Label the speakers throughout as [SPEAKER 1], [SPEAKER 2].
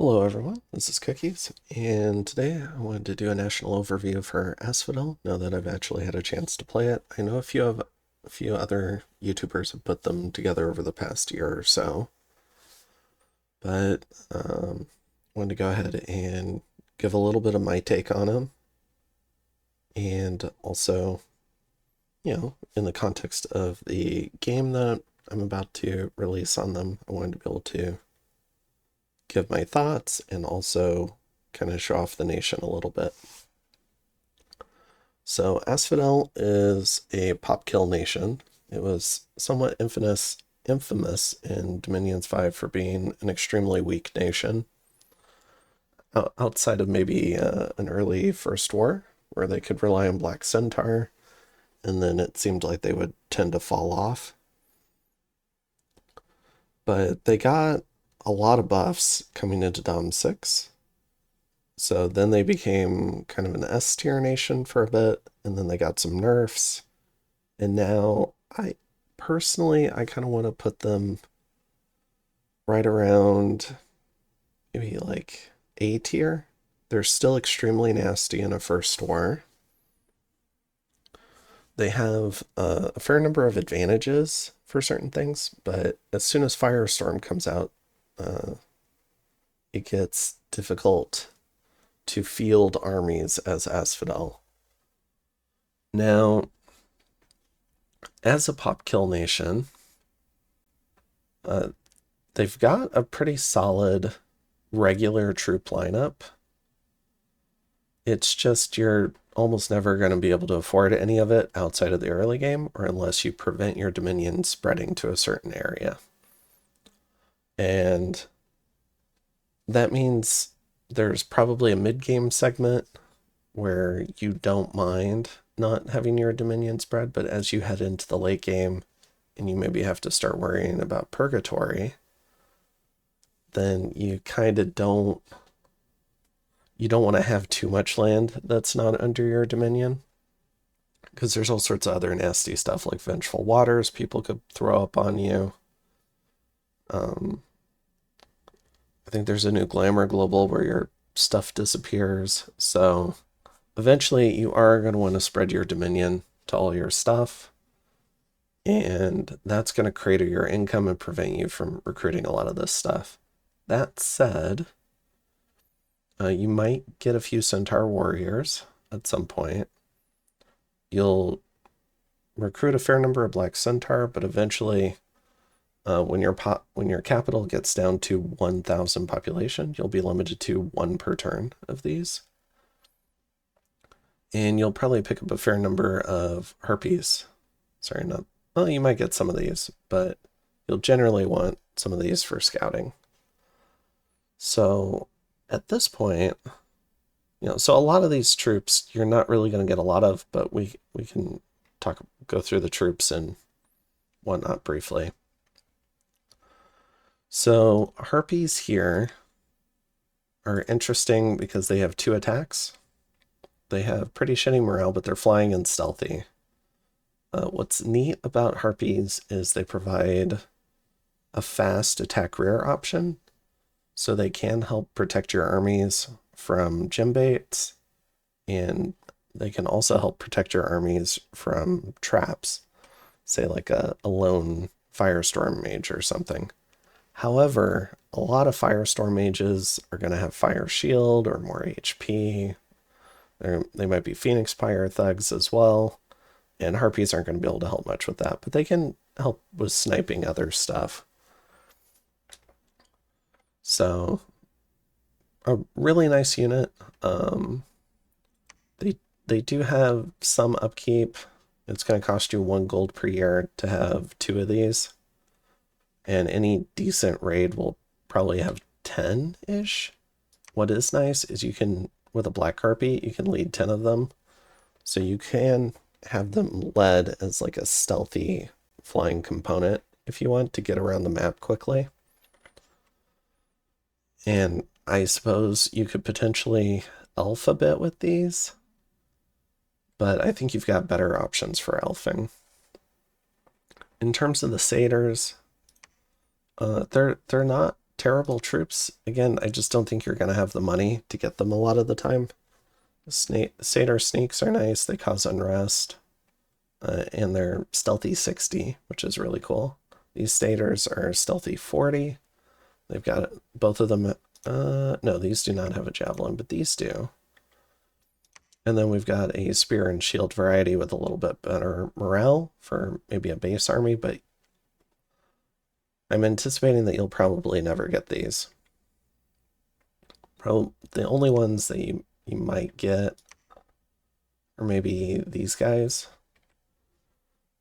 [SPEAKER 1] Hello everyone, this is Cookies, and today I wanted to do a national overview for Asphodel, now that I've actually had a chance to play it. I know a few other YouTubers have put them together over the past year or so, but I wanted to go ahead and give a little bit of my take on them, and also, in the context of the game that I'm about to release on them, I wanted to be able to give my thoughts and also kind of show off the nation a little bit. So Asphodel is a pop kill nation. It was somewhat infamous in Dominions 5 for being an extremely weak nation. Outside of maybe an early First War, where they could rely on Black Centaur, and then it seemed like they would tend to fall off. But they got a lot of buffs coming into Dom 6. So then they became kind of an S tier nation for a bit, and then they got some nerfs. And now I kind of want to put them right around maybe like A tier. They're still extremely nasty in a First War. They have a fair number of advantages for certain things, but as soon as Firestorm comes out, it gets difficult to field armies as Asphodel. Now, as a pop kill nation, they've got a pretty solid regular troop lineup. It's just you're almost never going to be able to afford any of it outside of the early game, or unless you prevent your Dominion spreading to a certain area. And that means there's probably a mid-game segment where you don't mind not having your Dominion spread, but as you head into the late game and you maybe have to start worrying about Purgatory, then you kind of don't want to have too much land that's not under your Dominion, because there's all sorts of other nasty stuff like Vengeful Waters people could throw up on you. I think there's a new Glamour Global where your stuff disappears, so eventually you are going to want to spread your Dominion to all your stuff, and that's going to crater your income and prevent you from recruiting a lot of this stuff. That said, you might get a few Centaur Warriors at some point. You'll recruit a fair number of Black Centaur, but eventually, when your capital gets down to 1,000 population, you'll be limited to 1 per turn of these. And you'll probably pick up a fair number of Harpies. Well, you might get some of these, but you'll generally want some of these for scouting. So at this point, so a lot of these troops you're not really going to get a lot of, but we can go through the troops and whatnot briefly. So Harpies here are interesting because they have 2 attacks. They have pretty shitty morale, but they're flying and stealthy. What's neat about Harpies is they provide a fast attack rear option, so they can help protect your armies from gym baits, and they can also help protect your armies from traps, say like a lone Firestorm mage or something. However, a lot of Firestorm mages are going to have Fire Shield or more HP. They might be Phoenix Pyre thugs as well, and Harpies aren't going to be able to help much with that, but they can help with sniping other stuff. So, a really nice unit. They do have some upkeep. It's going to cost you 1 gold per year to have 2 of these. And any decent raid will probably have 10-ish. What is nice is you can, with a Black Harpy, you can lead 10 of them. So you can have them led as like a stealthy flying component if you want to get around the map quickly. And I suppose you could potentially elf a bit with these, but I think you've got better options for elfing. In terms of the satyrs, they're not terrible troops. Again, I just don't think you're going to have the money to get them a lot of the time. Satyr sneaks are nice. They cause unrest. And they're stealthy 60, which is really cool. These satyrs are stealthy 40. They've got both of them. No, these do not have a javelin, but these do. And then we've got a spear and shield variety with a little bit better morale for maybe a base army, but I'm anticipating that you'll probably never get these. The only ones that you might get are maybe these guys.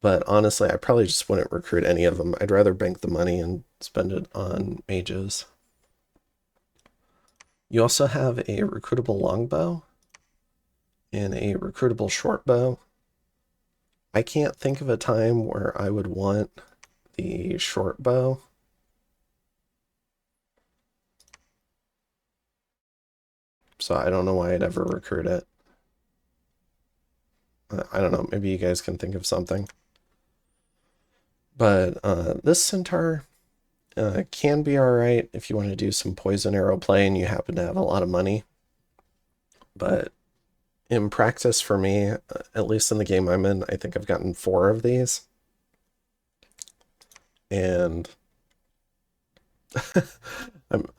[SPEAKER 1] But honestly, I probably just wouldn't recruit any of them. I'd rather bank the money and spend it on mages. You also have a recruitable longbow and a recruitable shortbow. I can't think of a time where I would want the shortbow. So I don't know why I'd ever recruit it. I don't know, maybe you guys can think of something. But this centaur can be alright if you want to do some poison arrow play and you happen to have a lot of money. But in practice for me, at least in the game I'm in, I think I've gotten 4 of these. And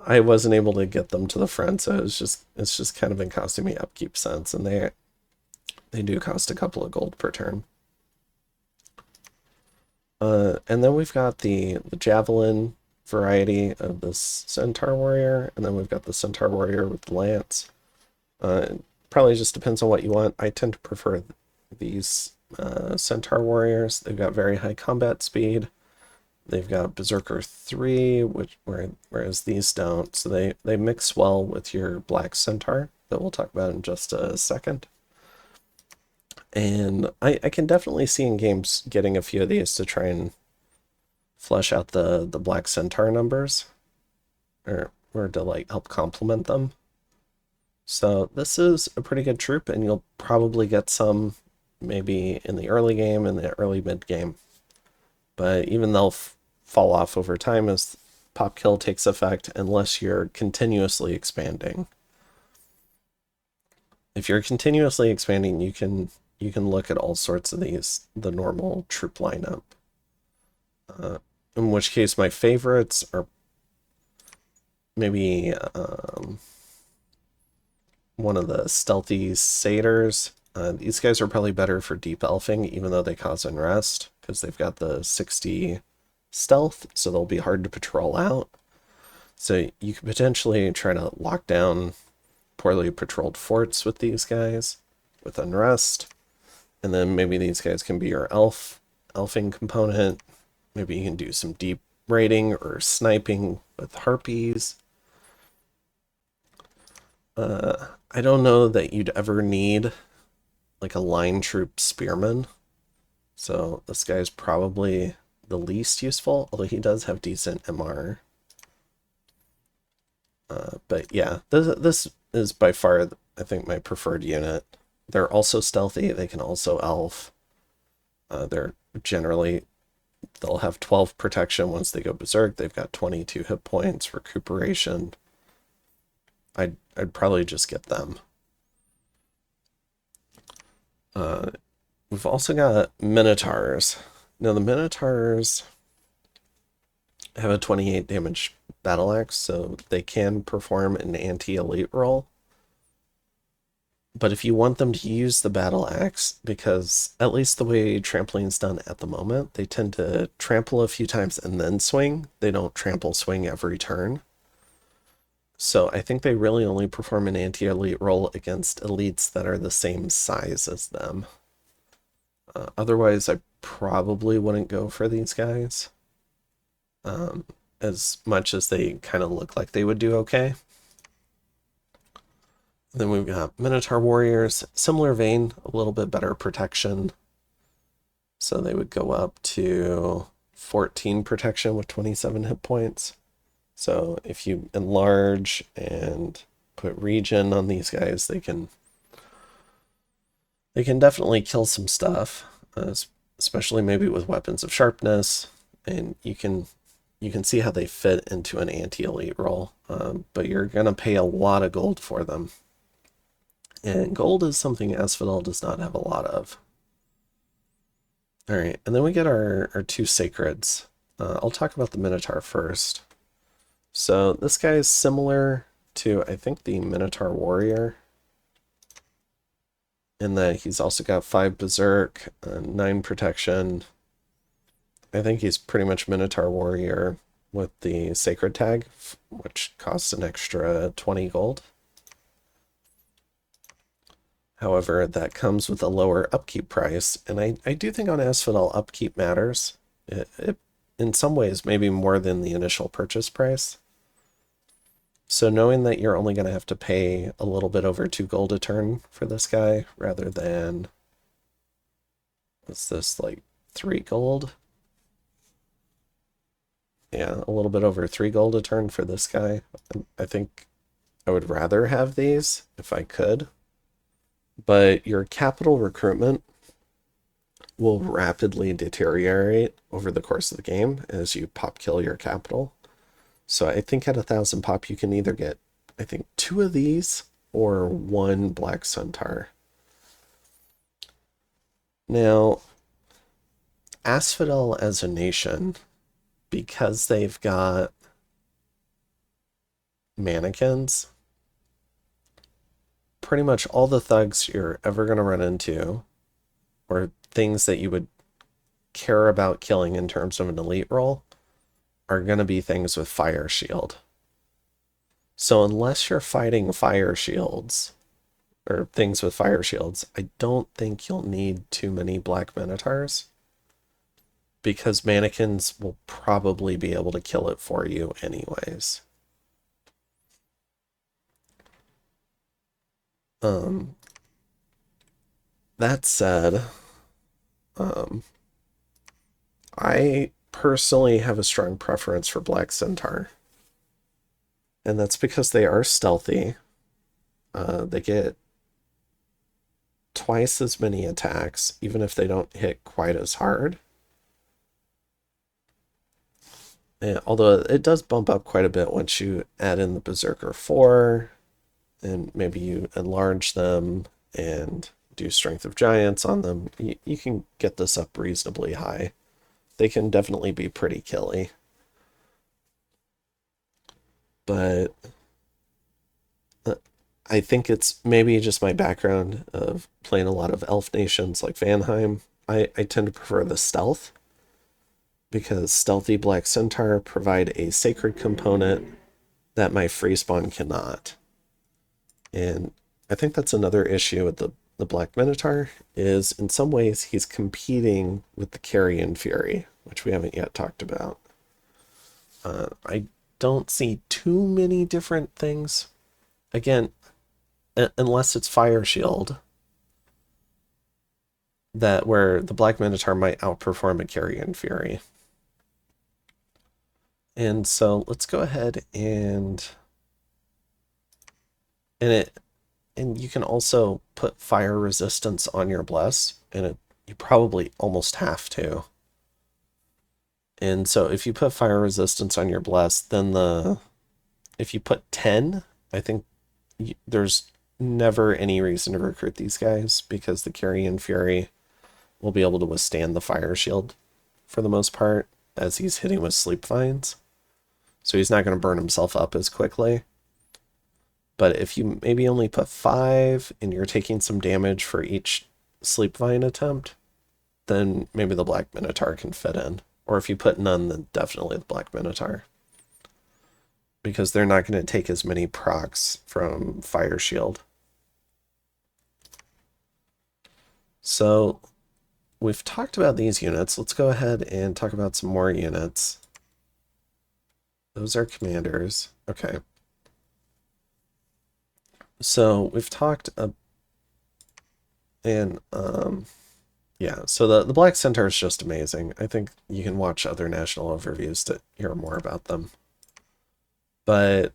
[SPEAKER 1] I wasn't able to get them to the front, so it's just kind of been costing me upkeep cents, and they do cost a couple of gold per turn. And then we've got the javelin variety of this centaur warrior, and then we've got the centaur warrior with the lance. It probably just depends on what you want. I tend to prefer these centaur warriors. They've got very high combat speed. They've got Berserker 3, whereas these don't. So they mix well with your black centaur that we'll talk about in just a second. And I can definitely see in games getting a few of these to try and flesh out the black centaur numbers, or to like help complement them. So this is a pretty good troop, and you'll probably get some maybe in the early game and the early mid game. But even they'll fall off over time as pop kill takes effect, unless you're continuously expanding. If you're continuously expanding, you can look at all sorts of the normal troop lineup. In which case my favorites are maybe one of the stealthy satyrs. These guys are probably better for deep elfing, even though they cause unrest, because they've got the 60 stealth, so they'll be hard to patrol out. So you could potentially try to lock down poorly patrolled forts with these guys, with unrest. And then maybe these guys can be your elfing component. Maybe you can do some deep raiding or sniping with harpies. I don't know that you'd ever need like a line troop spearman. So this guy's probably the least useful, although he does have decent MR. But yeah, this is by far, I think, my preferred unit. They're also stealthy. They can also elf. They'll have 12 protection once they go berserk. They've got 22 hit points, recuperation. I'd probably just get them. We've also got Minotaurs. Now the Minotaurs have a 28 damage battle axe, so they can perform an anti-elite roll. But if you want them to use the battle axe, because at least the way trampling's done at the moment, they tend to trample a few times and then swing. They don't trample swing every turn. So I think they really only perform an anti-elite roll against elites that are the same size as them. Otherwise, I probably wouldn't go for these guys. As much as they kind of look like they would do okay. Then we've got Minotaur Warriors, similar vein, a little bit better protection. So they would go up to 14 protection with 27 hit points. So if you enlarge and put regen on these guys, they can definitely kill some stuff, especially maybe with weapons of sharpness. And you can you can see how they fit into an anti-elite role, but you're going to pay a lot of gold for them. And gold is something Asphodel does not have a lot of. All right, and then we get our two sacreds. I'll talk about the Minotaur first. So this guy is similar to, I think, the Minotaur Warrior, in that he's also got 5 Berserk, 9 Protection. I think he's pretty much Minotaur Warrior with the Sacred tag, which costs an extra 20 gold. However, that comes with a lower upkeep price, and I do think on Asphodel upkeep matters. It, in some ways, maybe more than the initial purchase price. So knowing that you're only going to have to pay a little bit over 2 gold a turn for this guy, rather than, what's this, like 3 gold? Yeah, a little bit over 3 gold a turn for this guy. I think I would rather have these if I could. But your capital recruitment will rapidly deteriorate over the course of the game as you pop kill your capital. So I think at 1,000 pop you can either get, I think, 2 of these or 1 Black Centaur. Now, Asphodel as a nation, because they've got mannequins, pretty much all the thugs you're ever going to run into, or things that you would care about killing in terms of an elite role, are going to be things with fire shield. So unless you're fighting fire shields, or things with fire shields, I don't think you'll need too many Black Minotaurs, because mannequins will probably be able to kill it for you anyways. That said, I personally have a strong preference for Black Centaur. And that's because they are stealthy. They get twice as many attacks, even if they don't hit quite as hard. And although it does bump up quite a bit once you add in the Berserker 4, and maybe you enlarge them and do Strength of Giants on them, you can get this up reasonably high. They can definitely be pretty killy. But I think it's maybe just my background of playing a lot of elf nations like Vanheim. I tend to prefer the stealth, because stealthy Black Centaur provide a sacred component that my free spawn cannot. And I think that's another issue with the Black Minotaur, is in some ways he's competing with the Carrion Fury, which we haven't yet talked about. I don't see too many different things. Again, unless it's Fire Shield, that where the Black Minotaur might outperform a Carrion Fury. And so let's go ahead and you can also put fire resistance on your bless, and you probably almost have to. And so if you put fire resistance on your bless, then if you put 10, I think there's never any reason to recruit these guys, because the Carrion Fury will be able to withstand the fire shield for the most part, as he's hitting with sleep vines. So he's not going to burn himself up as quickly. But if you maybe only put 5 and you're taking some damage for each sleep vine attempt, then maybe the Black Minotaur can fit in. Or if you put none, then definitely the Black Minotaur, because they're not going to take as many procs from Fire Shield. So we've talked about these units. Let's go ahead and talk about some more units. Those are commanders. Okay. So we've talked yeah, so the Black Centaur is just amazing. I think you can watch other national overviews to hear more about them. But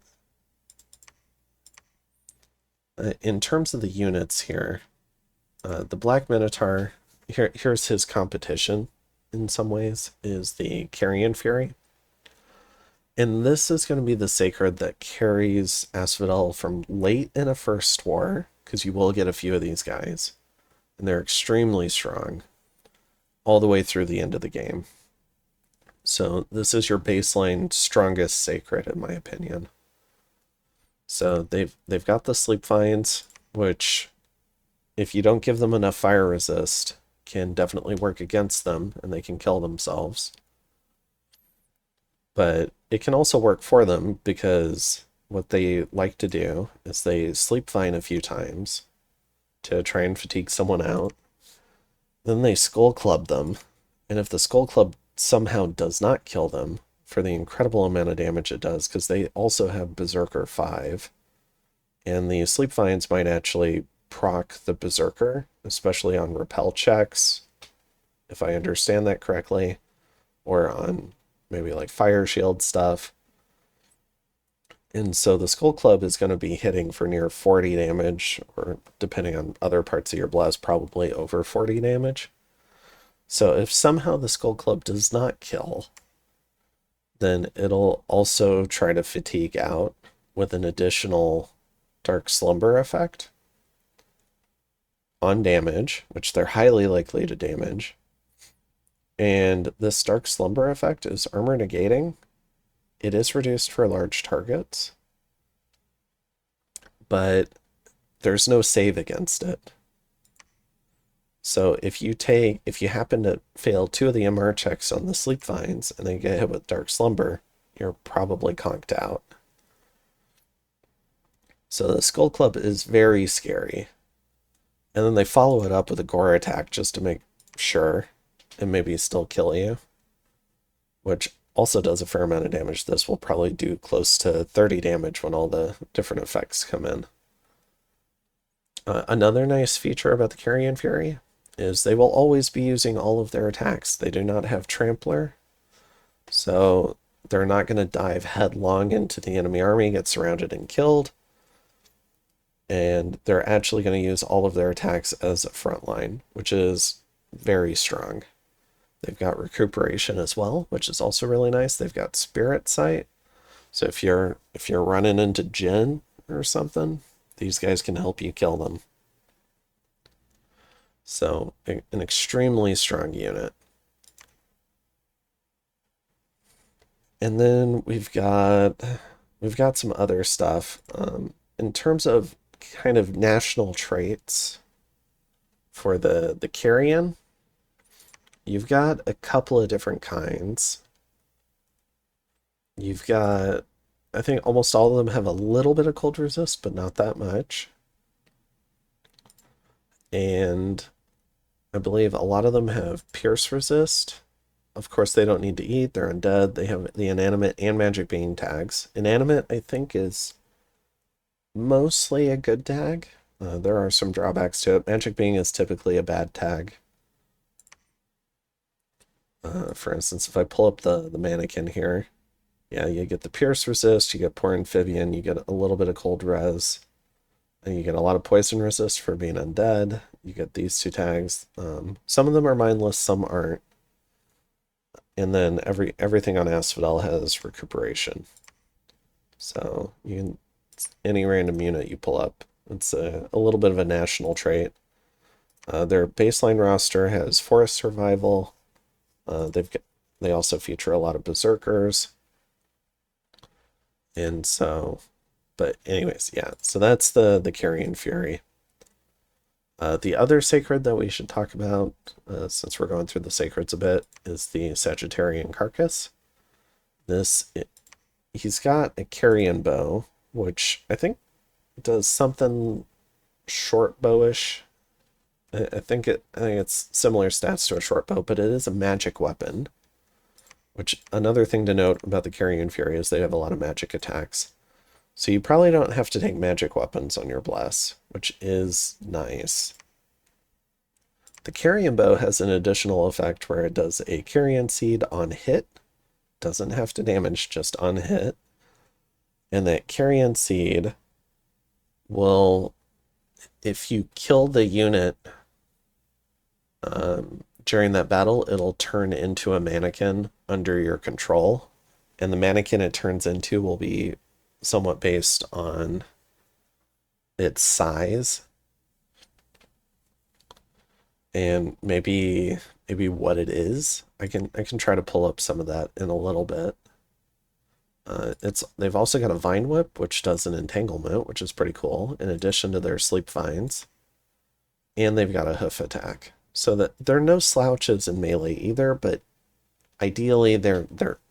[SPEAKER 1] in terms of the units here, the Black Minotaur, here's his competition in some ways, is the Carrion Fury. And this is going to be the sacred that carries Asphodel from late in a first war, because you will get a few of these guys, and they're extremely strong all the way through the end of the game. So this is your baseline strongest sacred, in my opinion. So they've got the sleep vines, which if you don't give them enough fire resist, can definitely work against them, and they can kill themselves. But it can also work for them, because what they like to do is they sleep vine a few times to try and fatigue someone out. Then they skull club them, and if the skull club somehow does not kill them, for the incredible amount of damage it does, because they also have Berserker 5, and the sleep vines might actually proc the Berserker, especially on repel checks, if I understand that correctly, or on maybe like fire shield stuff. And so the Skull Club is going to be hitting for near 40 damage, or depending on other parts of your blast, probably over 40 damage. So if somehow the Skull Club does not kill, then it'll also try to fatigue out with an additional Dark Slumber effect on damage, which they're highly likely to damage. And this Dark Slumber effect is armor negating. It is reduced for large targets, but there's no save against it. So if you happen to fail 2 of the MR checks on the sleep vines and then get hit with Dark Slumber, you're probably conked out. So the Skull Club is very scary. And then they follow it up with a Gore attack just to make sure and maybe still kill you, which also does a fair amount of damage. This will probably do close to 30 damage when all the different effects come in. Another nice feature about the Carrion Fury is they will always be using all of their attacks. They do not have Trampler, so they're not going to dive headlong into the enemy army, get surrounded and killed. And they're actually going to use all of their attacks as a front line, which is very strong. They've got recuperation as well, which is also really nice. They've got Spirit Sight. So if you're running into Jinn or something, these guys can help you kill them. So an extremely strong unit. And then we've got some other stuff. In terms of kind of national traits for the Carrion, you've got a couple of different kinds. You've got, I think almost all of them have a little bit of cold resist, but not that much. And I believe a lot of them have pierce resist. Of course, they don't need to eat. They're undead. They have the inanimate and magic being tags. Inanimate, I think, is mostly a good tag. There are some drawbacks to it. Magic being is typically a bad tag. For instance, if I pull up the mannequin here, yeah, you get the pierce resist, you get poor amphibian, you get a little bit of cold res, and you get a lot of poison resist for being undead. You get these 2 tags. Some of them are mindless, some aren't. And then everything on Asphodel has recuperation. So you can, any random unit you pull up, it's a little bit of a national trait. Their baseline roster has forest survival. They also feature a lot of berserkers. And so, but anyways, yeah, so that's the Carrion Fury. The other sacred that we should talk about, since we're going through the sacreds a bit, is the Sagittarian Carcass. He's got a Carrion Bow, which I think does something short bowish. I think it's similar stats to a short bow, but it is a magic weapon. Which, another thing to note about the Carrion Fury is they have a lot of magic attacks. So you probably don't have to take magic weapons on your bless, which is nice. The Carrion Bow has an additional effect where it does a Carrion Seed on hit. Doesn't have to damage, just on hit. And that Carrion Seed will, if you kill the unit during that battle, it'll turn into a mannequin under your control. and the mannequin it turns into will be somewhat based on its size and maybe what it is. I can try to pull up some of that in a little bit. They've also got a vine whip, which does an entanglement, which is pretty cool, in addition to their sleep vines. And they've got a hoof attack. So that they're no slouches in melee either, but ideally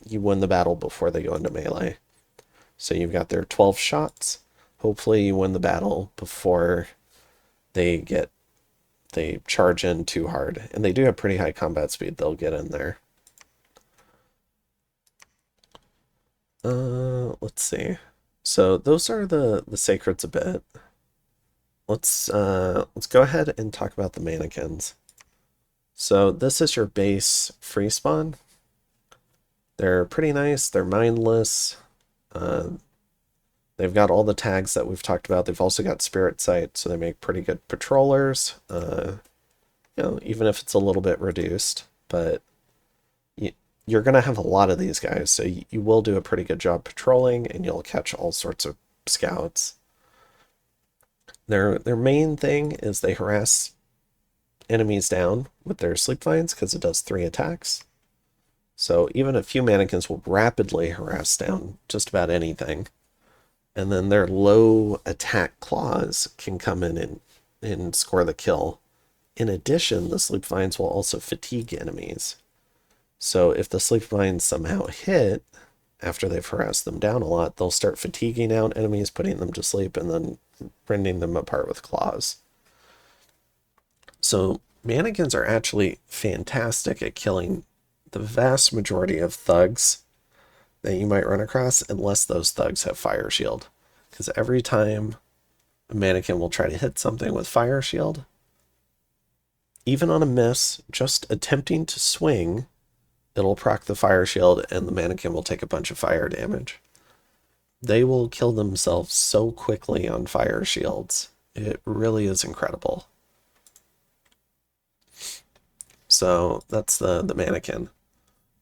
[SPEAKER 1] you win the battle before they go into melee. So you've got their 12 shots. Hopefully you win the battle before they charge in too hard. And they do have pretty high combat speed. They'll get in there. Let's see. So those are the sacreds a bit. Let's go ahead and talk about the mannequins. So this is your base free spawn. They're pretty nice. They're mindless. They've got all the tags that we've talked about. They've also got spirit sight, so they make pretty good patrollers. Even if it's a little bit reduced, but you're going to have a lot of these guys, so you will do a pretty good job patrolling, and you'll catch all sorts of scouts. Their main thing is they harass enemies down with their sleep vines because it does 3 attacks. So even a few mannequins will rapidly harass down just about anything. And then their low attack claws can come in and score the kill. In addition, the sleep vines will also fatigue enemies. So if the sleep vines somehow hit after they've harassed them down a lot, they'll start fatiguing out enemies, putting them to sleep, and then rending them apart with claws. So mannequins are actually fantastic at killing the vast majority of thugs that you might run across, unless those thugs have fire shield. Because every time a mannequin will try to hit something with fire shield, even on a miss, just attempting to swing, it'll proc the fire shield and the mannequin will take a bunch of fire damage. They will kill themselves so quickly on fire shields. It really is incredible. So that's the mannequin.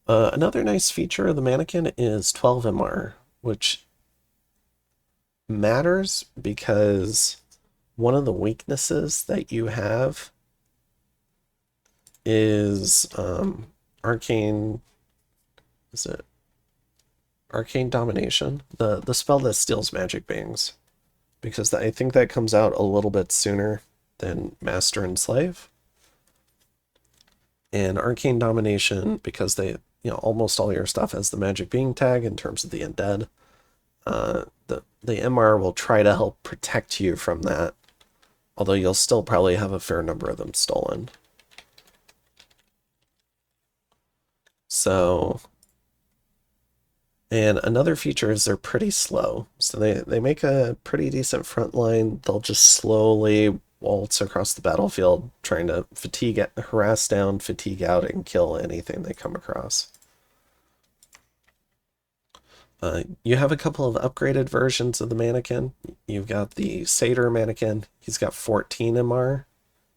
[SPEAKER 1] Another nice feature of the mannequin is 12 MR, which matters because one of the weaknesses that you have is arcane domination, the spell that steals magic beings, because I think that comes out a little bit sooner than master and slave. And arcane domination, because they almost all your stuff has the magic being tag in terms of the undead, the MR will try to help protect you from that, although you'll still probably have a fair number of them stolen. So, and another feature is they're pretty slow. So they make a pretty decent front line. They'll just slowly waltz across the battlefield, trying to harass down, fatigue out, and kill anything they come across. You have a couple of upgraded versions of the mannequin. You've got the satyr mannequin. He's got 14 MR,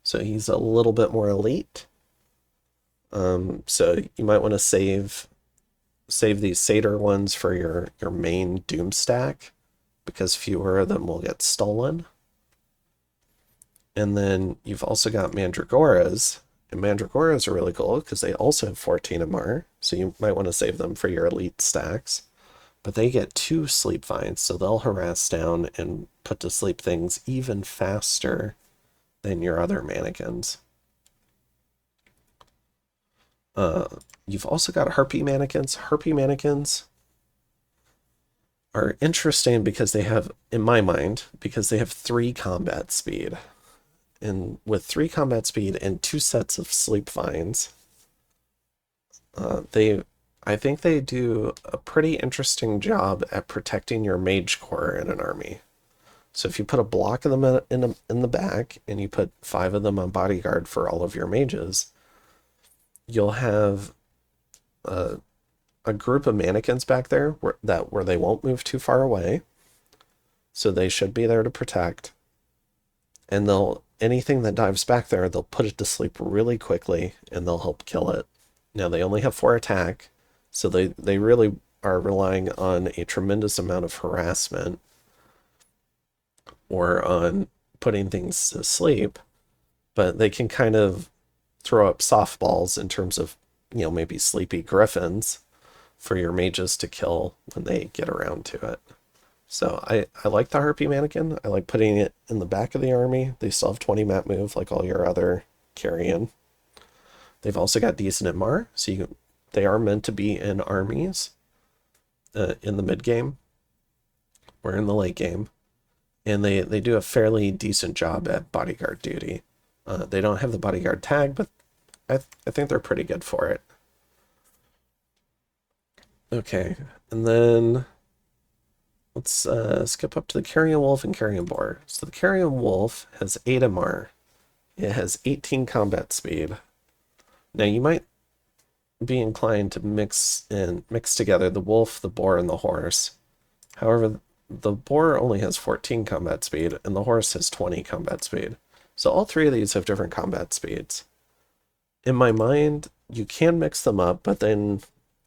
[SPEAKER 1] so he's a little bit more elite. So you might want to save these satyr ones for your main doom stack, because fewer of them will get stolen. And then you've also got mandragoras, and mandragoras are really cool because they also have 14 MR, so you might want to save them for your elite stacks. But they get 2 sleep vines, so they'll harass down and put to sleep things even faster than your other mannequins. You've also got harpy mannequins. Harpy mannequins are interesting because they have, in my mind, because they have 3 combat speed. And with 3 combat speed and 2 sets of sleep vines, I think they do a pretty interesting job at protecting your mage core in an army. So if you put a block of them in the back and you put 5 of them on bodyguard for all of your mages, you'll have a group of mannequins back there where they won't move too far away. So they should be there to protect. And anything that dives back there, they'll put it to sleep really quickly and they'll help kill it. Now they only have 4 attack, so they really are relying on a tremendous amount of harassment or on putting things to sleep, but they can kind of throw up softballs in terms of, maybe sleepy griffins for your mages to kill when they get around to it. So I like the Harpy Mannequin. I like putting it in the back of the army. They still have 20 map move like all your other Carrion. They've also got decent MR, so they are meant to be in armies in the mid game or in the late game. And they do a fairly decent job at bodyguard duty. They don't have the bodyguard tag, but I think they're pretty good for it. Okay, and then let's skip up to the Carrion Wolf and Carrion Boar. So the Carrion Wolf has 8 MR. It has 18 combat speed. Now you might be inclined to mix together the wolf, the boar, and the horse. However, the boar only has 14 combat speed, and the horse has 20 combat speed. So all three of these have different combat speeds. In my mind, you can mix them up, but then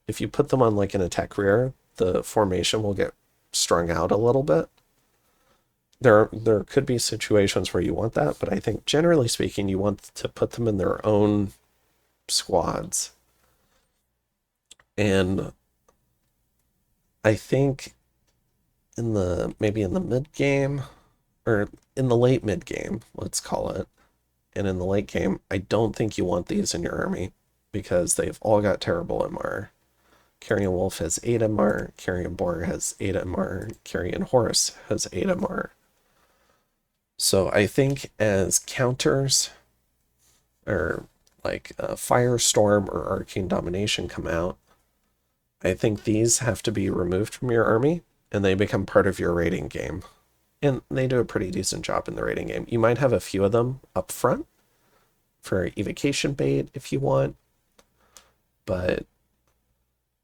[SPEAKER 1] if you put them on like an attack rear, the formation will get strung out a little bit. There could be situations where you want that, but I think generally speaking, you want to put them in their own squads. And I think maybe in the mid game, or in the late mid game, let's call it, and in the late game, I don't think you want these in your army because they've all got terrible MR. Carrion Wolf has 8 MR, Carrion Boar has 8 MR, Carrion Horse has 8 MR. So I think as counters, or like Firestorm or Arcane Domination come out, I think these have to be removed from your army and they become part of your raiding game. And they do a pretty decent job in the raiding game. You might have a few of them up front for evocation bait if you want, but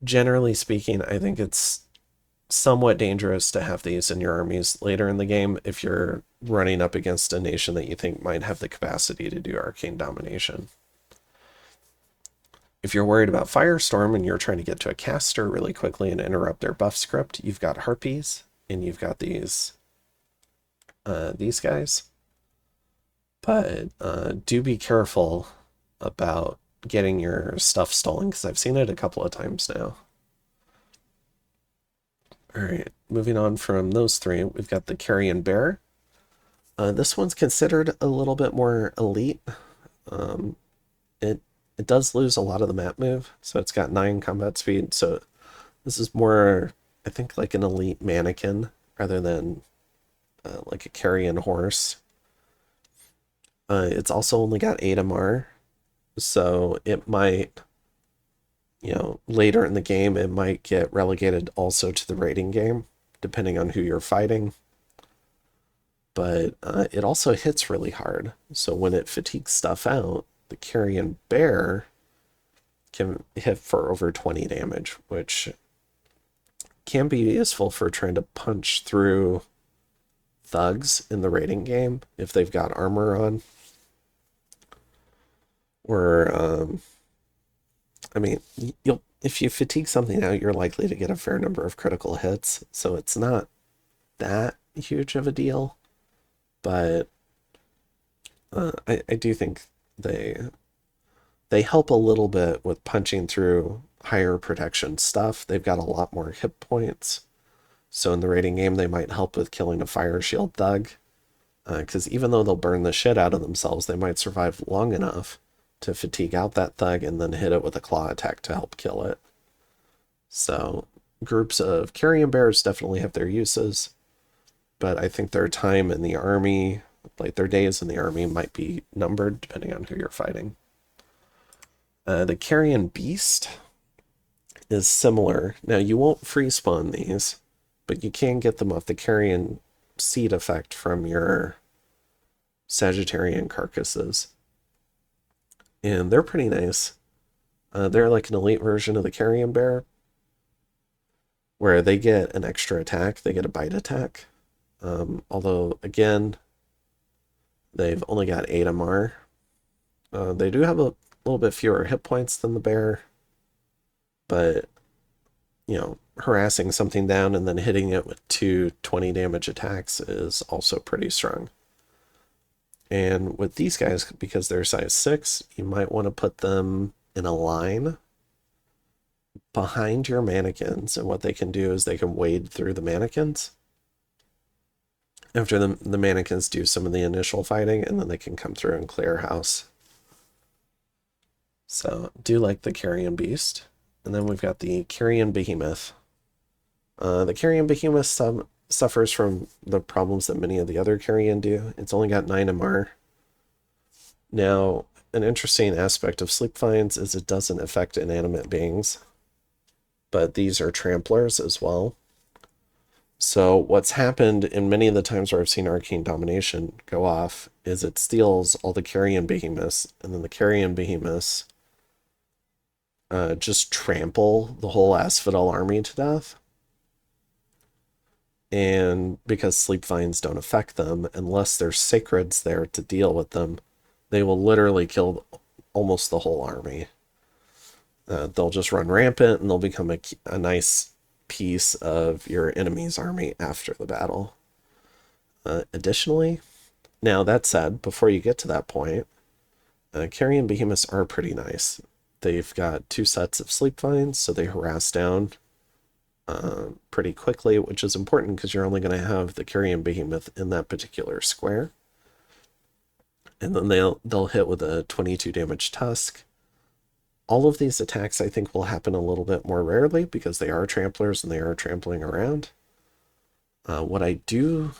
[SPEAKER 1] generally speaking, I think it's somewhat dangerous to have these in your armies later in the game if you're running up against a nation that you think might have the capacity to do Arcane Domination. If you're worried about Firestorm and you're trying to get to a caster really quickly and interrupt their buff script, you've got Harpies and you've got these guys. But do be careful about getting your stuff stolen because I've seen it a couple of times now. All right, moving on from those three, we've got the Carrion Bear. This one's considered a little bit more elite. It does lose a lot of the map move, so it's got 9 combat speed. So this is more, I think, like an elite mannequin rather than like a Carrion Horse. It's also only got 8 MR, so it might, later in the game, it might get relegated also to the raiding game, depending on who you're fighting. But it also hits really hard, so when it fatigues stuff out, the Carrion Bear can hit for over 20 damage, which can be useful for trying to punch through thugs in the raiding game if they've got armor on. Or, I mean, if you fatigue something out, you're likely to get a fair number of critical hits, so it's not that huge of a deal. But I do think they help a little bit with punching through higher protection stuff. They've got a lot more hit points. So in the raiding game, they might help with killing a fire shield thug. Because even though they'll burn the shit out of themselves, they might survive long enough to fatigue out that thug and then hit it with a claw attack to help kill it. So groups of Carrion Bears definitely have their uses. But I think their time in the army, like their days in the army, might be numbered depending on who you're fighting. The Carrion Beast is similar. Now, you won't free spawn these, but you can get them off the Carrion Seed effect from your Sagittarian carcasses. And they're pretty nice. They're like an elite version of the Carrion Bear, where they get an extra attack. They get a bite attack. Although, again, they've only got 8 MR. They do have a little bit fewer hit points than the bear, but, harassing something down and then hitting it with 2 20 damage attacks is also pretty strong. And with these guys, because they're size 6, you might want to put them in a line behind your mannequins. And what they can do is they can wade through the mannequins after the mannequins do some of the initial fighting, and then they can come through and clear house. So do like the Carrion Beast. And then we've got the Carrion Behemoth. The Carrion Behemoth suffers from the problems that many of the other Carrion do. It's only got 9 MR. Now, an interesting aspect of Sleep Vines is it doesn't affect inanimate beings, but these are tramplers as well. So what's happened in many of the times where I've seen Arcane Domination go off is it steals all the Carrion Behemoths, and then the Carrion Behemoths just trample the whole Asphodel army to death. And because Sleep Vines don't affect them, unless there's Sacreds there to deal with them, they will literally kill almost the whole army. They'll just run rampant, and they'll become a nice piece of your enemy's army after the battle. Additionally, now that said, before you get to that point, Carrion Behemoths are pretty nice. They've got 2 sets of Sleep Vines, so they harass down pretty quickly, which is important because you're only going to have the Carrion Behemoth in that particular square. And then they'll hit with a 22 damage Tusk. All of these attacks, I think, will happen a little bit more rarely because they are tramplers and they are trampling around. What I did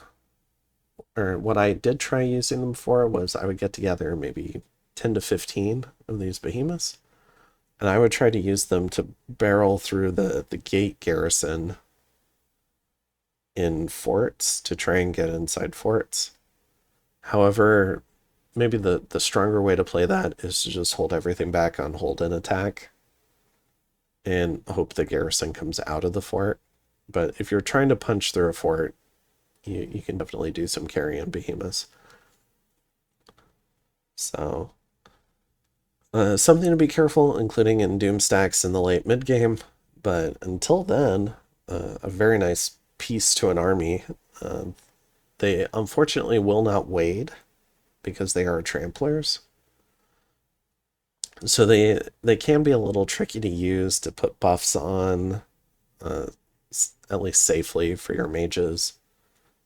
[SPEAKER 1] try using them for was I would get together maybe 10 to 15 of these behemoths, and I would try to use them to barrel through the gate garrison in forts to try and get inside forts. However, maybe the stronger way to play that is to just hold everything back on hold and attack and hope the garrison comes out of the fort. But if you're trying to punch through a fort, you can definitely do some Carrion Behemoths. So something to be careful, including in Doom stacks in the late mid game. But until then, a very nice piece to an army. They unfortunately will not wade because they are tramplers. So they can be a little tricky to use to put buffs on, at least safely for your mages,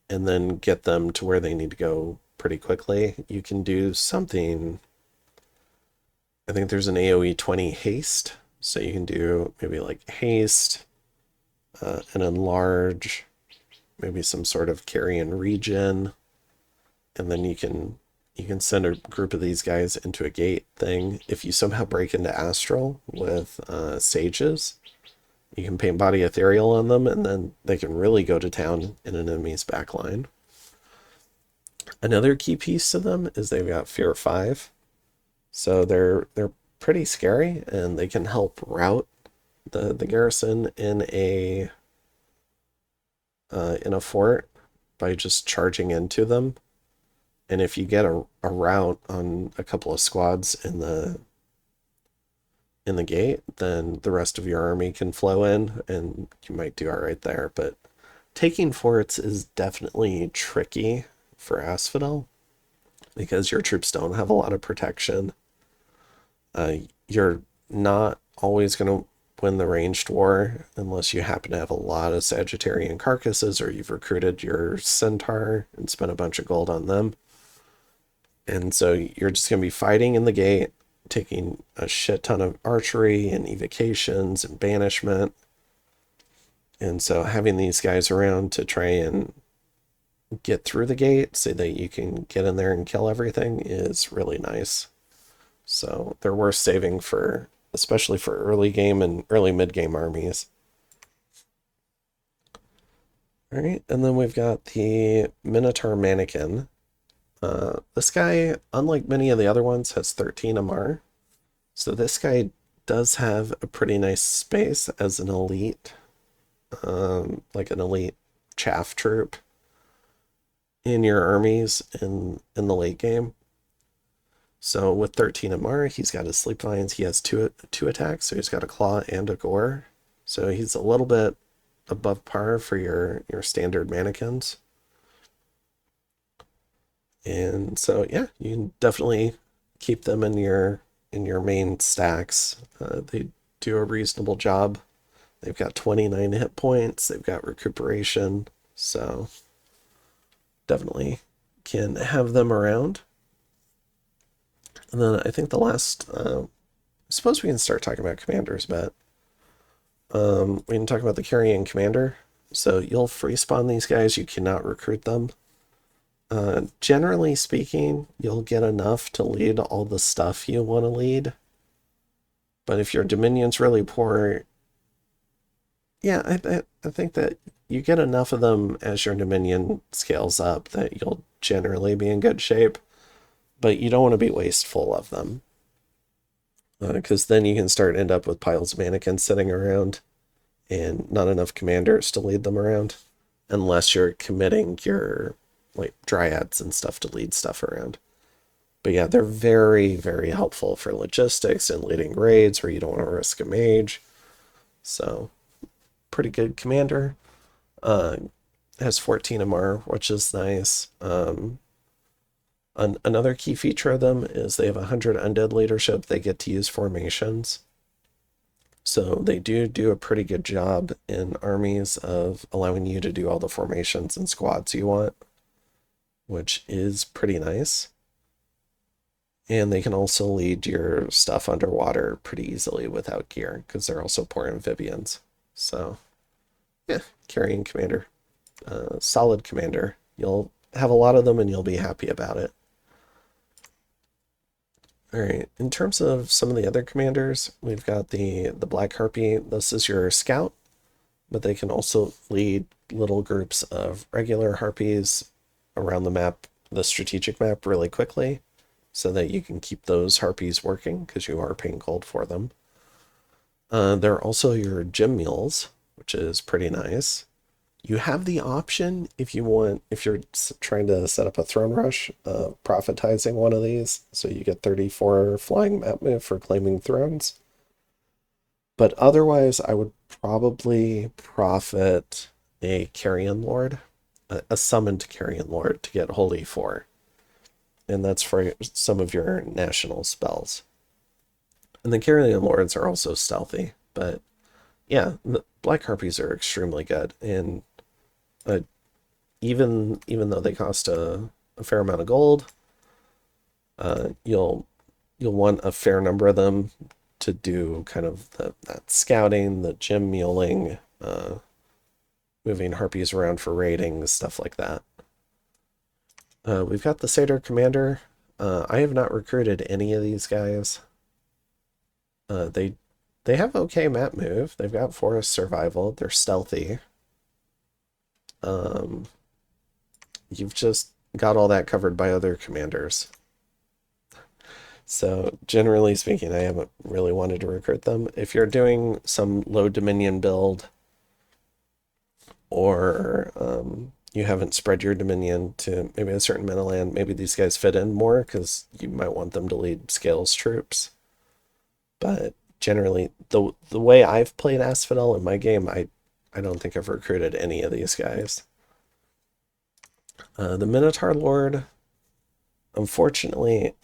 [SPEAKER 1] and then get them to where they need to go pretty quickly. You can do something, I think there's an AoE 20 haste, so you can do maybe like haste, and enlarge, maybe some sort of Carrion regen, and then you can send a group of these guys into a gate thing. If you somehow break into Astral with sages, you can paint body ethereal on them, and then they can really go to town in an enemy's backline. Another key piece to them is they've got Fear 5. So they're pretty scary, and they can help rout the garrison in a fort by just charging into them. And if you get a rout on a couple of squads in the gate, then the rest of your army can flow in, and you might do all right there. But taking forts is definitely tricky for Asphodel because your troops don't have a lot of protection. You're not always going to win the ranged war unless you happen to have a lot of Sagittarian carcasses, or you've recruited your centaur and spent a bunch of gold on them. And so you're just going to be fighting in the gate, taking a shit ton of archery and evocations and banishment. And so having these guys around to try and get through the gate so that you can get in there and kill everything is really nice. So they're worth saving for, especially for early game and early mid game armies. All right, and then we've got the Minotaur Mannequin. This guy, unlike many of the other ones, has 13 MR. So this guy does have a pretty nice space as an elite, like an elite chaff troop in your armies in the late game. So with 13 MR, he's got his Sleep Vines. He has two attacks, so he's got a Claw and a Gore. So he's a little bit above par for your standard mannequins. And so yeah, you can definitely keep them in your main stacks. They do a reasonable job. They've got 29 hit points. They've got recuperation. So definitely can have them around. And then I think the last, I suppose we can start talking about commanders, but we can talk about the Carrion Commander. So you'll free spawn these guys. You cannot recruit them. Generally speaking, you'll get enough to lead all the stuff you want to lead. But if your Dominion's really poor, yeah, I think that you get enough of them as your Dominion scales up that you'll generally be in good shape. But you don't want to be wasteful of them. Because then you can end up with piles of mannequins sitting around and not enough commanders to lead them around. Unless you're committing your like dryads and stuff to lead stuff around. But yeah, they're very, very helpful for logistics and leading raids where you don't want to risk a mage. So, pretty good commander. Has 14 MR, which is nice. Another key feature of them is they have 100 undead leadership. They get to use formations. So they do a pretty good job in armies of allowing you to do all the formations and squads you want, which is pretty nice. And they can also lead your stuff underwater pretty easily without gear, because they're also poor amphibians. So, yeah, Carrion Commander. Solid commander. You'll have a lot of them and you'll be happy about it. Alright, in terms of some of the other commanders, we've got the Black Harpy. This is your scout, but they can also lead little groups of regular harpies around the map, the strategic map, really quickly, so that you can keep those harpies working because you are paying gold for them. They're also your gym mules, which is pretty nice. You have the option if you're trying to set up a throne rush, profitizing one of these, so you get 34 flying map move for claiming thrones. But otherwise, I would probably profit a Carrion Lord, a summoned Carrion Lord to get Holy 4. And that's for some of your national spells. And the Carrion Lords are also stealthy, but yeah, the Black Harpies are extremely good. And even though they cost a fair amount of gold, you'll want a fair number of them to do kind of that scouting, the gym muling, moving harpies around for raiding, stuff like that. We've got the Satyr Commander. I have not recruited any of these guys. They have okay map move. They've got forest survival. They're stealthy. You've just got all that covered by other commanders. So generally speaking, I haven't really wanted to recruit them. If you're doing some low Dominion build, or you haven't spread your Dominion to maybe a certain amount of land, maybe these guys fit in more because you might want them to lead Scales troops. But generally, the way I've played Asphodel in my game, I don't think I've recruited any of these guys. The Minotaur Lord, unfortunately,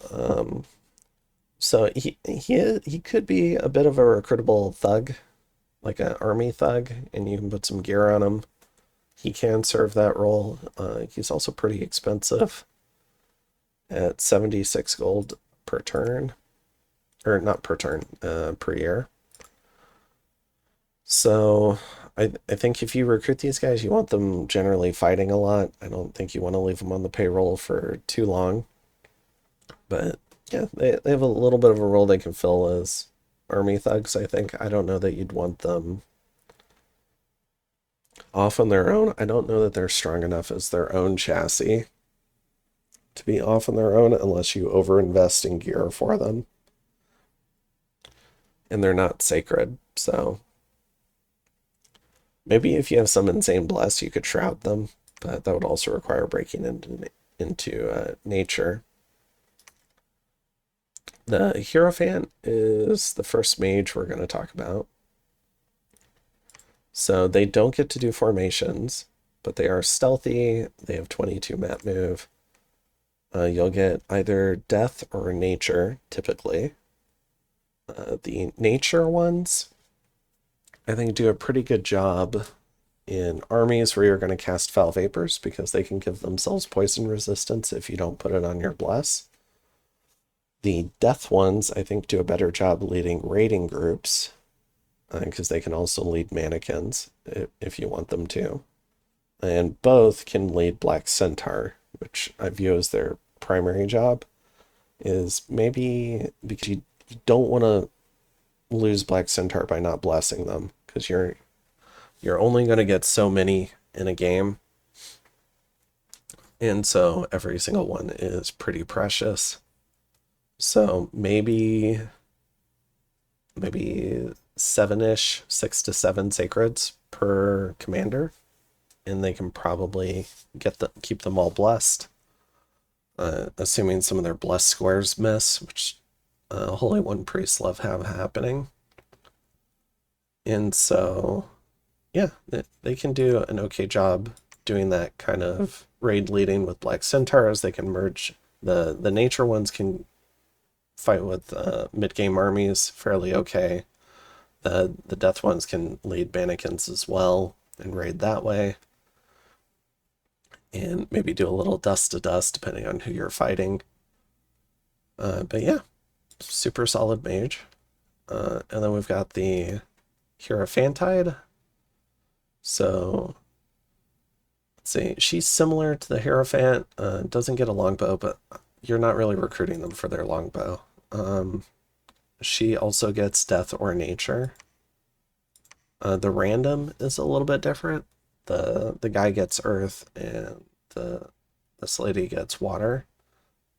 [SPEAKER 1] so he could be a bit of a recruitable thug, like an army thug, and you can put some gear on him. He can serve that role. He's also pretty expensive at 76 gold per turn. Or not per turn, per year. So I think if you recruit these guys, you want them generally fighting a lot. I don't think you want to leave them on the payroll for too long. But yeah, they have a little bit of a role they can fill as army thugs, I think. I don't know that you'd want them off on their own. I don't know that they're strong enough as their own chassis to be off on their own unless you overinvest in gear for them. And they're not sacred, so maybe if you have some insane bless, you could shroud them, but that would also require breaking into nature. The Hierophant is the first mage we're going to talk about. So they don't get to do formations, but they are stealthy. They have 22 map move. You'll get either death or nature, typically. The nature ones, I think, do a pretty good job in armies where you're going to cast foul vapors because they can give themselves poison resistance if you don't put it on your bless. The death ones, I think, do a better job leading raiding groups because they can also lead mannequins if you want them to. And both can lead Black Centaur, which I view as their primary job, is maybe because you don't want to lose Black Centaur by not blessing them, because you're only going to get so many in a game. And so every single one is pretty precious. So maybe 7-ish, 6 to 7 sacreds per commander, and they can probably keep them all blessed. Assuming some of their blessed squares miss, which Holy One priests love have happening. And so, yeah, they can do an okay job doing that kind of raid leading with Black Centaurs. They can merge the nature ones can fight with mid-game armies fairly okay. The death ones can lead mannequins as well and raid that way. And maybe do a little dust to dust depending on who you're fighting. But yeah, super solid mage. And then we've got the Hierophantide. So let's see, she's similar to the Hierophant. Doesn't get a longbow, but you're not really recruiting them for their longbow. She also gets death or nature. The random is a little bit different. The guy gets earth and this lady gets water,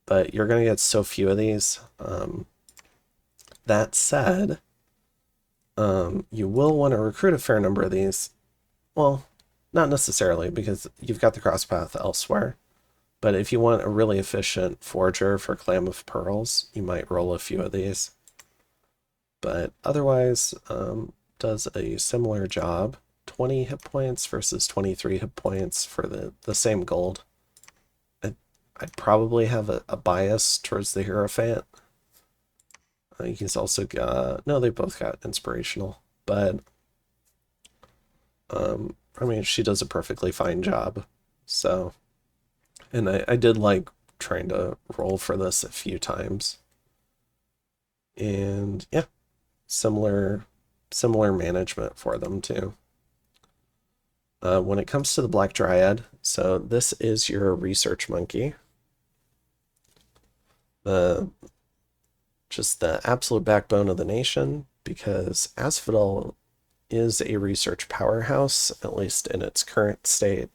[SPEAKER 1] but you're gonna get so few of these. That said, you will want to recruit a fair number of these. Well, not necessarily, because you've got the crosspath elsewhere. But if you want a really efficient forger for Clam of Pearls, you might roll a few of these. But otherwise, does a similar job. 20 hit points versus 23 hit points for the same gold. I'd probably have a bias towards the Hierophant. He's also got... No, they both got inspirational. But, I mean, she does a perfectly fine job. So, and I did like trying to roll for this a few times. And, yeah, similar management for them, too. When it comes to the Black Dryad, so this is your research monkey. Just the absolute backbone of the nation, because Asphodel is a research powerhouse, at least in its current state.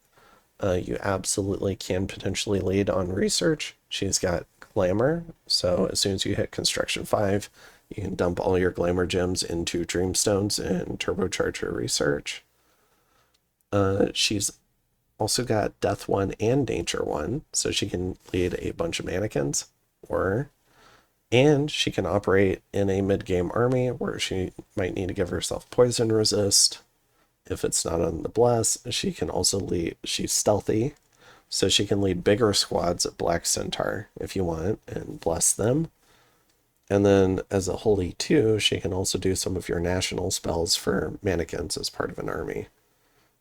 [SPEAKER 1] You absolutely can potentially lead on research. She's got glamour, so as soon as you hit construction 5, you can dump all your glamour gems into dreamstones and turbocharge your research. She's also got death 1 and nature 1, so she can lead a bunch of mannequins, and she can operate in a mid-game army where she might need to give herself poison resist. If it's not on the bless, she can also lead... She's stealthy, so she can lead bigger squads at Black Centaur if you want, and bless them. And then as a Holy 2, she can also do some of your national spells for mannequins as part of an army.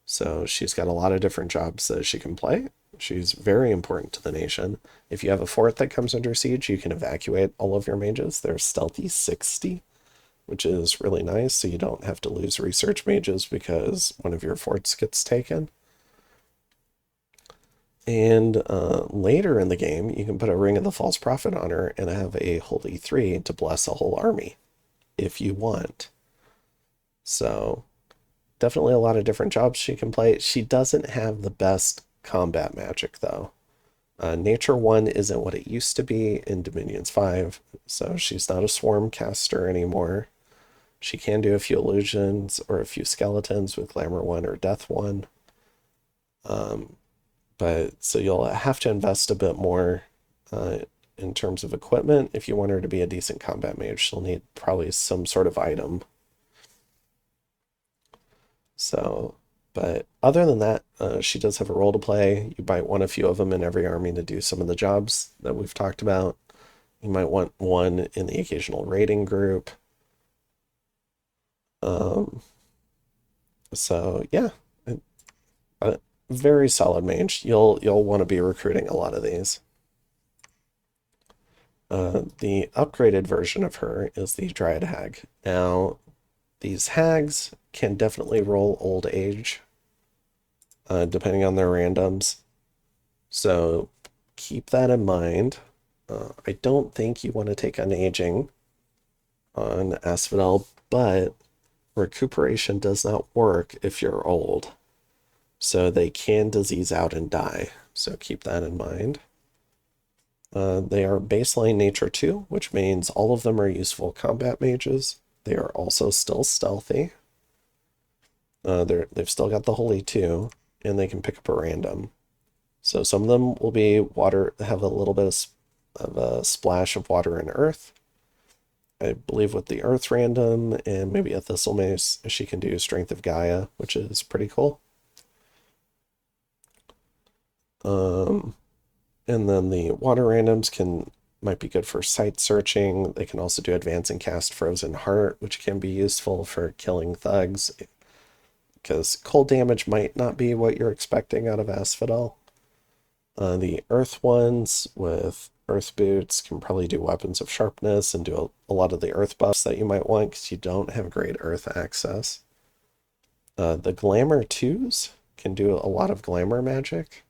[SPEAKER 1] So she's got a lot of different jobs that she can play. She's very important to the nation. If you have a fort that comes under siege, you can evacuate all of your mages. They're stealthy 60, which is really nice, so you don't have to lose research mages because one of your forts gets taken. And later in the game, you can put a Ring of the False Prophet on her and have a Holy 3 to bless a whole army, if you want. So definitely a lot of different jobs she can play. She doesn't have the best combat magic, though. Nature 1 isn't what it used to be in Dominions 5, so she's not a swarm caster anymore. She can do a few illusions or a few skeletons with Glamour 1 or Death 1. But so you'll have to invest a bit more in terms of equipment. If you want her to be a decent combat mage, she'll need probably some sort of item. So, but other than that, she does have a role to play. You might want a few of them in every army to do some of the jobs that we've talked about. You might want one in the occasional raiding group. Um, so yeah, a very solid mage. You'll want to be recruiting a lot of these. The upgraded version of her is the Dryad Hag. Now, these hags can definitely roll old age, depending on their randoms. So keep that in mind. I don't think you want to take unaging on Asphodel, but recuperation does not work if you're old. So they can disease out and die. So keep that in mind. They are baseline nature 2, which means all of them are useful combat mages. They are also still stealthy. They've still got the holy 2, and they can pick up a random. So some of them will be water, have a little bit of a splash of water and earth. I believe with the earth random and maybe a thistle mace, she can do strength of Gaia, which is pretty cool. And then the water randoms might be good for sight searching. They can also do advance and cast Frozen Heart, which can be useful for killing thugs, because cold damage might not be what you're expecting out of Asphodel. The earth ones with earth boots can probably do weapons of sharpness and do a lot of the earth buffs that you might want because you don't have great earth access. The glamour 2s can do a lot of glamour magic.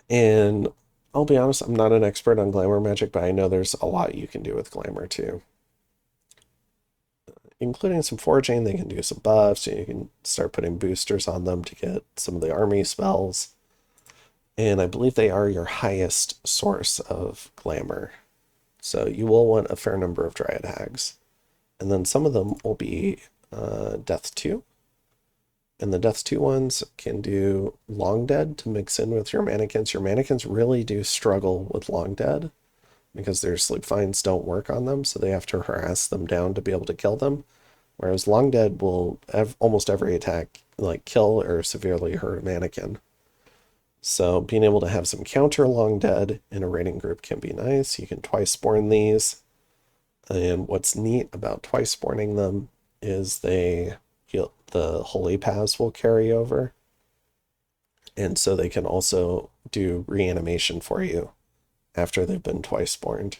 [SPEAKER 1] And I'll be honest, I'm not an expert on glamour magic, but I know there's a lot you can do with glamour too. Including some foraging, they can do some buffs, and you can start putting boosters on them to get some of the army spells. And I believe they are your highest source of glamour. So you will want a fair number of Dryad Hags. And then some of them will be Death 2. And the Death 2 ones can do Long Dead to mix in with your mannequins. Your mannequins really do struggle with Long Dead because their sleep finds don't work on them, so they have to harass them down to be able to kill them. Whereas Long Dead will have almost every attack like kill or severely hurt a mannequin. So being able to have some counter Long Dead in a raiding group can be nice. You can twice spawn these. And what's neat about twice spawning them is the holy paths will carry over. And so they can also do reanimation for you after they've been twice spawned.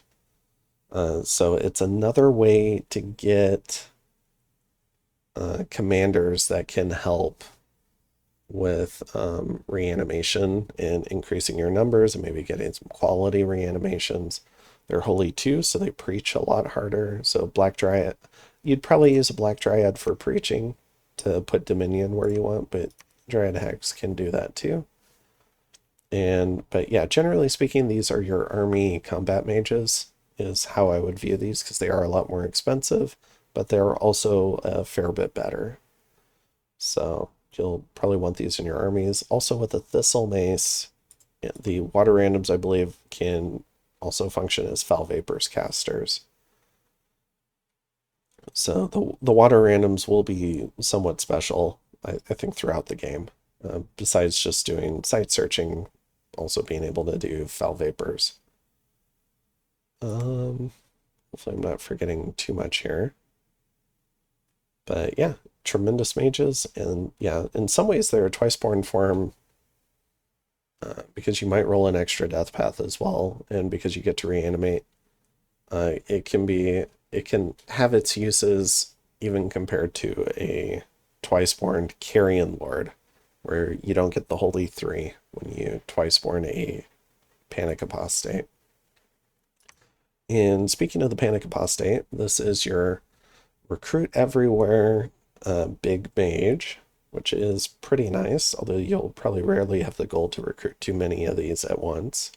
[SPEAKER 1] So it's another way to get commanders that can help with reanimation and increasing your numbers and maybe getting some quality reanimations. They're holy too, so they preach a lot harder. So Black Dryad, you'd probably use a Black Dryad for preaching to put Dominion where you want, but Dryad Hags can do that too. But yeah, generally speaking, these are your army combat mages, is how I would view these, because they are a lot more expensive, but they're also a fair bit better. So you'll probably want these in your armies. Also with the Thistle Mace, the water randoms, I believe, can also function as Foul Vapors casters. So the water randoms will be somewhat special, I think, throughout the game. Besides just doing sight searching, also being able to do Foul Vapors. Hopefully I'm not forgetting too much here. But yeah, tremendous mages, and yeah, in some ways they're a twice-born form because you might roll an extra death path as well, and because you get to reanimate, it can have its uses even compared to a twice-born Carrion Lord, where you don't get the Holy 3 when you twice-born a Panic Apostate. And speaking of the Panic Apostate, this is your recruit everywhere big mage, which is pretty nice, although you'll probably rarely have the goal to recruit too many of these at once.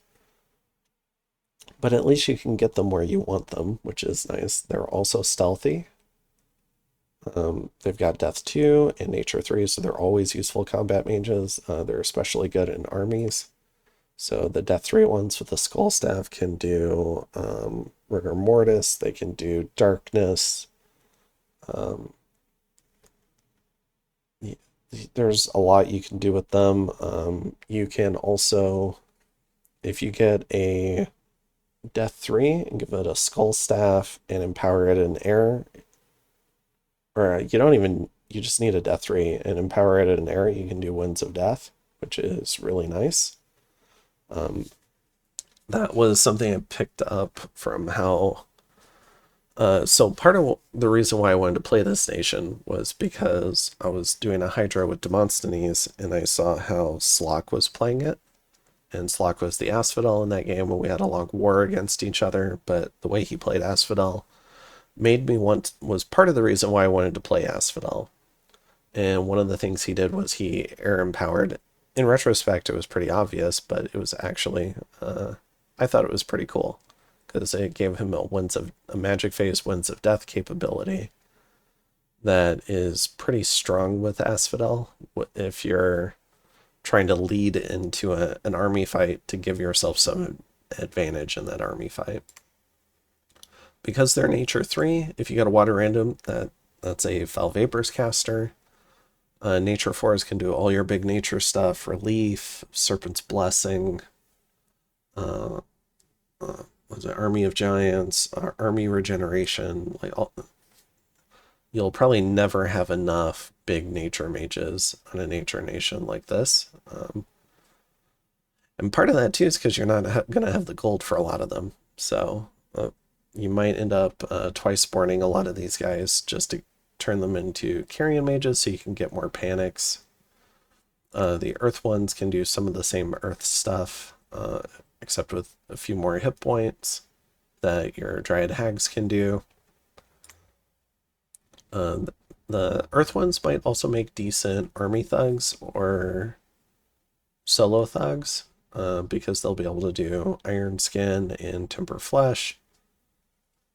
[SPEAKER 1] But at least you can get them where you want them, which is nice. They're also stealthy. They've got Death 2 and Nature 3, so they're always useful combat mages. They're especially good in armies. So the Death 3 ones with the Skull Staff can do Rigor Mortis, they can do Darkness, there's a lot you can do with them. You can also, if you get a Death 3 and give it a Skull Staff and empower it in air, or you don't even, you just need a Death 3 and empower it in air, you can do Winds of Death, which is really nice. That was something I picked up from how so part of the reason why I wanted to play this nation was because I was doing a Hydra with Demosthenes and I saw how Slock was playing it. And Slock was the Asphodel in that game and we had a long war against each other, but the way he played Asphodel made me want, was part of the reason why I wanted to play Asphodel. And one of the things he did was he air empowered. In retrospect, it was pretty obvious, but it was actually, I thought it was pretty cool because it gave him a magic phase Winds of Death capability that is pretty strong with Asphodel if you're trying to lead into an army fight to give yourself some advantage in that army fight. Because they're nature 3, if you got a water random, that's a Foul Vapors caster. Nature 4s can do all your big nature stuff, Relief, Serpent's Blessing, was it Army of Giants, Army Regeneration, like all, you'll probably never have enough big nature mages on a nature nation like this. And part of that too is because you're not going to have the gold for a lot of them. So you might end up twice spawning a lot of these guys just to turn them into Carrion mages so you can get more panics. The earth ones can do some of the same earth stuff, except with a few more hit points that your Dryad Hags can do. The earth ones might also make decent army thugs or solo thugs, because they'll be able to do Iron Skin and Temper Flesh.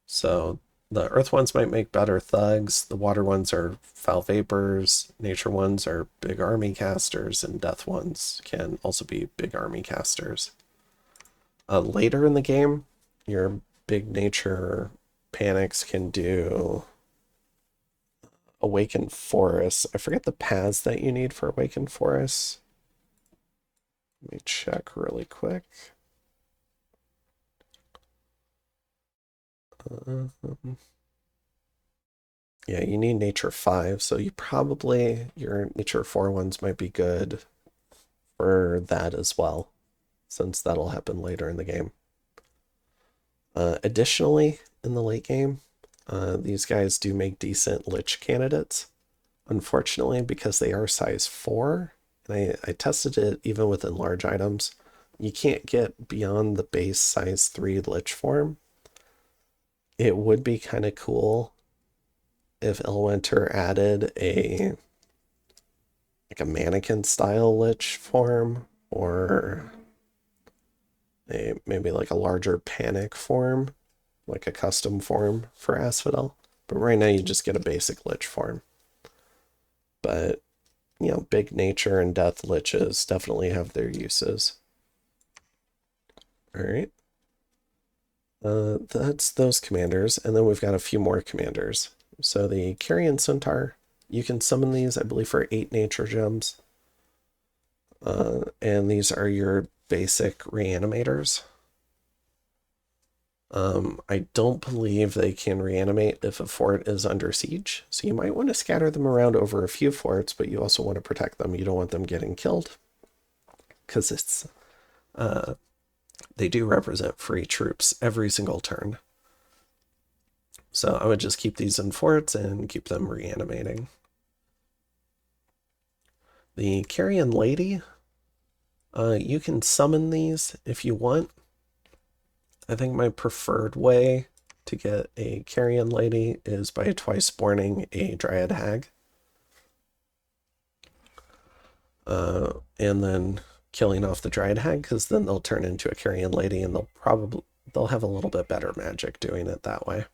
[SPEAKER 1] So the earth ones might make better thugs. The water ones are Foul Vapors. Nature ones are big army casters, and death ones can also be big army casters. Later in the game, your big nature panics can do Awakened Forests. I forget the paths that you need for Awakened Forests. Let me check really quick. Yeah, you need nature 5, so you probably, your nature 4 ones might be good for that as well, since that'll happen later in the game. Additionally, in the late game, these guys do make decent Lich candidates. Unfortunately, because they are size 4, and I tested it even within large items, you can't get beyond the base size 3 Lich form. It would be kind of cool if Elwinter added a mannequin style Lich form, or maybe like a larger panic form, like a custom form for Asphodel. But right now you just get a basic Lich form. But, you know, big nature and death Liches definitely have their uses. Alright. That's those commanders, and then we've got a few more commanders. So the Carrion Centaur, you can summon these, I believe, for 8 nature gems. And these are your basic reanimators. I don't believe they can reanimate if a fort is under siege, so you might want to scatter them around over a few forts, but you also want to protect them. You don't want them getting killed, because it's they do represent free troops every single turn. So I would just keep these in forts and keep them reanimating. The Carrion Lady, you can summon these if you want. I think my preferred way to get a Carrion Lady is by twice spawning a Dryad Hag. And then killing off the Dryad Hag, because then they'll turn into a Carrion Lady and they'll have a little bit better magic doing it that way.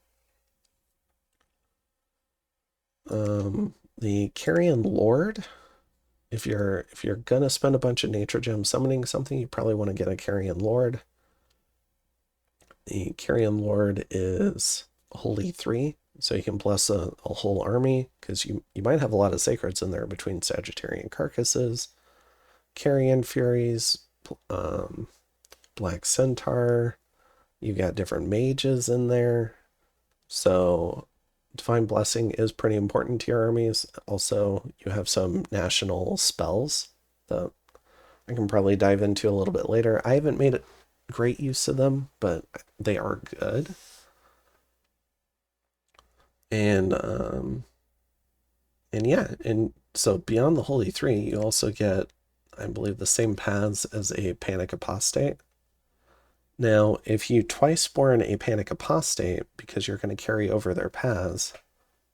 [SPEAKER 1] The Carrion Lord, if you're gonna spend a bunch of nature gems summoning something, you probably want to get a Carrion Lord. The Carrion Lord is Holy 3. So you can bless a whole army, because you might have a lot of sacreds in there between Sagittarian Carcasses, Carrion Furies, um, Black Centaur. You got different mages in there. So Divine Blessing is pretty important to your armies. Also, you have some national spells that I can probably dive into a little bit later. I haven't made great use of them, but they are good. And yeah, and so beyond the Holy Three, you also get, I believe, the same paths as a Panic Apostate. Now, if you twice born a Panic Apostate, because you're going to carry over their paths,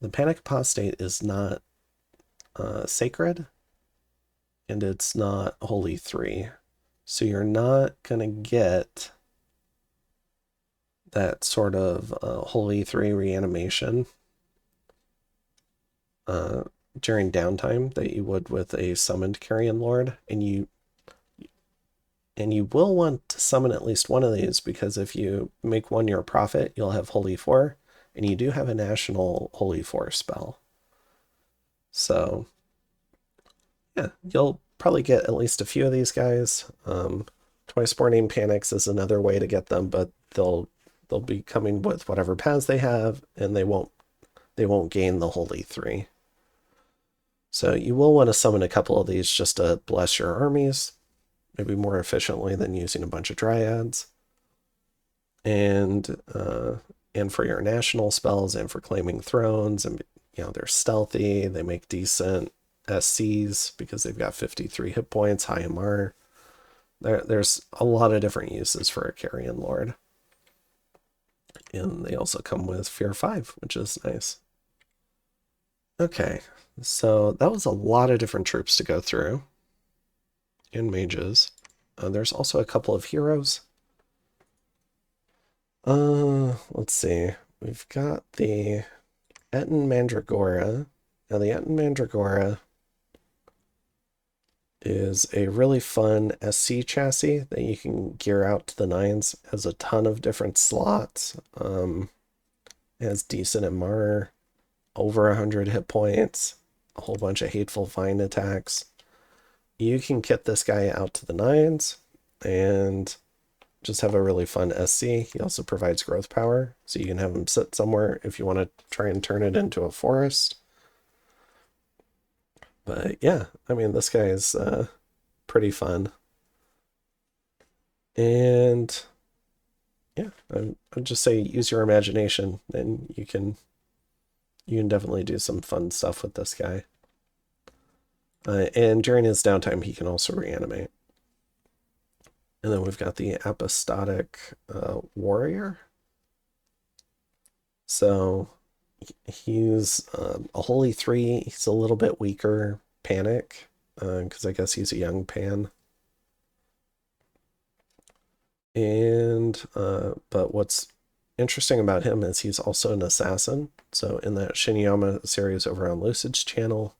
[SPEAKER 1] the Panic Apostate is not sacred, and it's not Holy Three. So you're not going to get that sort of Holy Three reanimation during downtime that you would with a summoned Carrion Lord, and you will want to summon at least one of these, because if you make one your prophet, you'll have Holy 4, and you do have a national Holy 4 spell. So yeah, you'll probably get at least a few of these guys. Twice Born Panics is another way to get them, but they'll be coming with whatever paths they have, and they won't gain the Holy 3. So you will want to summon a couple of these just to bless your armies, maybe more efficiently than using a bunch of dryads. And for your national spells and for claiming thrones, and they're stealthy, they make decent SCs because they've got 53 hit points, high MR. There's a lot of different uses for a Carrion Lord. And they also come with Fear 5, which is nice. Okay, so that was a lot of different troops to go through. And mages. There's also a couple of heroes. Let's see. We've got the Etten Mandragora. Now the Etten Mandragora is a really fun SC chassis that you can gear out to the nines. It has a ton of different slots. It has decent MR, over 100 hit points, a whole bunch of Hateful Vine attacks. You can kit this guy out to the nines and just have a really fun SC. He also provides growth power, so you can have him sit somewhere if you want to try and turn it into a forest. But yeah, I mean, this guy is pretty fun. And yeah, I'd just say use your imagination, and you can definitely do some fun stuff with this guy. And during his downtime, he can also reanimate. And then we've got the Apostolic Warrior. So he's a Holy 3. He's a little bit weaker Panic, because I guess he's a young Pan. And but what's interesting about him is he's also an assassin. So in that Shiniyama series over on Lucid's channel,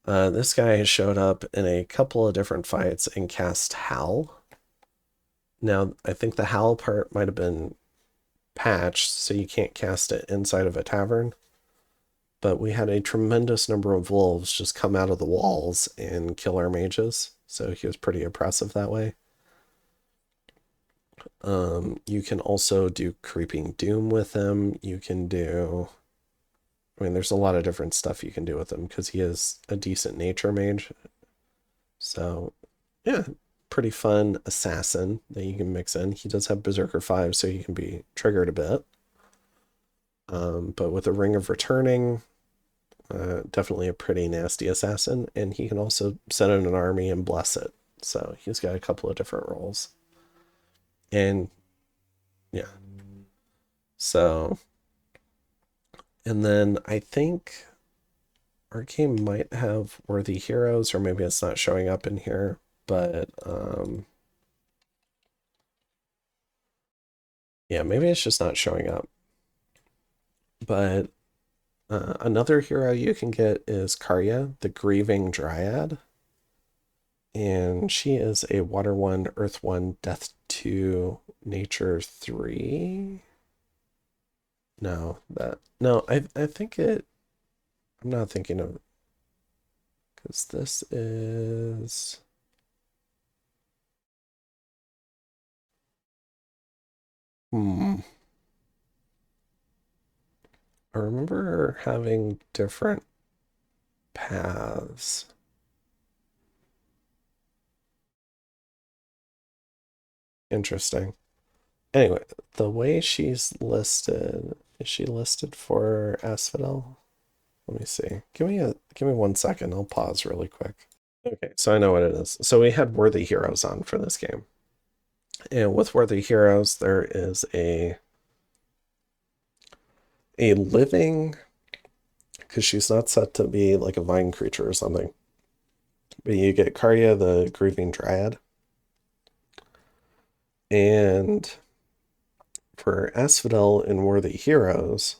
[SPEAKER 1] this guy has showed up in a couple of different fights and cast Howl. Now, I think the Howl part might have been patched, so you can't cast it inside of a tavern. But we had a tremendous number of wolves just come out of the walls and kill our mages, so he was pretty oppressive that way. You can also do Creeping Doom with him. You can do... I mean, there's a lot of different stuff you can do with him, because he is a decent nature mage. So, yeah, pretty fun assassin that you can mix in. He does have Berserker 5, so he can be triggered a bit. But with a Ring of Returning, definitely a pretty nasty assassin. And he can also send in an army and bless it. So he's got a couple of different roles. And yeah. So, and then I think our game might have worthy heroes, or maybe it's not showing up in here, but yeah, maybe it's just not showing up. But another hero you can get is Karya, the Grieving Dryad. And she is a Water 1, Earth 1, Death 2, Nature 3. No, I think I'm not thinking of, because this is, hmm. I remember having different paths. Interesting. Anyway, the way she's listed, is she listed for Asphodel? Let me see. Give me 1 second. I'll pause really quick. Okay, so I know what it is. So we had Worthy Heroes on for this game. And with Worthy Heroes, there is a living, because she's not set to be like a vine creature or something. But you get Karya, the Grieving Dryad. And for Asphodel in Worthy Heroes,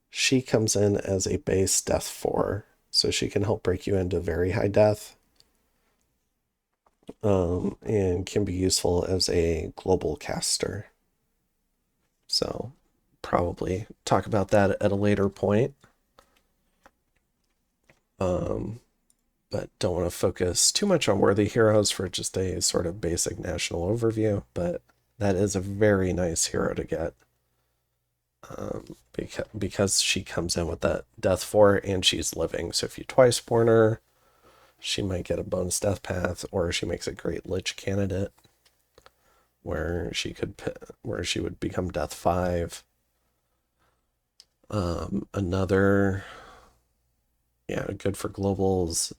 [SPEAKER 1] she comes in as a base death 4. So she can help break you into very high death. And can be useful as a global caster. So probably talk about that at a later point. But don't want to focus too much on Worthy Heroes for just a sort of basic national overview. But that is a very nice hero to get. Because she comes in with that death 4 and she's living. So if you twice born her, she might get a bonus death path, or she makes a great lich candidate where she would become death 5. Another, yeah, good for globals,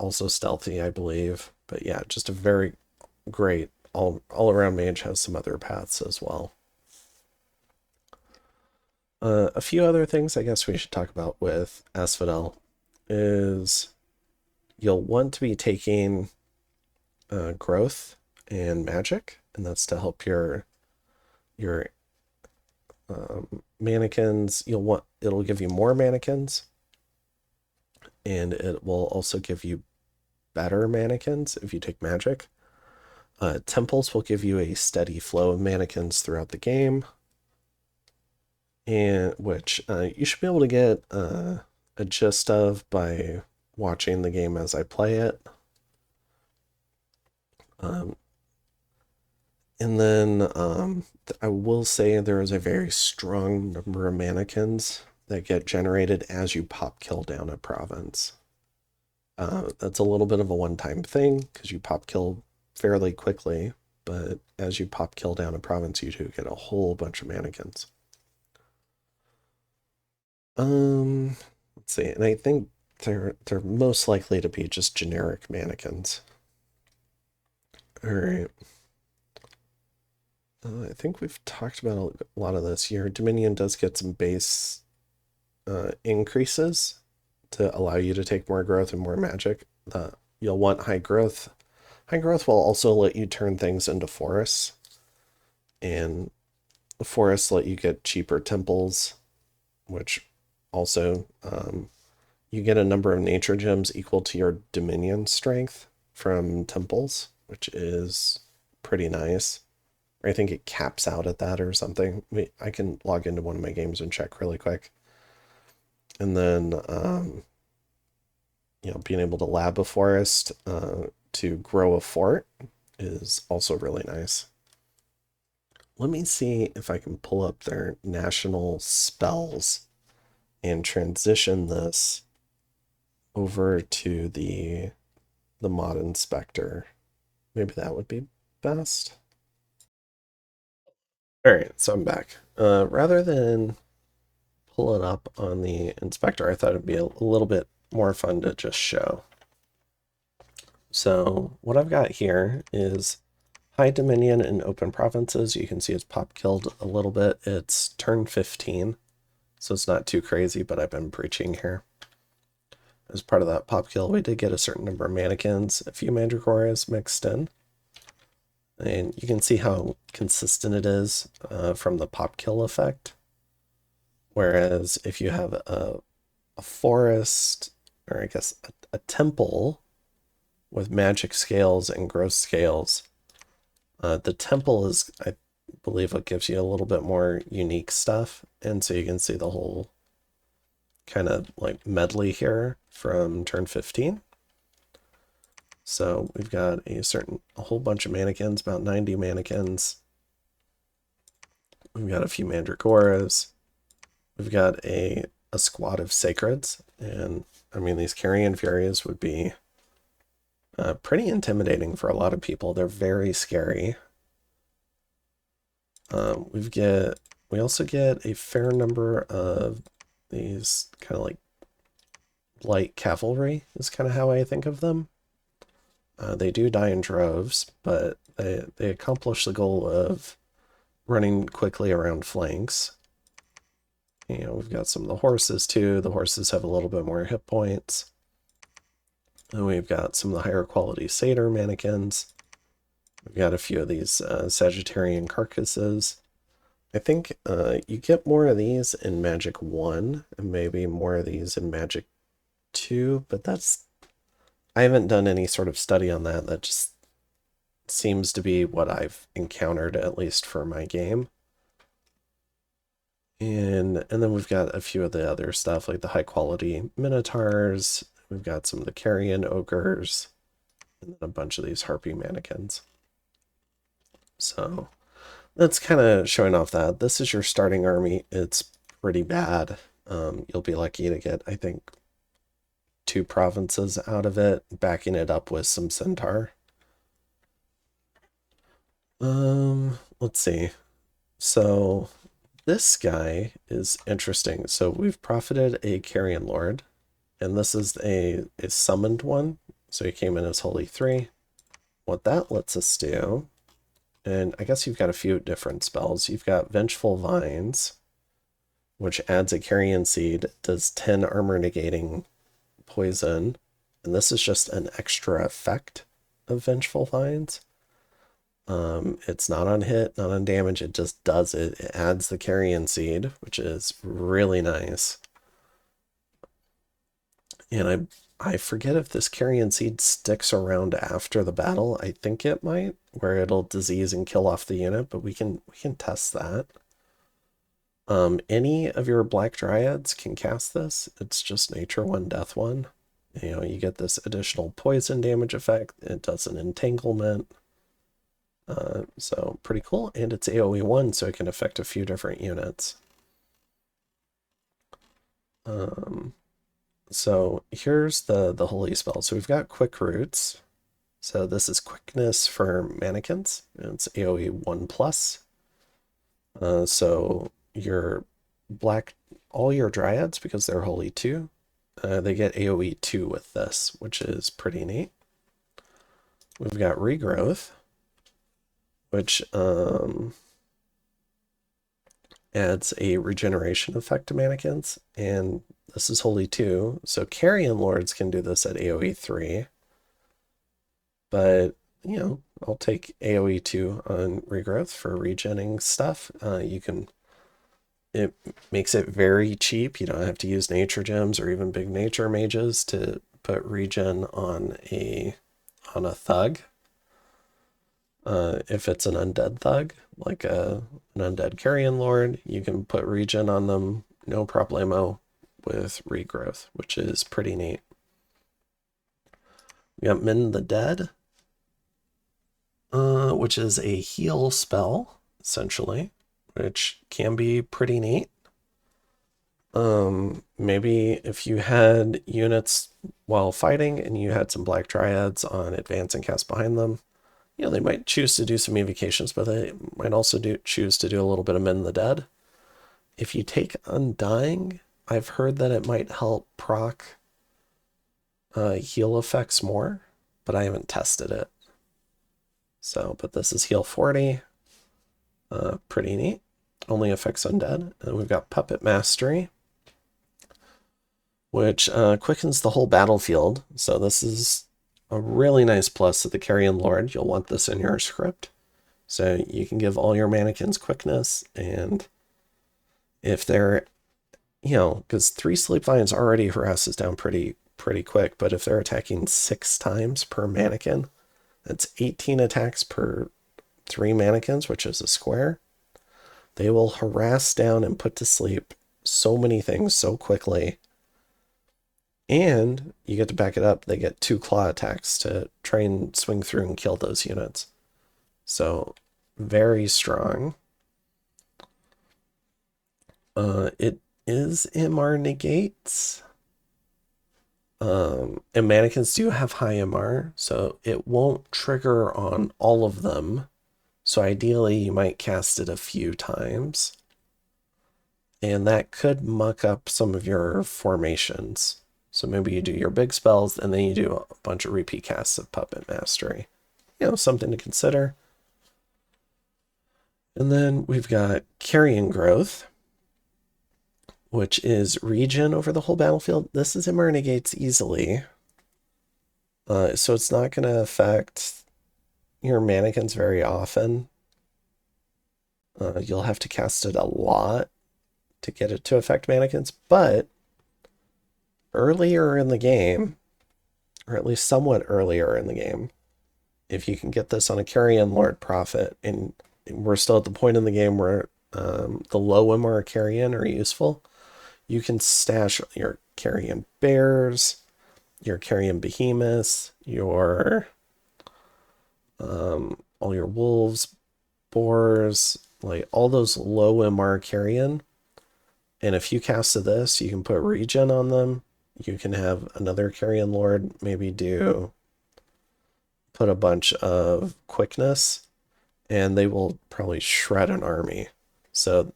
[SPEAKER 1] also stealthy, I believe. But yeah, just a very great all around mage. Has some other paths as well. A few other things I guess we should talk about with Asphodel is you'll want to be taking growth and magic, and that's to help your mannequins. It'll give you more mannequins, and it will also give you better mannequins if you take magic. Temples will give you a steady flow of mannequins throughout the game, and which you should be able to get a gist of by watching the game as I play it. And then I will say there is a very strong number of mannequins that get generated as you pop kill down a province. That's a little bit of a one-time thing because you pop kill fairly quickly, but as you pop kill down a province, you do get a whole bunch of mannequins. Let's see, and I think they're most likely to be just generic mannequins. All right. I think we've talked about a lot of this here. Dominion does get some base increases to allow you to take more growth and more magic. You'll want high growth. High growth will also let you turn things into forests, and the forests let you get cheaper temples, which also you get a number of nature gems equal to your dominion strength from temples, which is pretty nice. I think it caps out at that or something. I can log into one of my games and check really quick. And then, being able to lab a forest to grow a fort is also really nice. Let me see if I can pull up their national spells and transition this over to the mod inspector. Maybe that would be best. All right, so I'm back. Rather than pull it up on the inspector, I thought it'd be a little bit more fun to just show. So what I've got here is high dominion in open provinces. You can see it's pop killed a little bit. It's turn 15, so it's not too crazy, but I've been preaching here. As part of that pop kill, we did get a certain number of mannequins, a few mandragoras mixed in. And you can see how consistent it is from the pop kill effect. Whereas if you have a forest, or I guess a temple with magic scales and growth scales, the temple is believe it gives you a little bit more unique stuff. And so you can see the whole kind of like medley here from turn 15. So we've got a whole bunch of mannequins, about 90 mannequins. We've got a few mandragoras. We've got a squad of sacreds. And I mean, these Carrion Furies would be pretty intimidating for a lot of people. They're very scary. We also get a fair number of these kind of like light cavalry is kind of how I think of them. They do die in droves, but they accomplish the goal of running quickly around flanks. You know, we've got some of the horses too. The horses have a little bit more hit points. And we've got some of the higher quality satyr mannequins. We've got a few of these Sagittarian carcasses. I think you get more of these in Magic 1 and maybe more of these in Magic 2, but I haven't done any sort of study on that. That just seems to be what I've encountered, at least for my game. And then we've got a few of the other stuff, like the high quality Minotaurs. We've got some of the Carrion Ogres, and then a bunch of these Harpy mannequins. So that's kind of showing off that. This is your starting army. It's pretty bad. You'll be lucky to get, I think, 2 provinces out of it, backing it up with some Centaur. Let's see. So this guy is interesting. So we've profited a Carrion Lord, and this is a summoned one. So he came in as Holy 3. What that lets us do, and I guess you've got a few different spells. You've got Vengeful Vines, which adds a Carrion Seed, does 10 armor negating poison, and this is just an extra effect of Vengeful Vines. It's not on hit, not on damage, it just does it. It adds the Carrion Seed, which is really nice. And I forget if this Carrion Seed sticks around after the battle. I think it might, where it'll disease and kill off the unit, but we can test that. Any of your Black Dryads can cast this. It's just Nature 1, Death 1. You know, you get this additional poison damage effect. It does an entanglement. So pretty cool. And it's AoE 1, so it can affect a few different units. So here's the holy spell. So we've got Quick Roots. So this is quickness for mannequins. And it's AoE 1 plus. So all your dryads, because they're holy 2, they get AoE 2 with this, which is pretty neat. We've got Regrowth, which adds a regeneration effect to mannequins, and this is holy 2, so Carrion Lords can do this at AoE 3, but, you know, I'll take AoE 2 on Regrowth for regenning stuff. It makes it very cheap. You don't have to use nature gems or even big nature mages to put regen on a thug. If it's an undead thug, like an undead Carrion Lord, you can put regen on them, no problemo, with Regrowth, which is pretty neat. We got Mend the Dead, which is a heal spell, essentially, which can be pretty neat. Maybe if you had units while fighting and you had some Black Dryads on advance and cast behind them, you know, they might choose to do some evocations, but they might also choose to do a little bit of Mend the Dead. If you take Undying, I've heard that it might help proc heal effects more, but I haven't tested it. So, but this is heal 40. Pretty neat. Only affects undead. And we've got Puppet Mastery, which quickens the whole battlefield. So this is a really nice plus to the Carrion Lord. You'll want this in your script. So you can give all your mannequins quickness, and if they're, you know, because 3 Sleep Vines already harasses down pretty quick, but if they're attacking 6 times per mannequin, that's 18 attacks per 3 mannequins, which is a square. They will harass down and put to sleep so many things so quickly. And you get to back it up. They get 2 claw attacks to try and swing through and kill those units. So very strong. It is MR negates. And mannequins do have high MR, so it won't trigger on all of them. So ideally, you might cast it a few times. And that could muck up some of your formations. So maybe you do your big spells, and then you do a bunch of repeat casts of Puppet Mastery. You know, something to consider. And then we've got Carrion Growth, which is regen over the whole battlefield. This is MR negates easily. So it's not going to affect your mannequins very often. You'll have to cast it a lot to get it to affect mannequins, but earlier in the game, or at least somewhat earlier in the game, if you can get this on a Carrion Lord Prophet, and we're still at the point in the game where the low MR Carrion are useful, you can stash your Carrion Bears, your Carrion Behemoths, your all your Wolves, Boars, like all those low MR Carrion. And if you cast this, you can put regen on them. You can have another Carrion Lord maybe put a bunch of quickness, and they will probably shred an army. So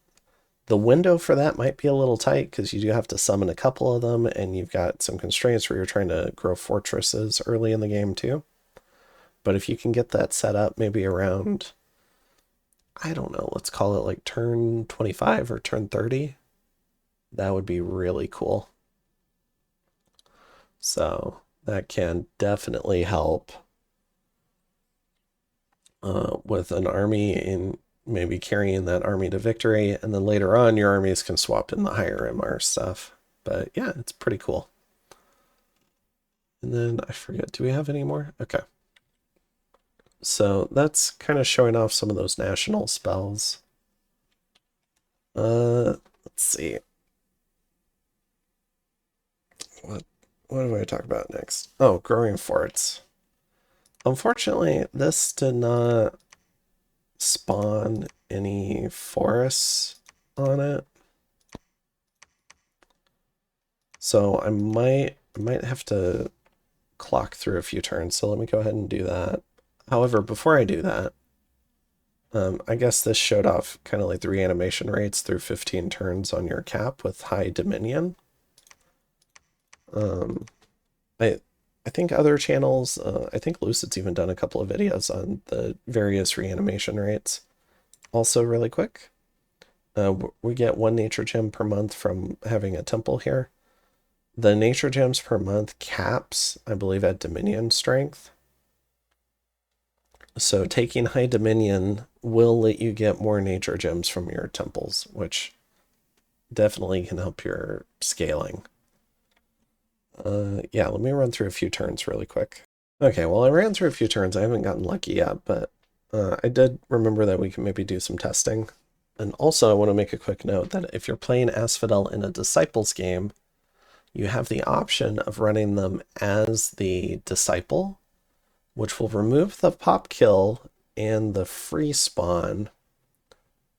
[SPEAKER 1] the window for that might be a little tight because you do have to summon a couple of them, and you've got some constraints where you're trying to grow fortresses early in the game too. But if you can get that set up maybe around, I don't know, let's call it like turn 25 or turn 30, that would be really cool. So that can definitely help with an army in maybe carrying that army to victory, and then later on your armies can swap in the higher MR stuff. But yeah, it's pretty cool. And then I forget, do we have any more? Okay. So that's kind of showing off some of those national spells. Let's see. What do I talk about next? Oh, growing forts. Unfortunately, this did not spawn any forests on it. So I might have to clock through a few turns, so let me go ahead and do that. However, before I do that, I guess this showed off kind of like the reanimation rates through 15 turns on your cap with high Dominion. I think other channels, I think Lucid's even done a couple of videos on the various reanimation rates. Also really quick, we get 1 nature gem per month from having a temple here. The nature gems per month caps, I believe, at Dominion strength. So taking high Dominion will let you get more nature gems from your temples, which definitely can help your scaling. Yeah, let me run through a few turns really quick. Okay, well, I ran through a few turns. I haven't gotten lucky yet, but I did remember that we can maybe do some testing. And also, I want to make a quick note that if you're playing Asphodel in a Disciples game, you have the option of running them as the Disciple, which will remove the pop kill and the free spawn,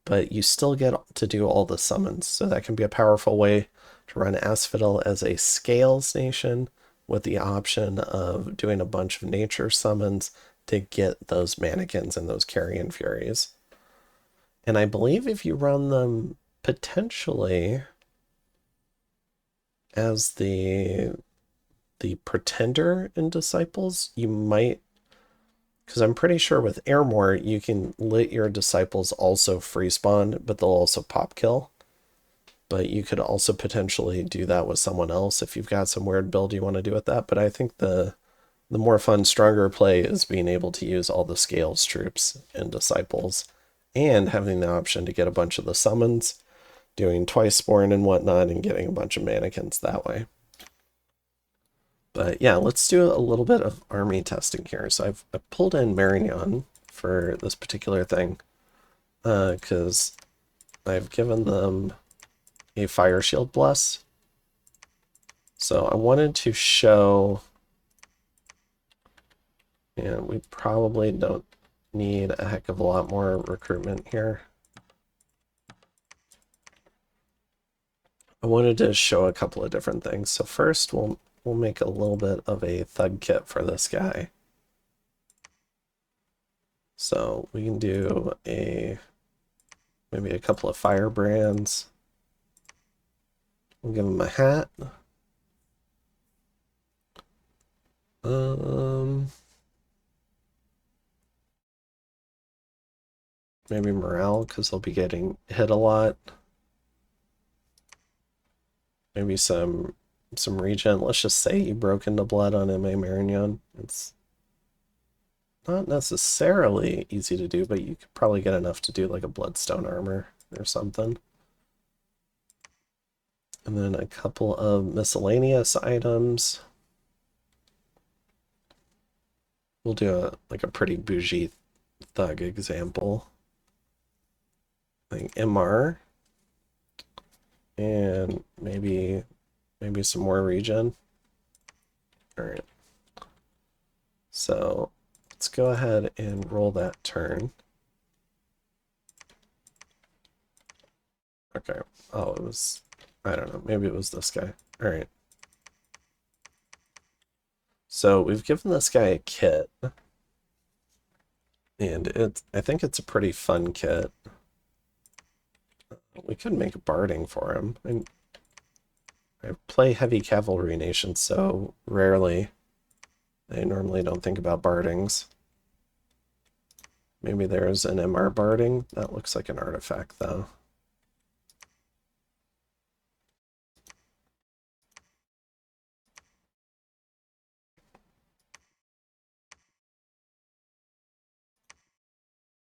[SPEAKER 1] but you still get to do all the summons. So that can be a powerful way to run Asphodel as a Scales nation with the option of doing a bunch of nature summons to get those mannequins and those Carrion Furies. And I believe if you run them potentially as the Pretender in Disciples, you might, because I'm pretty sure with Airmore, you can let your Disciples also free spawn, but they'll also pop kill. But you could also potentially do that with someone else if you've got some weird build you want to do with that. But I think the more fun, stronger play is being able to use all the Scales troops in Disciples and having the option to get a bunch of the summons, doing twice spawn and whatnot, and getting a bunch of mannequins that way. But yeah, let's do a little bit of army testing here. So I've pulled in Marignon for this particular thing because I've given them a fire shield bless. So I wanted to show, and we probably don't need a heck of a lot more recruitment here. I wanted to show a couple of different things. So first we'll make a little bit of a thug kit for this guy. So we can do maybe a couple of firebrands. We'll give him a hat. Maybe morale, because he'll be getting hit a lot. Maybe some regen. Let's just say you broke into blood on M.A. Marignon. It's not necessarily easy to do, but you could probably get enough to do like a bloodstone armor or something. And then a couple of miscellaneous items. We'll do like a pretty bougie thug example. Like MR. And maybe some more regen. All right. So let's go ahead and roll that turn. Okay. Oh, it was, I don't know, maybe it was this guy. All right. So we've given this guy a kit. And I think it's a pretty fun kit. We could make a barding for him. I play heavy cavalry nations so rarely. I normally don't think about bardings. Maybe there's an MR barding. That looks like an artifact, though.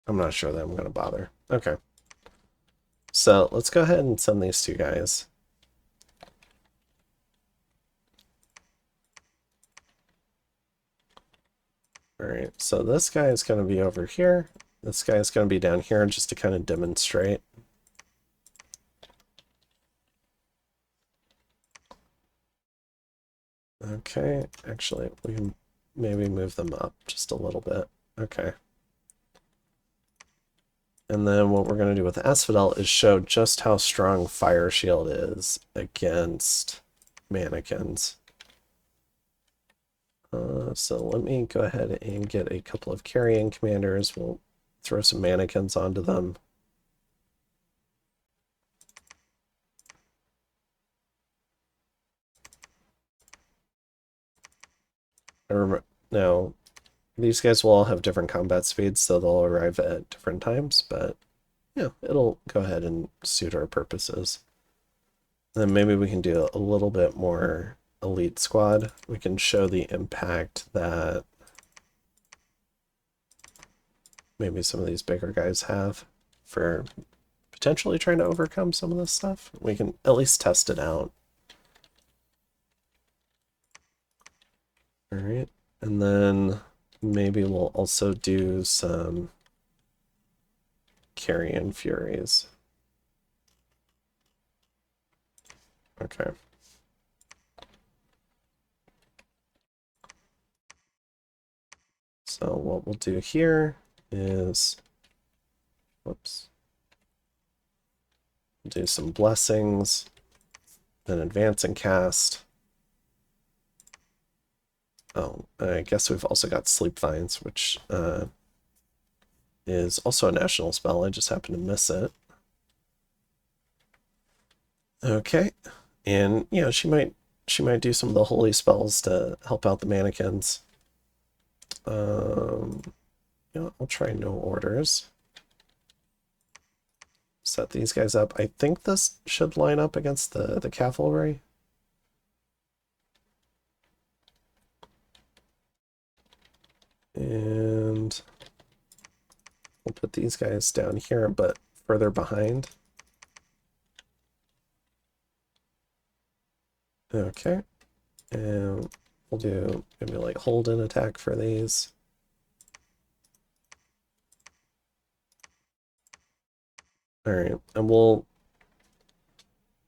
[SPEAKER 1] I'm not sure that I'm going to bother. Okay. So let's go ahead and send these two guys. All right, so this guy is going to be over here. This guy is going to be down here just to kind of demonstrate. Okay, actually, we can maybe move them up just a little bit. Okay. And then what we're going to do with Asphodel is show just how strong Fire Shield is against mannequins. So let me go ahead and get a couple of carrion commanders. We'll throw some mannequins onto them. Now, these guys will all have different combat speeds, so they'll arrive at different times, but yeah, it'll go ahead and suit our purposes. And then maybe we can do a little bit more elite squad. We can show the impact that maybe some of these bigger guys have for potentially trying to overcome some of this stuff. We can at least test it out. All right, and then maybe we'll also do some Carrion Furies. Okay. So what we'll do here is, whoops, we'll do some blessings, then advance and cast. Oh, I guess we've also got Sleep Vines, which is also a national spell. I just happened to miss it. Okay, and you know, she might do some of the holy spells to help out the mannequins. You know, I'll try no orders. Set these guys up. I think this should line up against the cavalry. And we'll put these guys down here, but further behind. Okay. And we'll do maybe like hold and attack for these. All right, and we'll...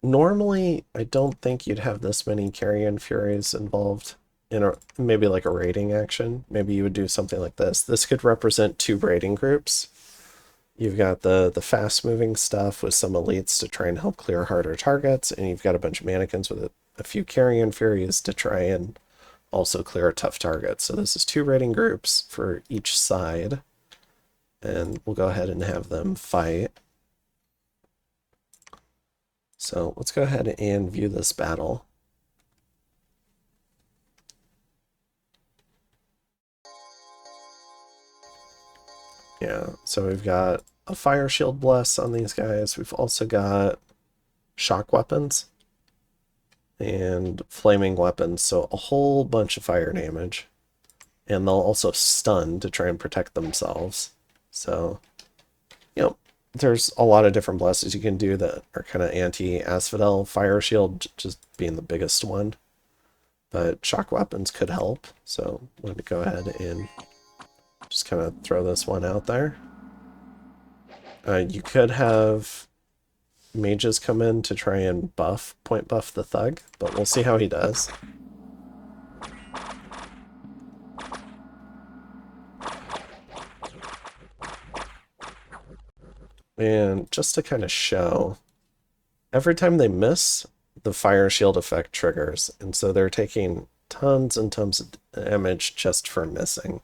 [SPEAKER 1] Normally, I don't think you'd have this many Carrion Furies involved in a maybe like a raiding action. Maybe you would do something like this. This could represent two raiding groups. You've got the fast-moving stuff with some elites to try and help clear harder targets, and you've got a bunch of mannequins with a few Carrion Furies to try and also clear a tough target. So this is two raiding groups for each side, and we'll go ahead and have them fight. So let's go ahead and view this battle. Yeah, so we've got a fire shield bless on these guys. We've also got shock weapons and flaming weapons, so a whole bunch of fire damage. And they'll also stun to try and protect themselves. So, you know, there's a lot of different blesses you can do that are kind of anti-Asphodel. Fire shield just being the biggest one. But shock weapons could help, so I'm going to go ahead and just kind of throw this one out there. You could have mages come in to try and point buff the thug, but we'll see how he does. And just to kind of show, every time they miss, the fire shield effect triggers, and so they're taking tons and tons of damage just for missing.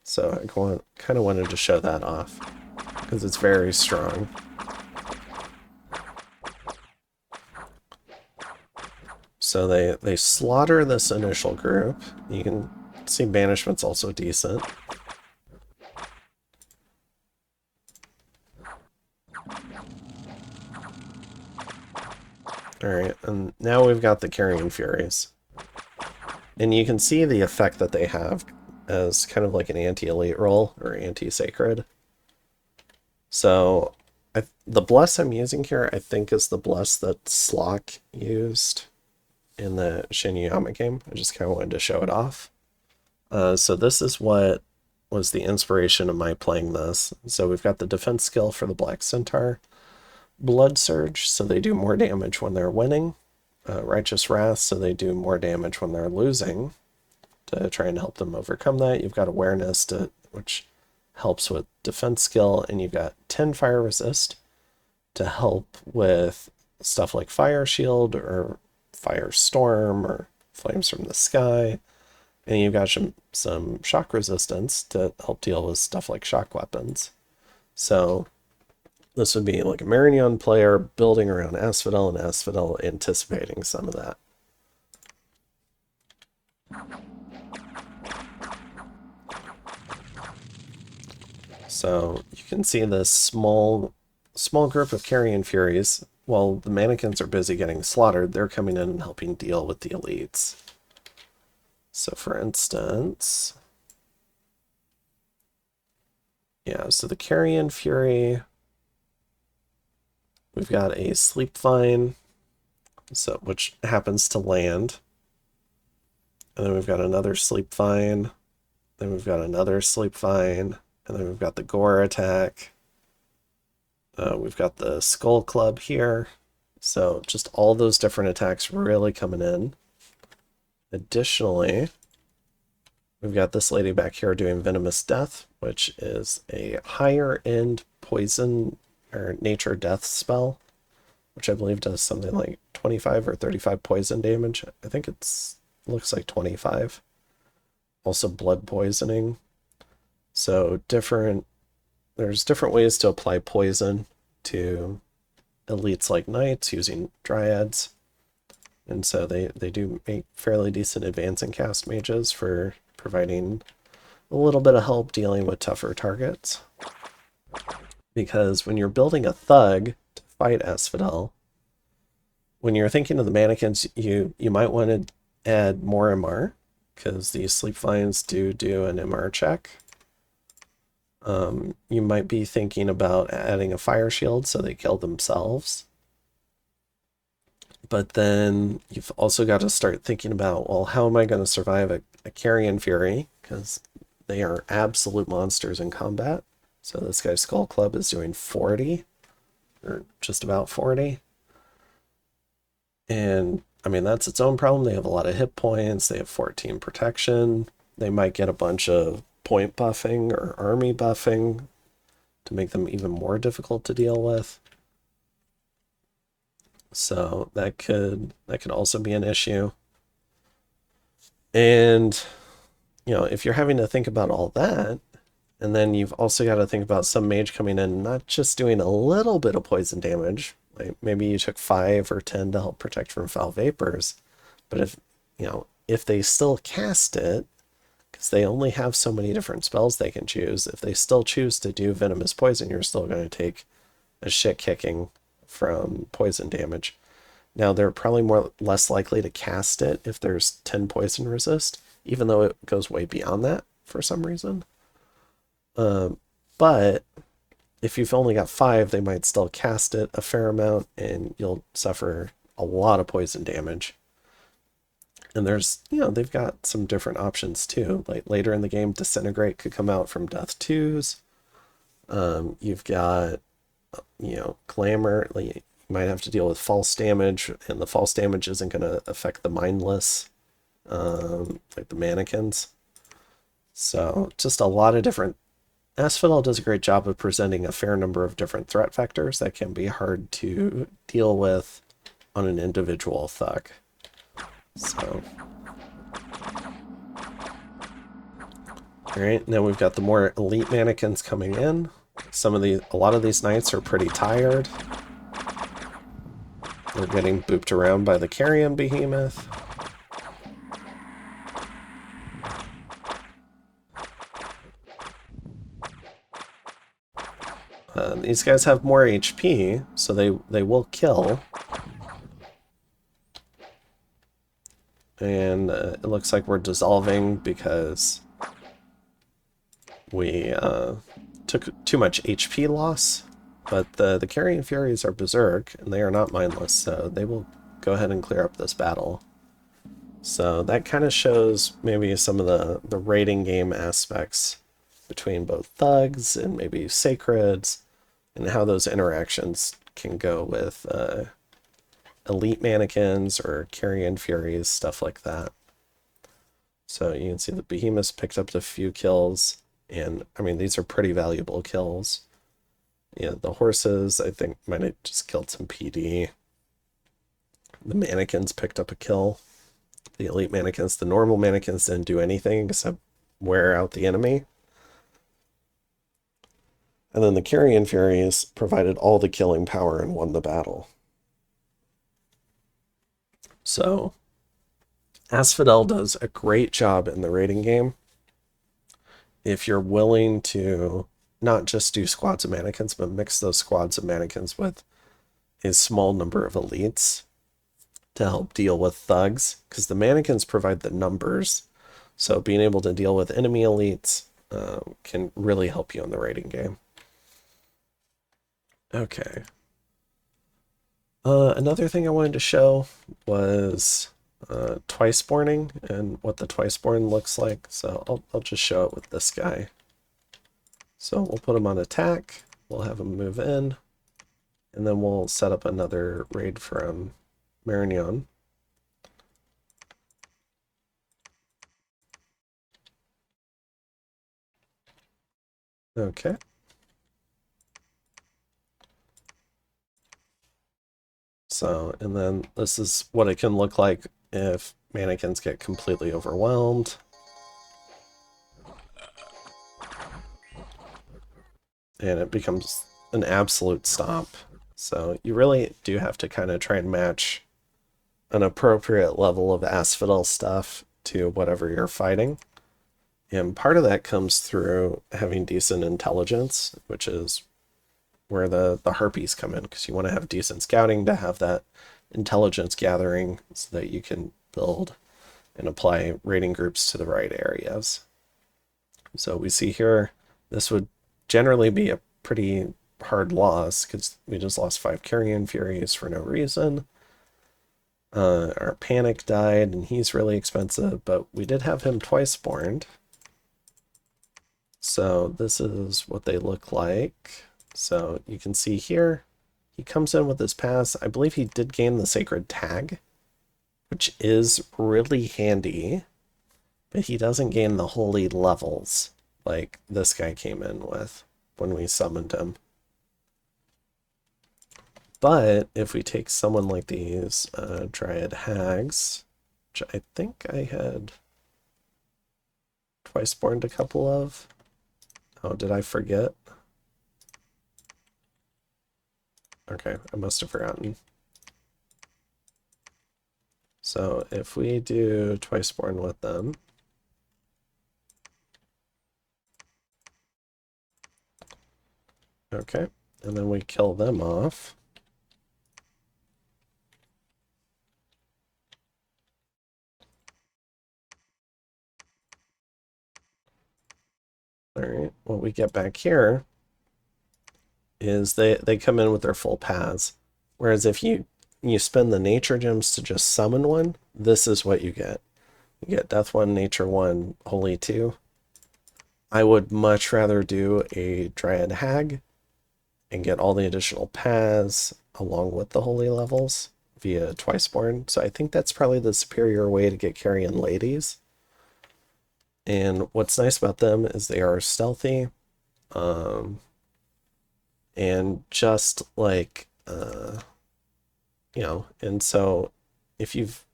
[SPEAKER 1] So I kind of wanted to show that off, because it's very strong. So they slaughter this initial group. You can see banishment's also decent. Alright, and now we've got the Carrion Furies. And you can see the effect that they have as kind of like an anti-elite role, or anti-sacred. So, the bless I'm using here, I think, is the bless that Slock used in the Shinyama game. I just kind of wanted to show it off. So this is what was the inspiration of my playing this. So we've got the defense skill for the Black Centaur. Blood Surge, so they do more damage when they're winning. Righteous Wrath, so they do more damage when they're losing, to try and help them overcome that. You've got Awareness, which helps with defense skill, and you've got 10 Fire Resist to help with stuff like Fire Shield or Fire Storm or Flames from the Sky. And you've got some Shock Resistance to help deal with stuff like shock weapons. So this would be like a Marignon player building around Asphodel, and Asphodel anticipating some of that. So you can see this small group of Carrion Furies. While the mannequins are busy getting slaughtered, they're coming in and helping deal with the elites. So for instance, yeah, so the Carrion Fury, we've got a Sleep Vine, so which happens to land. And then we've got another Sleep Vine. Then we've got another Sleep Vine. And then we've got the Gore attack. We've got the Skull Club here. So just all those different attacks really coming in. Additionally, we've got this lady back here doing Venomous Death, which is a higher end poison or nature death spell, which I believe does something like 25 or 35 poison damage. I think looks like 25. Also blood poisoning. So there's different ways to apply poison to elites like knights using dryads. And so they do make fairly decent advancing cast mages for providing a little bit of help dealing with tougher targets. Because when you're building a thug to fight Asphodel, when you're thinking of the mannequins, you might want to add more MR, because these Sleep Vines do an MR check. You might be thinking about adding a fire shield so they kill themselves. But then you've also got to start thinking about, well, how am I going to survive a Carrion Fury? Because they are absolute monsters in combat. So this guy's Skull Club is doing 40. or just about 40. And I mean, that's its own problem. They have a lot of hit points, they have 14 protection. They might get a bunch of point buffing or army buffing to make them even more difficult to deal with. So that could also be an issue. And if you're having to think about all that, and then you've also got to think about some mage coming in, not just doing a little bit of poison damage, like maybe you took 5 or 10 to help protect from foul vapors, but if they still cast it, because they only have so many different spells they can choose, if they still choose to do venomous poison, you're still going to take a shit kicking from poison damage. Now, they're probably less likely to cast it if there's 10 poison resist, even though it goes way beyond that for some reason. But if you've only got 5, they might still cast it a fair amount, and you'll suffer a lot of poison damage. And there's, they've got some different options too. Like later in the game, Disintegrate could come out from Death 2s. You've got, Glamour. Like, you might have to deal with false damage, and the false damage isn't going to affect the mindless, like the mannequins. So just a lot of different. Asphodel does a great job of presenting a fair number of different threat vectors that can be hard to deal with on an individual thug. So, all right, now we've got the more elite mannequins coming in. A lot of these knights are pretty tired. They're getting booped around by the Carrion Behemoth. These guys have more HP, so they will kill. And it looks like we're dissolving because we took too much HP loss. But the Carrion Furies are berserk, and they are not mindless, so they will go ahead and clear up this battle. So that kind of shows maybe some of the raiding game aspects between both thugs and maybe sacreds, and how those interactions can go with elite mannequins or Carrion Furies, stuff like that. So you can see the Behemoths picked up a few kills, and I mean, these are pretty valuable kills. The horses, I think, might have just killed some PD. The mannequins picked up a kill. The elite mannequins, the normal mannequins didn't do anything except wear out the enemy. And then the Carrion Furies provided all the killing power and won the battle. So, Asphodel does a great job in the raiding game. If you're willing to not just do squads of mannequins, but mix those squads of mannequins with a small number of elites to help deal with thugs, because the mannequins provide the numbers. So being able to deal with enemy elites can really help you in the raiding game. Okay. Another thing I wanted to show was twice-borning and what the twice-born looks like. So I'll just show it with this guy. So we'll put him on attack, we'll have him move in, and then we'll set up another raid from Marignon. Okay. So, and then this is what it can look like if mannequins get completely overwhelmed. And it becomes an absolute stomp. So you really do have to kind of try and match an appropriate level of Asphodel stuff to whatever you're fighting. And part of that comes through having decent intelligence, which is where the harpies come in, because you want to have decent scouting to have that intelligence gathering so that you can build and apply raiding groups to the right areas. So we see here, this would generally be a pretty hard loss because we just lost 5 Carrion Furies for no reason. Our Panic died, and he's really expensive, but we did have him twice-borned. So this is what they look like. So you can see here, He comes in with his pass. I believe he did gain the Sacred Tag, which is really handy, but he doesn't gain the holy levels like this guy came in with when we summoned him. But if we take someone like these Dryad Hags, which I think I had twice born a couple of. Oh, did I forget? Okay, I must have forgotten. So if we do twice born with them, okay, and then we kill them off. All right, what we get back here is they come in with their full paths. Whereas if you spend the nature gems to just summon one, this is what you get. You get Death 1, Nature 1, Holy 2. I would much rather do a Dryad Hag and get all the additional paths along with the holy levels via Twiceborn. So I think that's probably the superior way to get Carrion Ladies. And what's nice about them is they are stealthy. And just like, and so if you've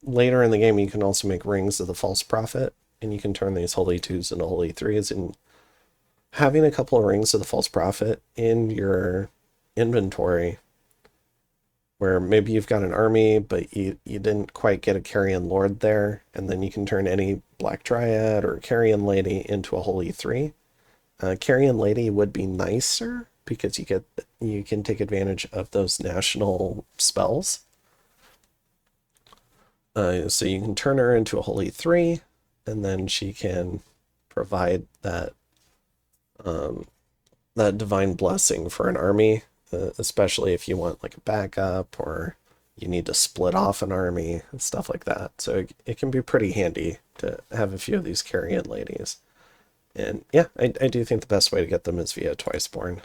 [SPEAKER 1] later in the game, you can also make rings of the false prophet, and you can turn these holy 2s into holy 3s. And having a couple of rings of the false prophet in your inventory, where maybe you've got an army, but you didn't quite get a Carrion Lord there, and then you can turn any Black Dryad or Carrion Lady into a holy 3. Carrion Lady would be nicer because you can take advantage of those national spells. So you can turn her into a holy 3, and then she can provide that that divine blessing for an army, especially if you want like a backup or you need to split off an army and stuff like that. So it can be pretty handy to have a few of these Carrion Ladies. And yeah, I do think the best way to get them is via Twiceborn.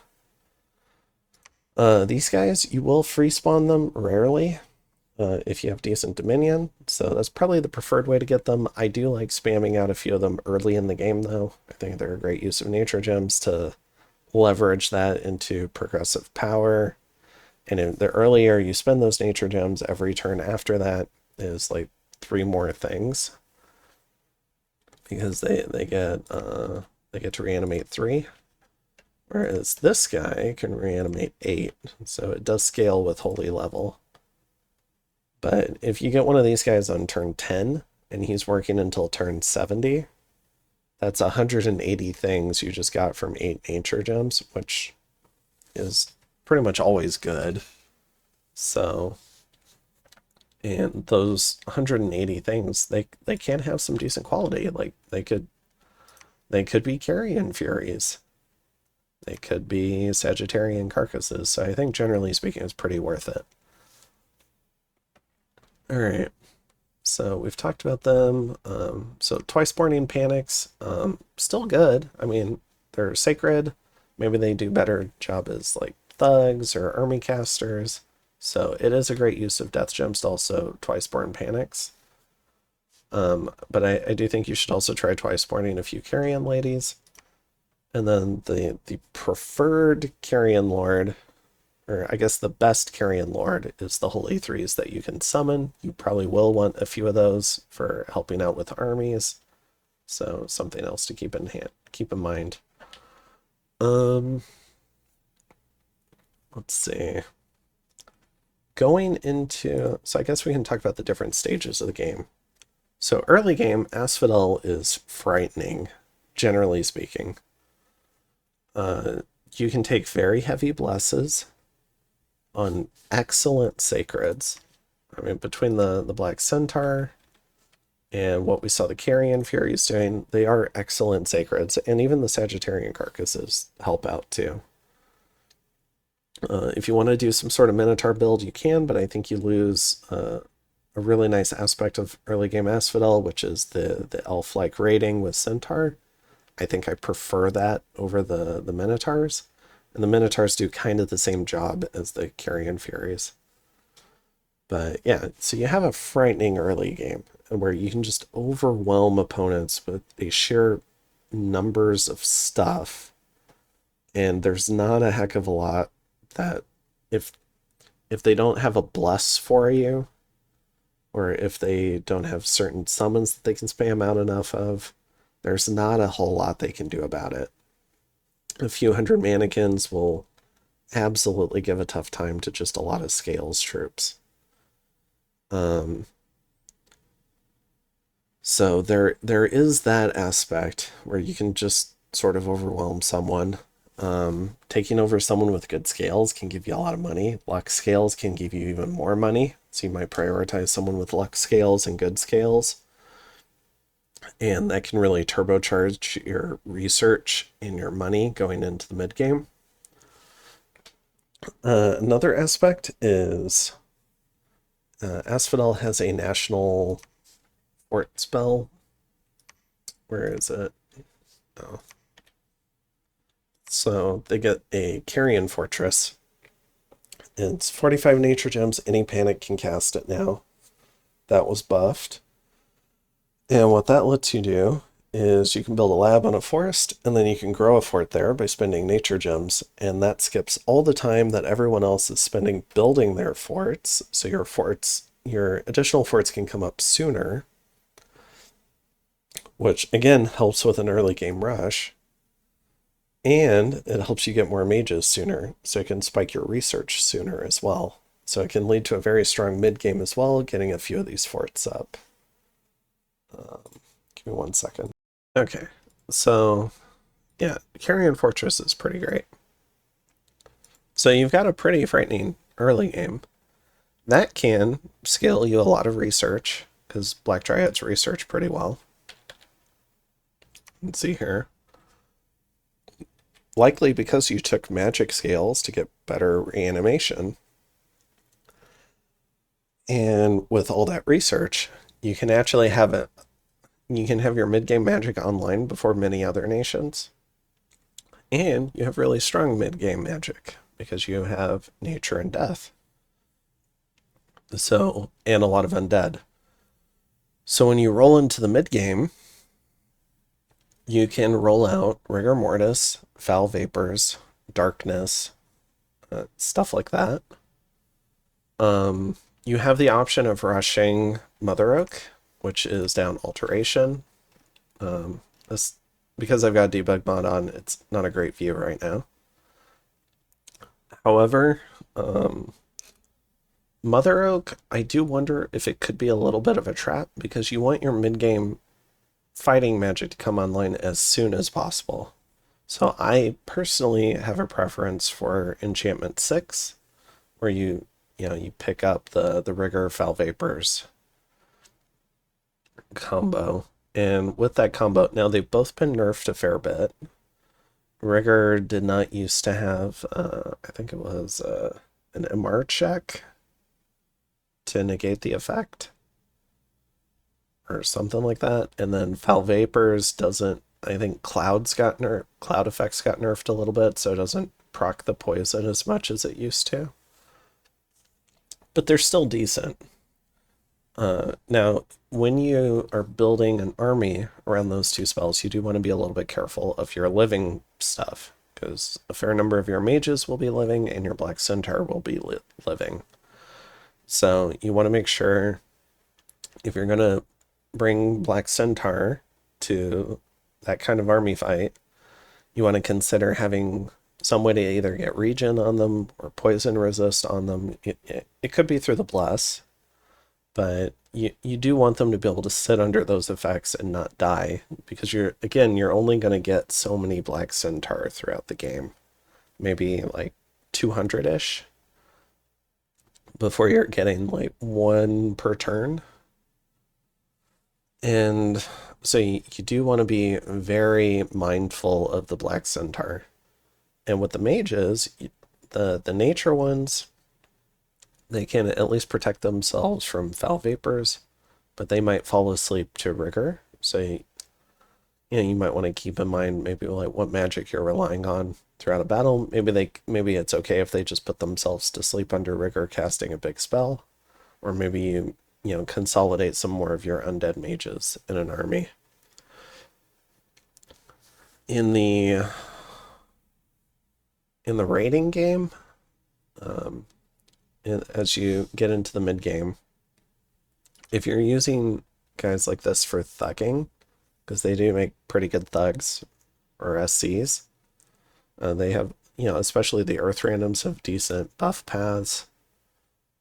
[SPEAKER 1] These guys, you will free spawn them rarely if you have decent Dominion, so that's probably the preferred way to get them. I do like spamming out a few of them early in the game, though. I think they're a great use of nature gems to leverage that into progressive power. And the earlier you spend those nature gems, every turn after that is like 3 more things, because they get to reanimate 3. Whereas this guy can reanimate 8, so it does scale with holy level. But if you get one of these guys on turn 10, and he's working until turn 70, that's 180 things you just got from 8 nature gems, which is pretty much always good. So, and those 180 things, they can have some decent quality. Like they could be Carrion Furies. They could be Sagittarian Carcasses. So I think generally speaking, it's pretty worth it. All right. So we've talked about them. So Twiceborn Panics, still good. I mean, they're sacred. Maybe they do better job as like thugs or army casters. So it is a great use of death gems to also Twiceborn Panics. But I do think you should also try Twiceborning a few Carrion Ladies. And then the preferred Carrion Lord, or I guess the best Carrion Lord, is the Holy 3s that you can summon. You probably will want a few of those for helping out with armies. So something else to keep in mind. Let's see. Going into, so I guess we can talk about the different stages of the game. So early game, Asphodel is frightening, generally speaking. You can take very heavy blesses on excellent sacreds. I mean, between the Black Centaur and what we saw the Carrion Furies doing, they are excellent sacreds, and even the Sagittarian Carcasses help out too. If you want to do some sort of Minotaur build, you can, but I think you lose a really nice aspect of early game Asphodel, which is the elf-like raiding with Centaur. I think I prefer that over the Minotaurs. And the Minotaurs do kind of the same job as the Carrion Furies. But yeah, so you have a frightening early game where you can just overwhelm opponents with a sheer numbers of stuff. And there's not a heck of a lot that if they don't have a bless for you, or if they don't have certain summons that they can spam out enough of, there's not a whole lot they can do about it. A few hundred mannequins will absolutely give a tough time to just a lot of Scales troops. So there is that aspect where you can just sort of overwhelm someone. Taking over someone with good scales can give you a lot of money. Luck scales can give you even more money. So you might prioritize someone with luck scales and good scales. And that can really turbocharge your research and your money going into the mid game. Another aspect is Asphodel has a national fort spell. Where is it? Oh. So they get a Carrion Fortress. It's 45 nature gems. Any panic can cast it now. That was buffed. And what that lets you do is you can build a lab on a forest, and then you can grow a fort there by spending nature gems, and that skips all the time that everyone else is spending building their forts. So your additional forts can come up sooner, which again helps with an early game rush. And it helps you get more mages sooner, so it can spike your research sooner as well. So it can lead to a very strong mid game as well, getting a few of these forts up. Give me 1 second. Okay, so yeah, Carrion Fortress is pretty great. So you've got a pretty frightening early game. That can scale you a lot of research, because Black Dryads research pretty well. Let's see here. Likely because you took magic scales to get better reanimation. And with all that research, you can actually have it. You can have your mid-game magic online before many other nations. And you have really strong mid-game magic because you have nature and death. So, and a lot of undead. So when you roll into the mid-game, you can roll out Rigor Mortis, Foul Vapors, Darkness, stuff like that. You have the option of rushing Mother Oak, which is down Alteration. This, because I've got debug mod on, it's not a great view right now. However, Mother Oak, I do wonder if it could be a little bit of a trap, because you want your mid-game fighting magic to come online as soon as possible. So I personally have a preference for Enchantment 6, where you pick up the Rigor Foul Vapors combo. And with that combo, now they've both been nerfed a fair bit. Rigor did not used to have, I think it was an MR check to negate the effect, or something like that. And then Foul Vapors doesn't, I think Cloud Effects got nerfed a little bit, so it doesn't proc the poison as much as it used to. But they're still decent. Now, when you are building an army around those two spells, you do want to be a little bit careful of your living stuff, because a fair number of your mages will be living and your Black Centaur will be living. So you want to make sure, if you're going to bring Black Centaur to that kind of army fight, you want to consider having some way to either get regen on them or poison resist on them. It could be through the bless, but you do want them to be able to sit under those effects and not die, because you're only going to get so many Black Centaur throughout the game, maybe like 200-ish, before you're getting like one per turn. And so you do want to be very mindful of the Black Centaur. And with the mages, the nature ones, they can at least protect themselves from Foul Vapors, but they might fall asleep to Rigor. So you might want to keep in mind maybe like what magic you're relying on throughout a battle. Maybe it's okay if they just put themselves to sleep under rigor casting a big spell, or maybe you consolidate some more of your undead mages in an army. In the raiding game, as you get into the mid game, if you're using guys like this for thugging, because they do make pretty good thugs or SCs, they have, especially the Earth randoms have decent buff paths.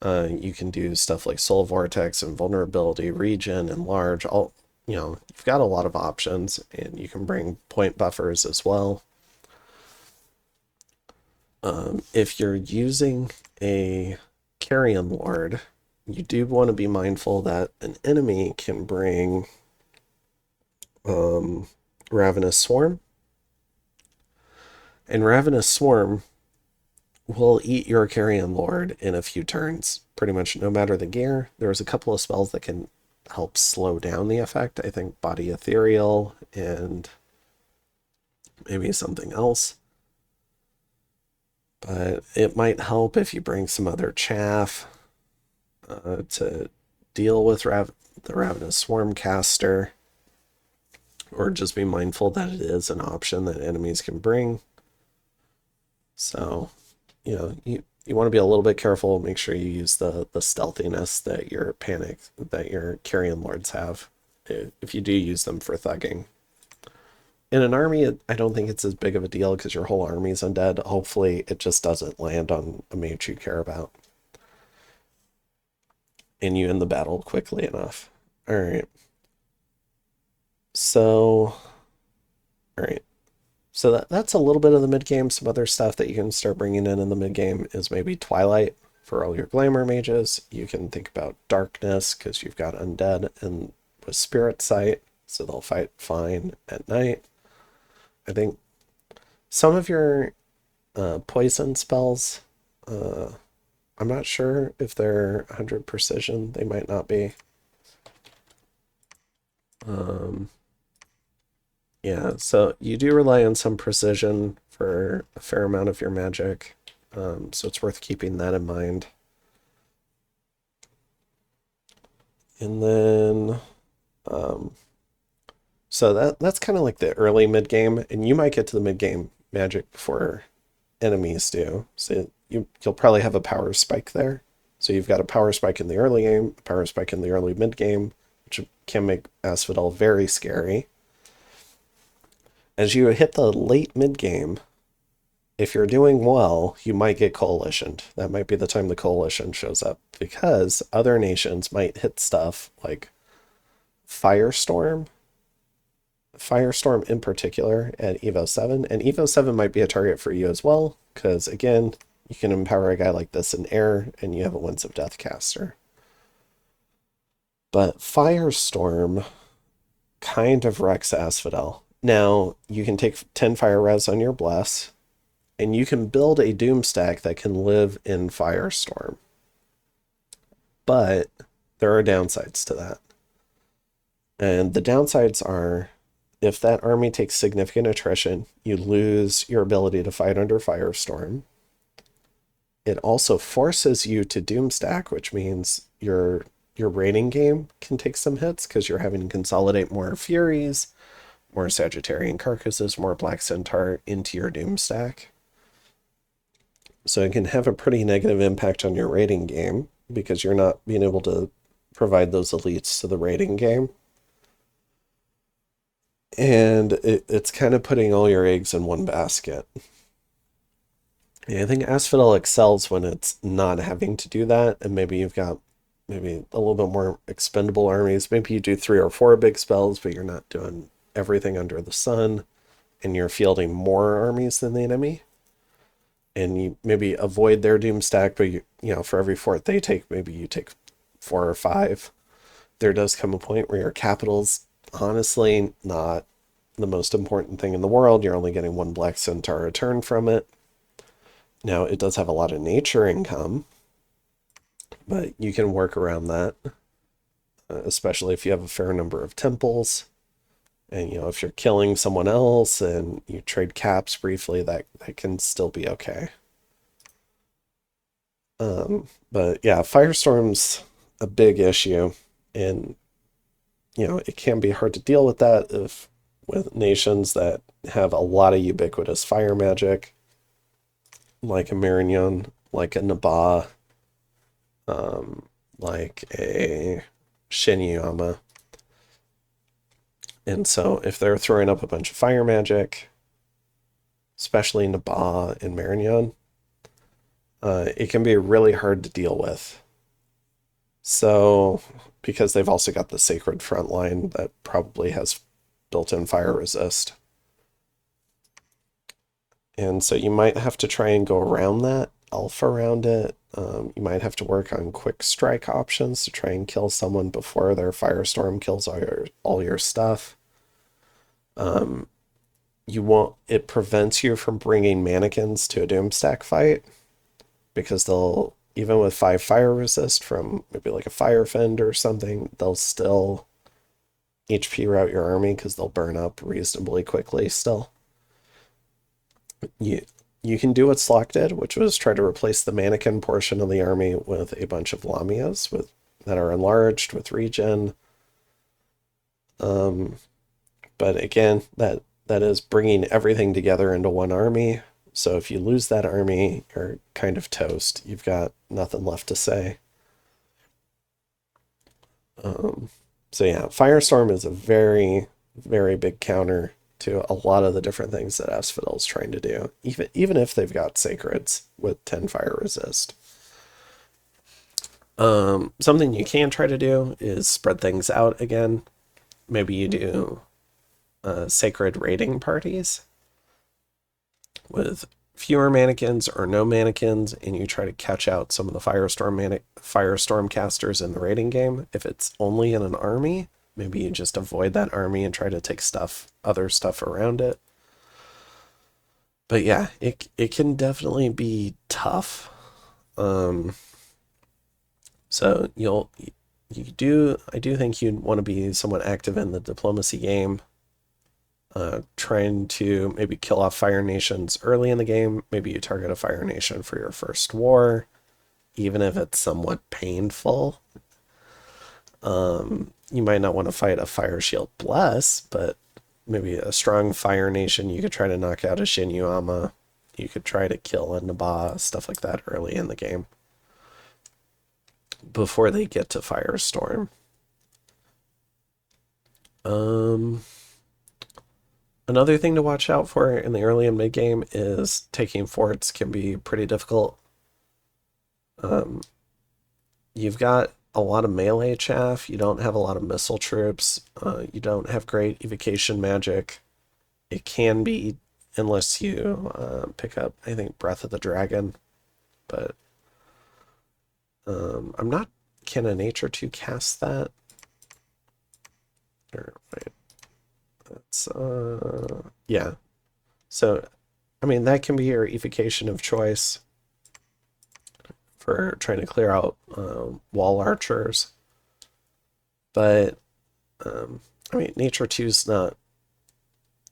[SPEAKER 1] You can do stuff like Soul Vortex and Vulnerability, Regen, Enlarge. You've got a lot of options, and you can bring point buffers as well. If you're using a Carrion Lord, you do want to be mindful that an enemy can bring Ravenous Swarm. And Ravenous Swarm will eat your Carrion Lord in a few turns, pretty much no matter the gear. There's a couple of spells that can help slow down the effect. I think Body Ethereal and maybe something else. But it might help if you bring some other chaff to deal with the Ravenous Swarm caster, or just be mindful that it is an option that enemies can bring. So, you want to be a little bit careful. Make sure you use the stealthiness that your Carrion Lords have, if you do use them for thugging. In an army, I don't think it's as big of a deal because your whole army's undead. Hopefully, it just doesn't land on a mage you care about, and you end the battle quickly enough. All right. So, all right. So that's a little bit of the mid game. Some other stuff that you can start bringing in the mid game is maybe Twilight for all your glamour mages. You can think about Darkness because you've got undead and with Spirit Sight, so they'll fight fine at night. I think some of your poison spells, I'm not sure if they're 100 precision. They might not be. Yeah, so you do rely on some precision for a fair amount of your magic, so it's worth keeping that in mind. And then, so that's kind of like the early mid game, and you might get to the mid game magic before enemies do. So you'll probably have a power spike there. So you've got a power spike in the early game, a power spike in the early mid game, which can make Asphodel very scary. As you hit the late mid game, if you're doing well, you might get coalitioned. That might be the time the coalition shows up, because other nations might hit stuff like Firestorm in particular at Evo 7, and Evo 7 might be a target for you as well, because again, you can empower a guy like this in air, and you have a Winds of Death caster. But Firestorm kind of wrecks Asphodel. Now, you can take 10 fire res on your Bless, and you can build a Doom stack that can live in Firestorm. But there are downsides to that. And the downsides are, if that army takes significant attrition, you lose your ability to fight under Firestorm. It also forces you to Doom stack, which means your raiding game can take some hits because you're having to consolidate more Furies, more Sagittarian Carcasses, more Black Centaur into your Doom stack. So it can have a pretty negative impact on your raiding game because you're not being able to provide those elites to the raiding game. And it's kind of putting all your eggs in one basket. Yeah, I think Asphodel excels when it's not having to do that, and maybe you've got maybe a little bit more expendable armies. Maybe you do 3 or 4 big spells, but you're not doing everything under the sun, and you're fielding more armies than the enemy. And you maybe avoid their Doom stack, but for every fort they take, maybe you take 4 or 5. There does come a point where your capital's honestly not the most important thing in the world. You're only getting 1 Black Centaur a turn from it. Now, it does have a lot of nature income, but you can work around that, especially if you have a fair number of temples. And, if you're killing someone else and you trade caps briefly, that can still be okay. But yeah, Firestorm's a big issue. And, it can be hard to deal with that with nations that have a lot of ubiquitous fire magic, like a Marignon, like a Naba, like a Shinyama. And so if they're throwing up a bunch of fire magic, especially Naba and Marignon, it can be really hard to deal with. So, because they've also got the Sacred front line that probably has built-in fire resist. And so you might have to try and go around that, elf around it. You might have to work on quick strike options to try and kill someone before their firestorm kills all your stuff. It prevents you from bringing mannequins to a Doomstack fight because they'll, even with 5 fire resist from maybe like a fire fend or something, they'll still HP route your army because they'll burn up reasonably quickly still. You can do what Slock did, which was try to replace the mannequin portion of the army with a bunch of Lamias that are enlarged with regen. But again, that is bringing everything together into one army. So if you lose that army, you're kind of toast. You've got nothing left to say. So yeah, Firestorm is a very, very big counter to a lot of the different things that Asphodel is trying to do, even if they've got Sacreds with 10 fire resist. Something you can try to do is spread things out again. Maybe you do Sacred raiding parties with fewer mannequins or no mannequins, and you try to catch out some of the firestorm casters in the raiding game. If it's only in an army, maybe you just avoid that army and try to take other stuff around it. But yeah, it can definitely be tough. So I do think you'd want to be somewhat active in the diplomacy game. Trying to maybe kill off Fire Nations early in the game. Maybe you target a Fire Nation for your first war, even if it's somewhat painful. You might not want to fight a Fire Shield Bless, but maybe a strong Fire Nation, you could try to knock out a Shinyama. You could try to kill a Naba, stuff like that early in the game before they get to Firestorm. Another thing to watch out for in the early and mid game is taking forts can be pretty difficult. You've got a lot of melee chaff. You don't have a lot of missile troops. You don't have great evocation magic. It can be, unless you pick up, I think, Breath of the Dragon. But I'm not... Can a Nature 2 cast that? Or, wait. That's, yeah. So, I mean, that can be your evocation of choice for trying to clear out wall archers. But, I mean, Nature 2 is not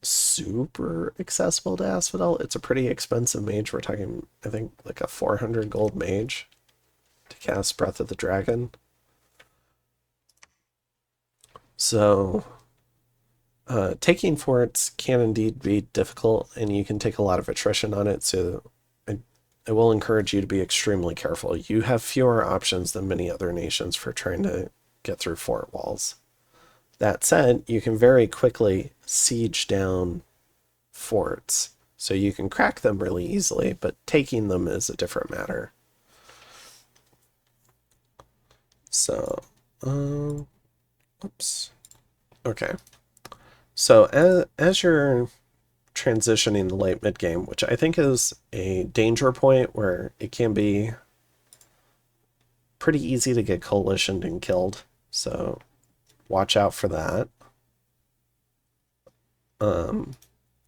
[SPEAKER 1] super accessible to Asphodel. It's a pretty expensive mage. We're talking, I think, like a 400 gold mage to cast Breath of the Dragon. So... taking forts can indeed be difficult, and you can take a lot of attrition on it, so I will encourage you to be extremely careful. You have fewer options than many other nations for trying to get through fort walls. That said, you can very quickly siege down forts, so you can crack them really easily, but taking them is a different matter. So, oops. Okay. So as you're transitioning the late mid game, which I think is a danger point where it can be pretty easy to get coalitioned and killed, so watch out for that.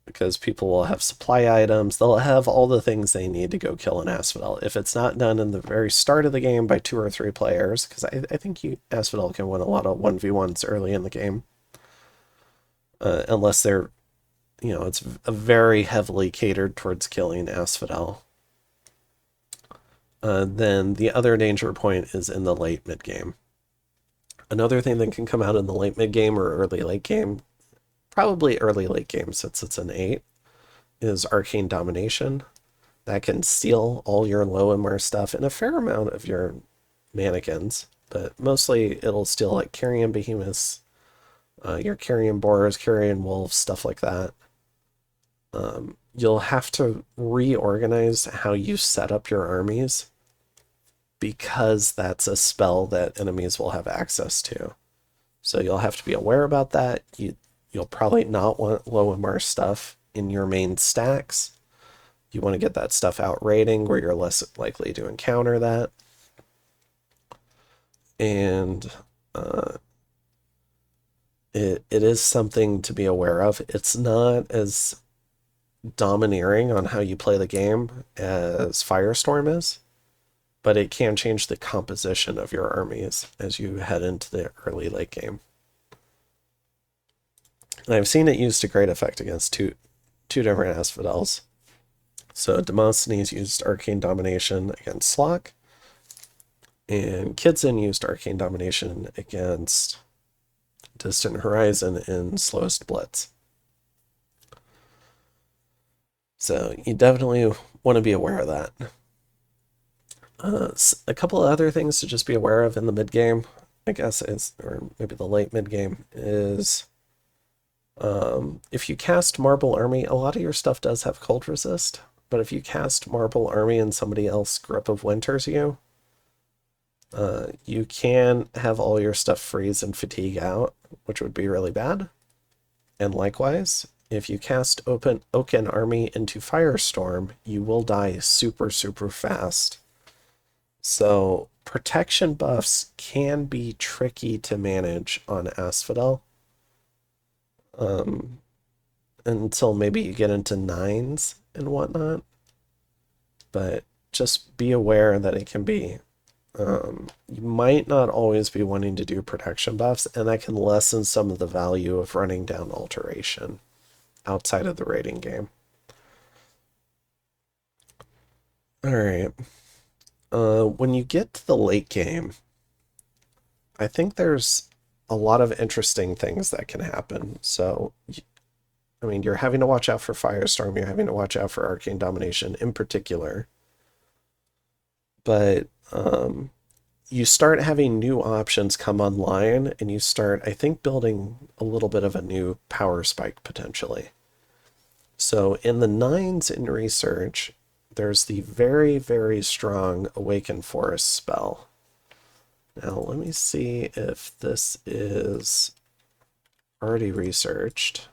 [SPEAKER 1] Because people will have supply items, they'll have all the things they need to go kill an Asphodel. If it's not done in the very start of the game by 2 or 3 players, because I think Asphodel can win a lot of 1v1s early in the game. unless they're, it's a very heavily catered towards killing Asphodel. Then the other danger point is in the late mid game. Another thing that can come out in the late mid game or early late game, probably early late game since it's an 8, is Arcane Domination. That can steal all your low MR stuff and a fair amount of your mannequins, but mostly it'll steal like Carrion Behemoths, your Carrion Boars, Carrion Wolves, stuff like that. You'll have to reorganize how you set up your armies because that's a spell that enemies will have access to. So you'll have to be aware about that. You'll probably not want low MR stuff in your main stacks. You want to get that stuff out raiding where you're less likely to encounter that. And it is something to be aware of. It's not as domineering on how you play the game as Firestorm is, but it can change the composition of your armies as you head into the early late game. And I've seen it used to great effect against two different Asphodels. So Demosthenes used Arcane Domination against Slock, and Kidson used Arcane Domination against Distant Horizon in Slowest Blitz. So you definitely want to be aware of that. A couple of other things to just be aware of in the mid game, I guess, or maybe the late mid game, is if you cast Marble Army, a lot of your stuff does have cold resist, but if you cast Marble Army and somebody else Grip of Winters you, you can have all your stuff freeze and fatigue out, which would be really bad. And likewise, if you cast Oaken Army into Firestorm, you will die super, super fast. So protection buffs can be tricky to manage on Asphodel. Until maybe you get into 9s and whatnot. But just be aware that it can be, you might not always be wanting to do protection buffs, and that can lessen some of the value of running down alteration outside of the raiding game. Alright. When you get to the late game, I think there's a lot of interesting things that can happen. So, I mean, you're having to watch out for Firestorm, you're having to watch out for Arcane Domination in particular. But you start having new options come online, and you start, I think, building a little bit of a new power spike potentially. So in the 9s in Research, there's the very, very strong Awaken Forest spell. Now, let me see if this is already researched.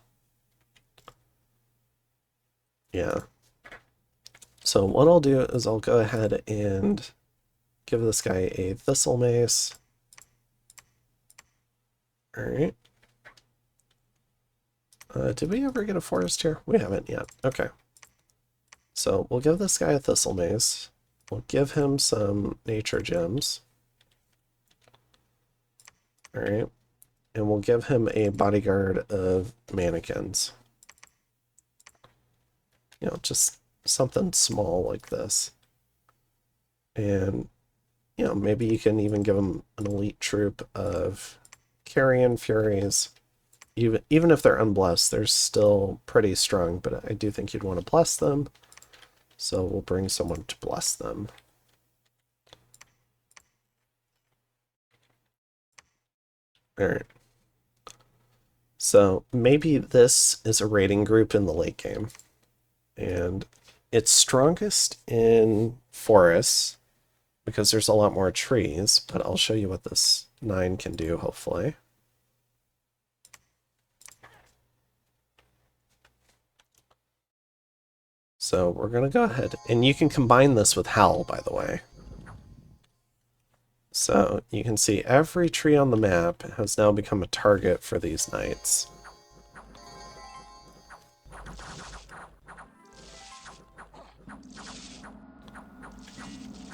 [SPEAKER 1] Yeah. So what I'll do is I'll go ahead and give this guy a Thistle Mace. Alright. Did we ever get a forest here? We haven't yet. Okay. So we'll give this guy a Thistle Mace. We'll give him some nature gems. Alright. And we'll give him a bodyguard of mannequins. You know, just something small like this. And, you know, maybe you can even give him an elite troop of Carrion Furies. Even if they're unblessed, they're still pretty strong, but I do think you'd want to bless them. So we'll bring someone to bless them. Alright. So maybe this is a raiding group in the late game. And it's strongest in forests because there's a lot more trees, but I'll show you what this 9 can do, hopefully. So we're going to go ahead, and you can combine this with Howl, by the way. So you can see every tree on the map has now become a target for these knights.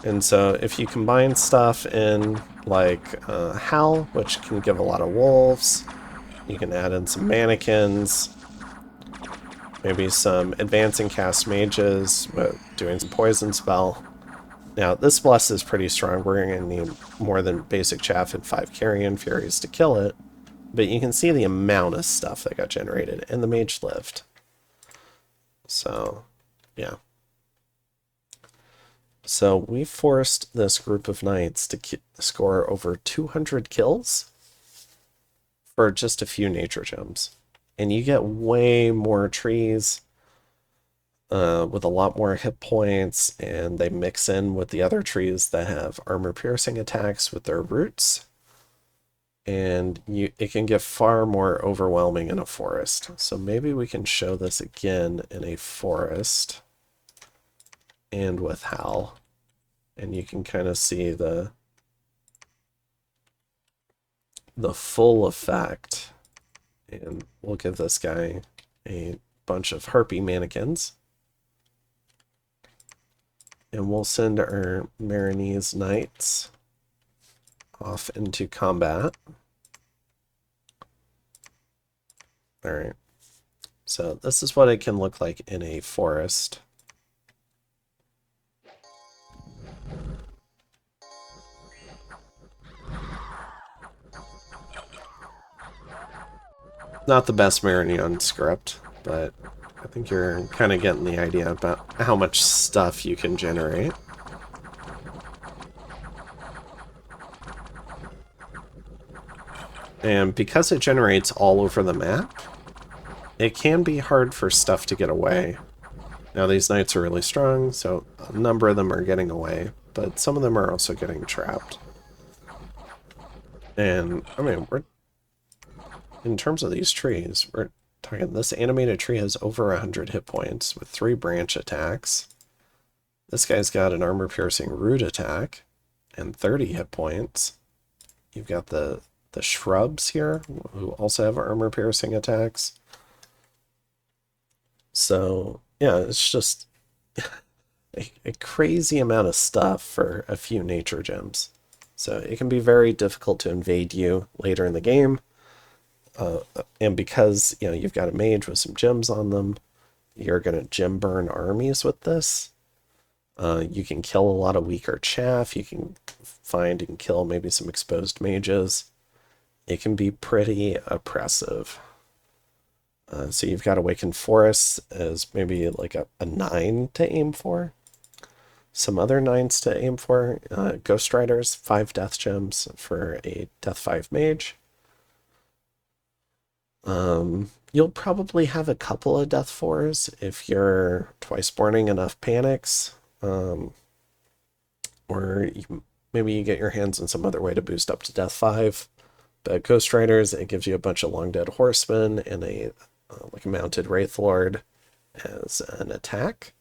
[SPEAKER 1] And so if you combine stuff in like Howl, which can give a lot of wolves, You can add in some mannequins, maybe some advancing cast mages, but doing some poison spell. Now, this bless is pretty strong. We're going to need more than basic chaff and 5 carrion furies to kill it. But you can see the amount of stuff that got generated, and the mage lived. So, yeah. So we forced this group of knights to score over 200 kills for just a few nature gems. And you get way more trees with a lot more hit points, and they mix in with the other trees that have armor-piercing attacks with their roots. And it can get far more overwhelming in a forest. So maybe we can show this again in a forest and with Hal. And you can kind of see the full effect. And we'll give this guy a bunch of harpy mannequins. And we'll send our Marinese knights off into combat. Alright. So this is what it can look like in a forest. Not the best Marignon script, but I think you're kind of getting the idea about how much stuff you can generate. And because it generates all over the map, it can be hard for stuff to get away. Now these knights are really strong, so a number of them are getting away, but some of them are also getting trapped. And, I mean, in terms of these trees, we're talking, this animated tree has over 100 hit points with 3 branch attacks. This guy's got an armor-piercing root attack and 30 hit points. You've got the shrubs here, who also have armor-piercing attacks. So, yeah, it's just a crazy amount of stuff for a few nature gems. So it can be very difficult to invade you later in the game. And because, you know, you've got a mage with some gems on them, you're going to gem burn armies with this. You can kill a lot of weaker chaff. You can find and kill maybe some exposed mages. It can be pretty oppressive. So you've got Awakened Forests as maybe like a 9 to aim for. Some other 9s to aim for. Ghost Riders, 5 death gems for a death 5 mage. You'll probably have a couple of death 4s if you're twice borning enough panics. Or maybe you get your hands on some other way to boost up to death 5. But Ghost Riders, it gives you a bunch of long dead horsemen and a like a mounted Wraith Lord as an attack.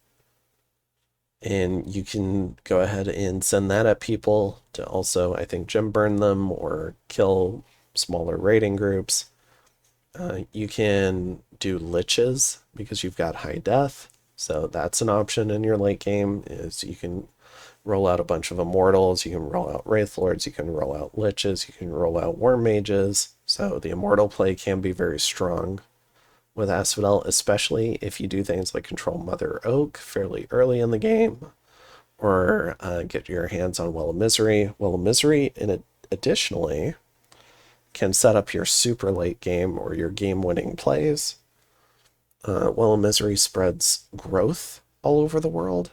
[SPEAKER 1] And you can go ahead and send that at people to also, I think, gem burn them or kill smaller raiding groups. You can do liches because you've got high death. So that's an option in your late game, is you can roll out a bunch of immortals, you can roll out Wraith Lords, you can roll out liches, you can roll out worm mages. So the immortal play can be very strong with Asphodel, especially if you do things like control Mother Oak fairly early in the game, or get your hands on Well of Misery. Well of Misery, additionally, can set up your super late game or your game-winning plays. Well of Misery spreads growth all over the world,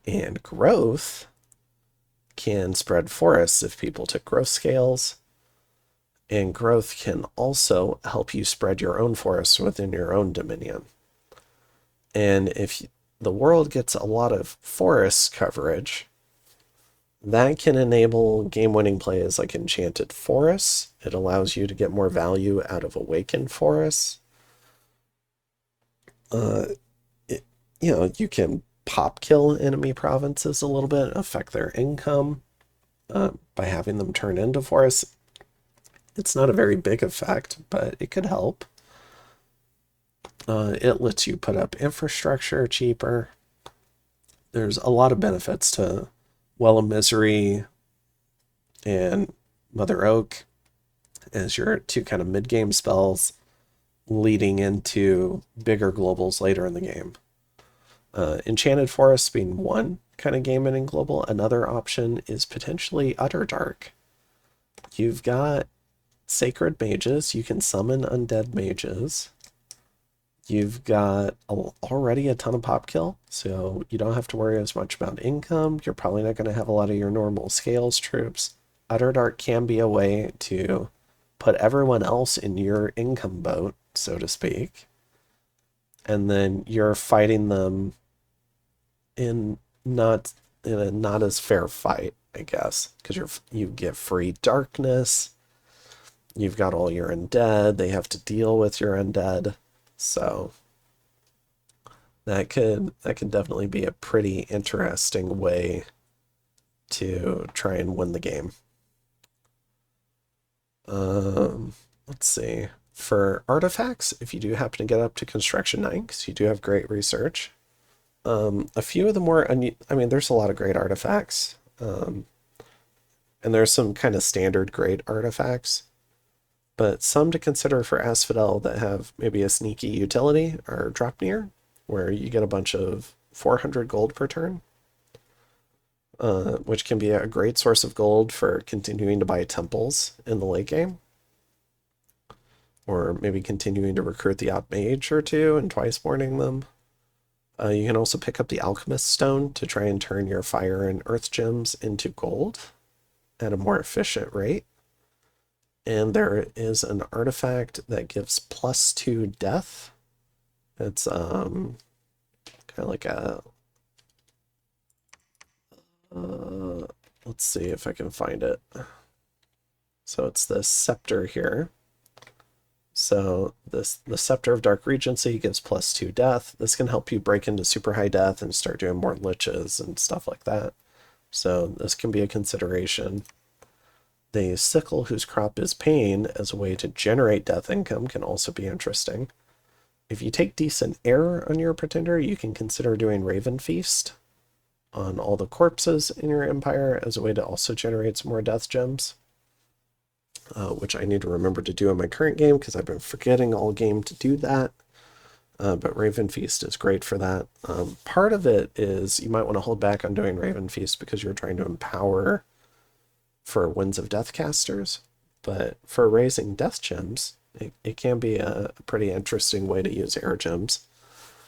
[SPEAKER 1] and growth can spread forests if people took growth scales. And growth can also help you spread your own forests within your own dominion. And if the world gets a lot of forest coverage, that can enable game-winning plays like Enchanted Forests. It allows you to get more value out of Awakened Forests. You can pop kill enemy provinces a little bit, affect their income by having them turn into forests. It's not a very big effect, but it could help. It lets you put up infrastructure cheaper. There's a lot of benefits to Well of Misery and Mother Oak. as your two kind of mid-game spells leading into bigger globals later in the game. Enchanted Forests being one kind of game-ending global. Another option is potentially Utter Dark. You've got Sacred Mages. You can summon undead mages. You've got already a ton of pop kill, so you don't have to worry as much about income. You're probably not going to have a lot of your normal scales troops. Utter Dark can be a way to put everyone else in your income boat, so to speak. And then you're fighting them in not a not as fair fight, I guess, because you get free darkness. You've got all your undead. They have to deal with your undead. So that could definitely be a pretty interesting way to try and win the game. Let's see. For artifacts, if you do happen to get up to Construction 9, because you do have great research, a few of the more, I mean, there's a lot of great artifacts, and there's some kind of standard great artifacts, but some to consider for Asphodel that have maybe a sneaky utility are Dropnir, where you get a bunch of 400 gold per turn, which can be a great source of gold for continuing to buy temples in the late game, or maybe continuing to recruit the odd mage or two and twice morning them. You can also pick up the Alchemist Stone to try and turn your fire and earth gems into gold at a more efficient rate. And there is an artifact that gives +2 death. It's kind of like a... let's see if I can find it. So it's the scepter here. So the Scepter of Dark Regency gives +2 death. This can help you break into super high death and start doing more liches and stuff like that. So this can be a consideration. The Sickle, whose crop is pain, as a way to generate death income can also be interesting. If you take decent air on your pretender, you can consider doing Raven Feast on all the corpses in your empire as a way to also generate some more death gems. Which I need to remember to do in my current game because I've been forgetting all game to do that. But Raven Feast is great for that. Part of it is you might want to hold back on doing Raven Feast because you're trying to empower for Winds of Death casters. But for raising death gems, it can be a pretty interesting way to use air gems.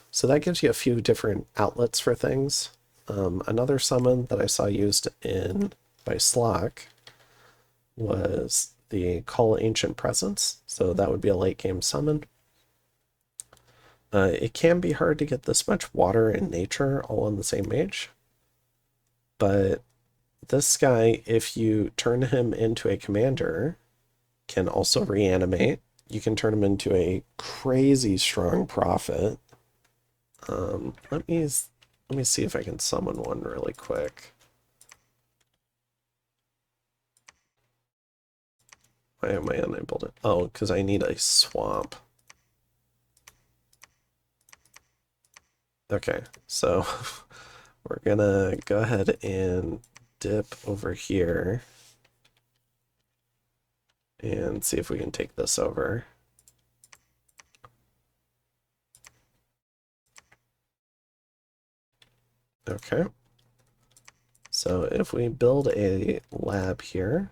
[SPEAKER 1] So that gives you a few different outlets for things. Another summon that I saw used by Slock was the Call Ancient Presence, so that would be a late game summon. It can be hard to get this much water and nature all on the same mage, but this guy, if you turn him into a commander, can also reanimate. You can turn him into a crazy strong prophet. Let me see if I can summon one really quick. Why am I unable to? Oh, because I need a swamp. Okay, so we're gonna go ahead and dip over here and see if we can take this over. Okay. So if we build a lab here,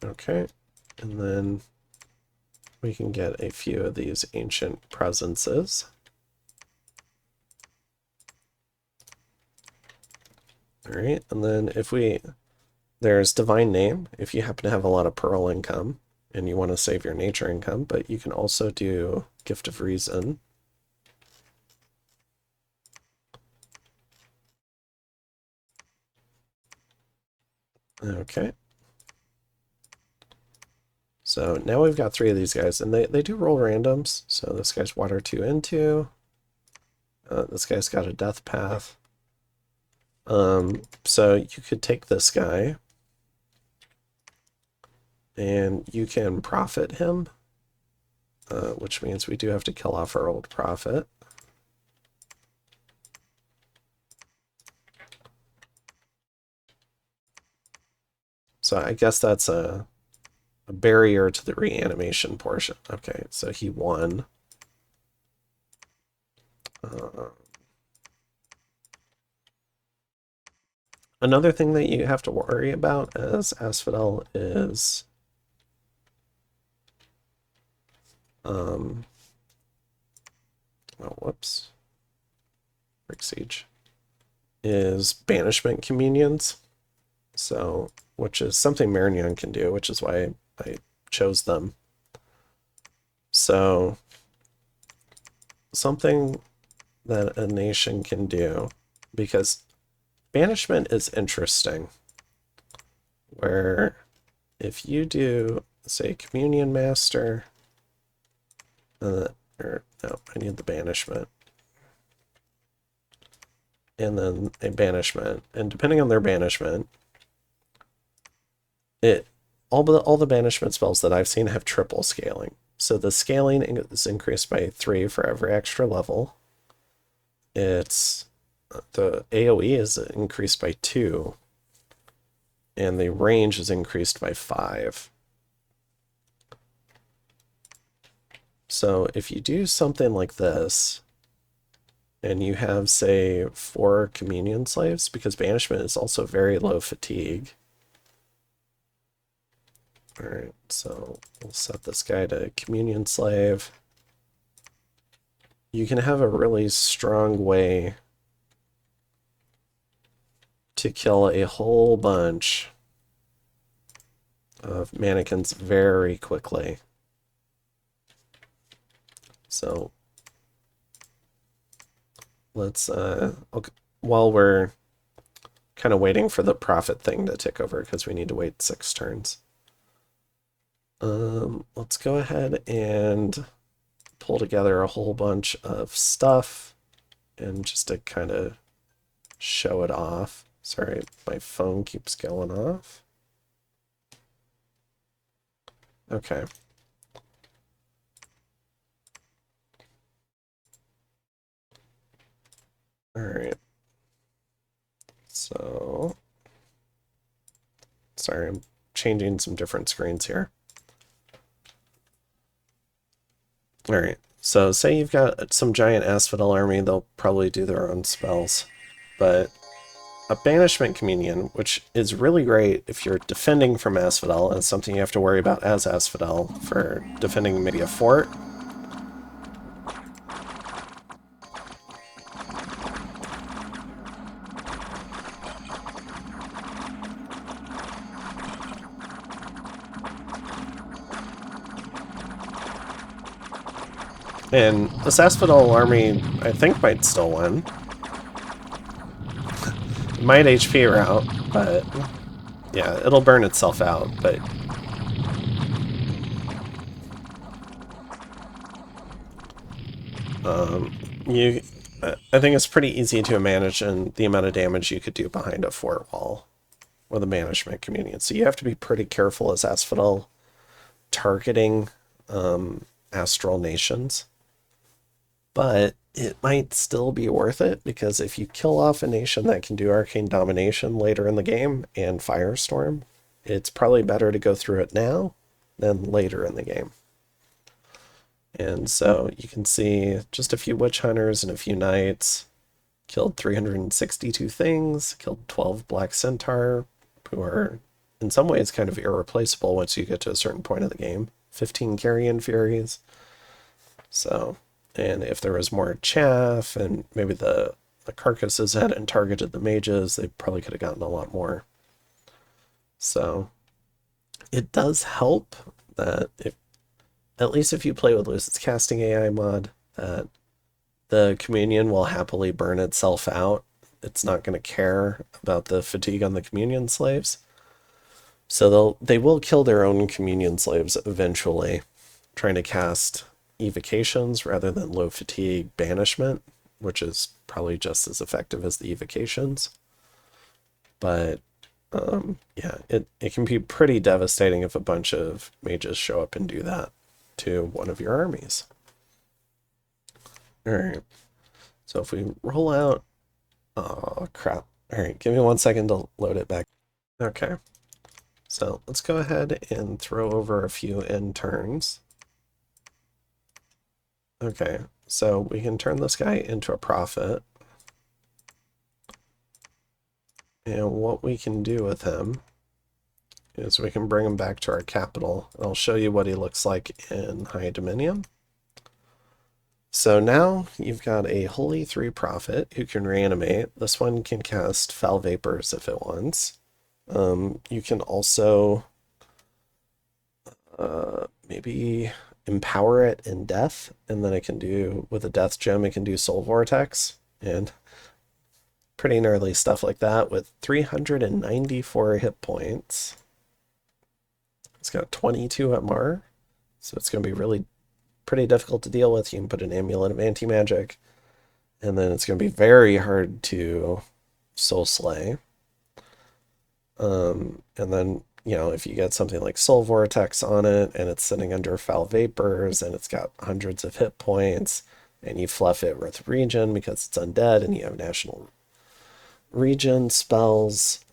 [SPEAKER 1] okay, and then we can get a few of these ancient presences. All right, and then there's Divine Name, if you happen to have a lot of Pearl income and you want to save your nature income, but you can also do Gift of Reason. Okay. So now we've got 3 of these guys, and they do roll randoms. So this guy's Water 2 into. This guy's got a Death Path. So you could take this guy, and you can profit him, which means we do have to kill off our old prophet. So I guess that's a barrier to the reanimation portion. Okay, so he won. Another thing that you have to worry about as Asphodel is oh, whoops. Brick Siege is banishment communions. So, which is something Marignon can do, which is why I chose them. So, something that a nation can do, because banishment is interesting, where if you do, say, Communion Master, or no, I need the banishment, and then a banishment, and depending on their banishment, all the banishment spells that I've seen have triple scaling. So the scaling is increased by 3 for every extra level. It's the AoE is increased by 2, and the range is increased by 5. So if you do something like this, and you have, say, 4 communion slaves, because banishment is also very low fatigue. Alright, so we'll set this guy to communion slave. You can have a really strong way to kill a whole bunch of mannequins very quickly. So let's, while we're kind of waiting for the profit thing to tick over, because we need to wait 6 turns. Let's go ahead and pull together a whole bunch of stuff, and just to kind of show it off. Sorry, my phone keeps going off. Okay. All right. So, sorry, I'm changing some different screens here. All right. So say you've got some giant Asphodel army, they'll probably do their own spells. But a Banishment Communion, which is really great if you're defending from Asphodel, and something you have to worry about as Asphodel for defending maybe a fort. And this Asphodel army, I think, might still win. It might HP her out, but yeah, it'll burn itself out, but I think it's pretty easy to imagine the amount of damage you could do behind a fort wall with a Banishment Communion. So you have to be pretty careful as Asphodel targeting astral nations. But it might still be worth it, because if you kill off a nation that can do Arcane Domination later in the game and Firestorm, it's probably better to go through it now than later in the game. And so you can see just a few Witch Hunters and a few Knights, killed 362 things, killed 12 Black Centaur, who are in some ways kind of irreplaceable once you get to a certain point of the game, 15 Carrion Furies. So, and if there was more chaff and maybe the carcasses hadn't targeted the mages, they probably could have gotten a lot more. So it does help that if, at least if you play with Lucid's casting AI mod, that the communion will happily burn itself out. It's not going to care about the fatigue on the communion slaves. So they will kill their own communion slaves eventually, trying to cast evocations rather than low fatigue banishment, which is probably just as effective as the evocations. But yeah, it can be pretty devastating if a bunch of mages show up and do that to one of your armies. All right, so if we roll out, oh crap. All right, give me 1 second to load it back. Okay, So let's go ahead and throw over a few end turns. Okay, so we can turn this guy into a prophet. And what we can do with him is we can bring him back to our capital. I'll show you what he looks like in High Dominion. So now you've got a Holy 3 Prophet who can reanimate. This one can cast Foul Vapors if it wants. You can also maybe empower it in death, and then it can do, with a death gem, it can do Soul Vortex, and pretty gnarly stuff like that with 394 hit points. It's got 22 MR, so it's going to be really pretty difficult to deal with. You can put an Amulet of Anti-Magic, and then it's going to be very hard to Soul Slay. And then, you know, if you get something like Soul Vortex on it, and it's sitting under Foul Vapors, and it's got hundreds of hit points, and you fluff it with Regen because it's undead, and you have National Regen spells,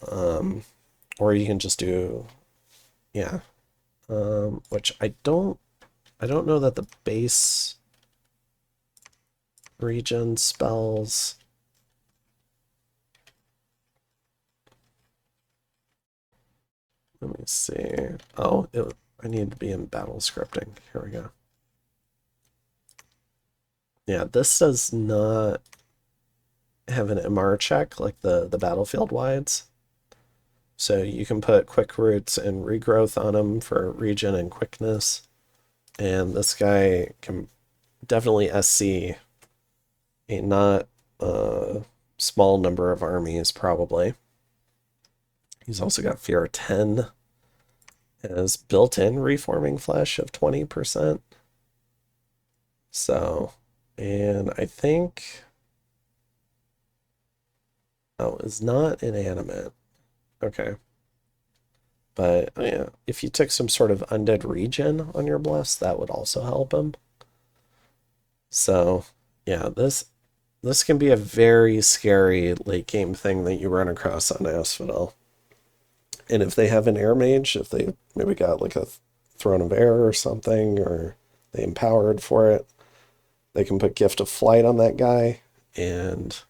[SPEAKER 1] or you can just do, yeah, which I don't know that the base Regen spells. Let me see. Oh, I need to be in battle scripting. Here we go. Yeah, this does not have an MR check like the battlefield wides. So you can put Quick Roots and Regrowth on them for regen and quickness. And this guy can definitely SC a not small number of armies, probably. He's also got Fear 10 as built-in Reforming Flesh of 20%. So, and I think, oh, is not inanimate. Okay. But yeah, if you took some sort of undead regen on your bless, that would also help him. So yeah, this can be a very scary late game thing that you run across on Asphodel. And if they have an air mage, if they maybe got like a Throne of Air or something, or they empowered for it, they can put Gift of Flight on that guy. And,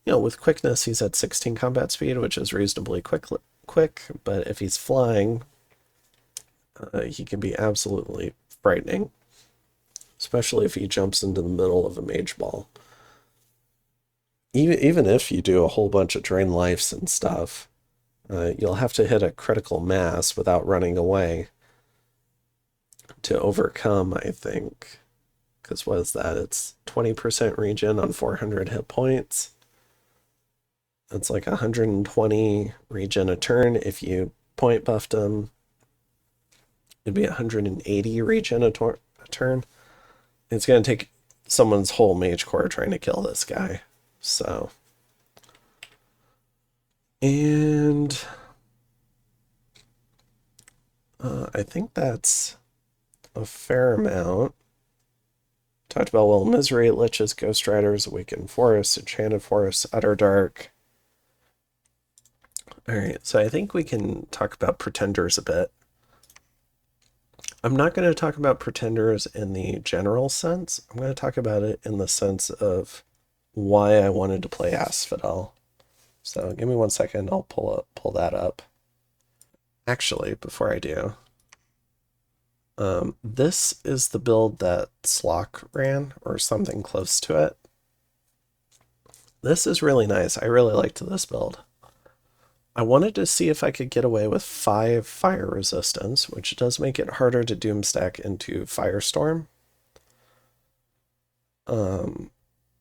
[SPEAKER 1] you know, with quickness, he's at 16 combat speed, which is reasonably quick. But if he's flying, he can be absolutely frightening, especially if he jumps into the middle of a mage ball. Even if you do a whole bunch of drain lives and stuff, you'll have to hit a critical mass without running away to overcome, I think. Because what is that? It's 20% regen on 400 hit points. It's like 120 regen a turn. If you point buffed him, it'd be 180 regen a turn. It's going to take someone's whole mage core trying to kill this guy. So, and I think that's a fair amount. Talked about Well Misery, Liches, Ghost Riders, Awakened Forest, Enchanted Forest, Utter Dark. Alright, so I think we can talk about Pretenders a bit. I'm not going to talk about Pretenders in the general sense. I'm going to talk about it in the sense of why I wanted to play Asphodel. So give me 1 second, I'll pull that up. Actually, before I do, this is the build that Slock ran, or something close to it. This is really nice. I really liked this build. I wanted to see if I could get away with 5 fire resistance, which does make it harder to doomstack into Firestorm.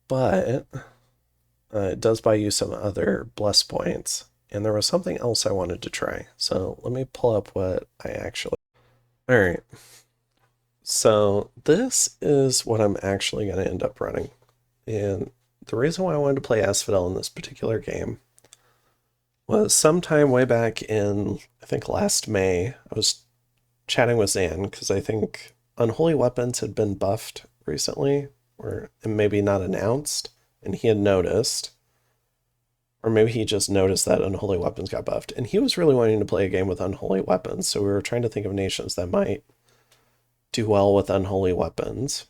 [SPEAKER 1] But it does buy you some other bless points. And there was something else I wanted to try. So let me pull up what I actually... Alright. So this is what I'm actually going to end up running. And the reason why I wanted to play Asphodel in this particular game was sometime way back in, I think last May, I was chatting with Zan, because I think Unholy Weapons had been buffed recently, or maybe not announced, and he had noticed. Or maybe he just noticed that Unholy Weapons got buffed. And he was really wanting to play a game with Unholy Weapons, so we were trying to think of nations that might do well with Unholy Weapons.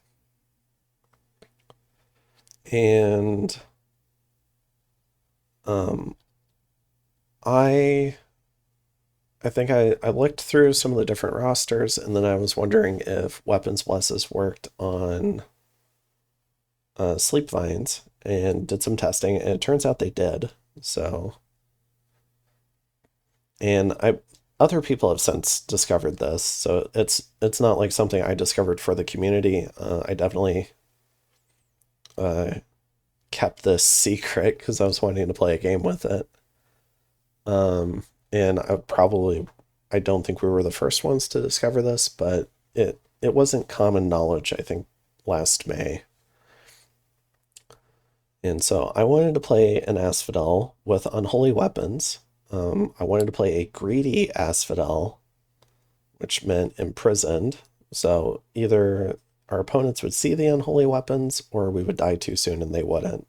[SPEAKER 1] And um, I think I looked through some of the different rosters, and then I was wondering if Weapons Blesses worked on Sleep Vines, and did some testing, and it turns out they did. So, and other people have since discovered this, so it's not like something I discovered for the community. I definitely uh, kept this secret because I was wanting to play a game with it. And I don't think we were the first ones to discover this, but it wasn't common knowledge, I think, last May. And so I wanted to play an Asphodel with Unholy Weapons. I wanted to play a greedy Asphodel, which meant imprisoned. So either our opponents would see the Unholy Weapons or we would die too soon and they wouldn't.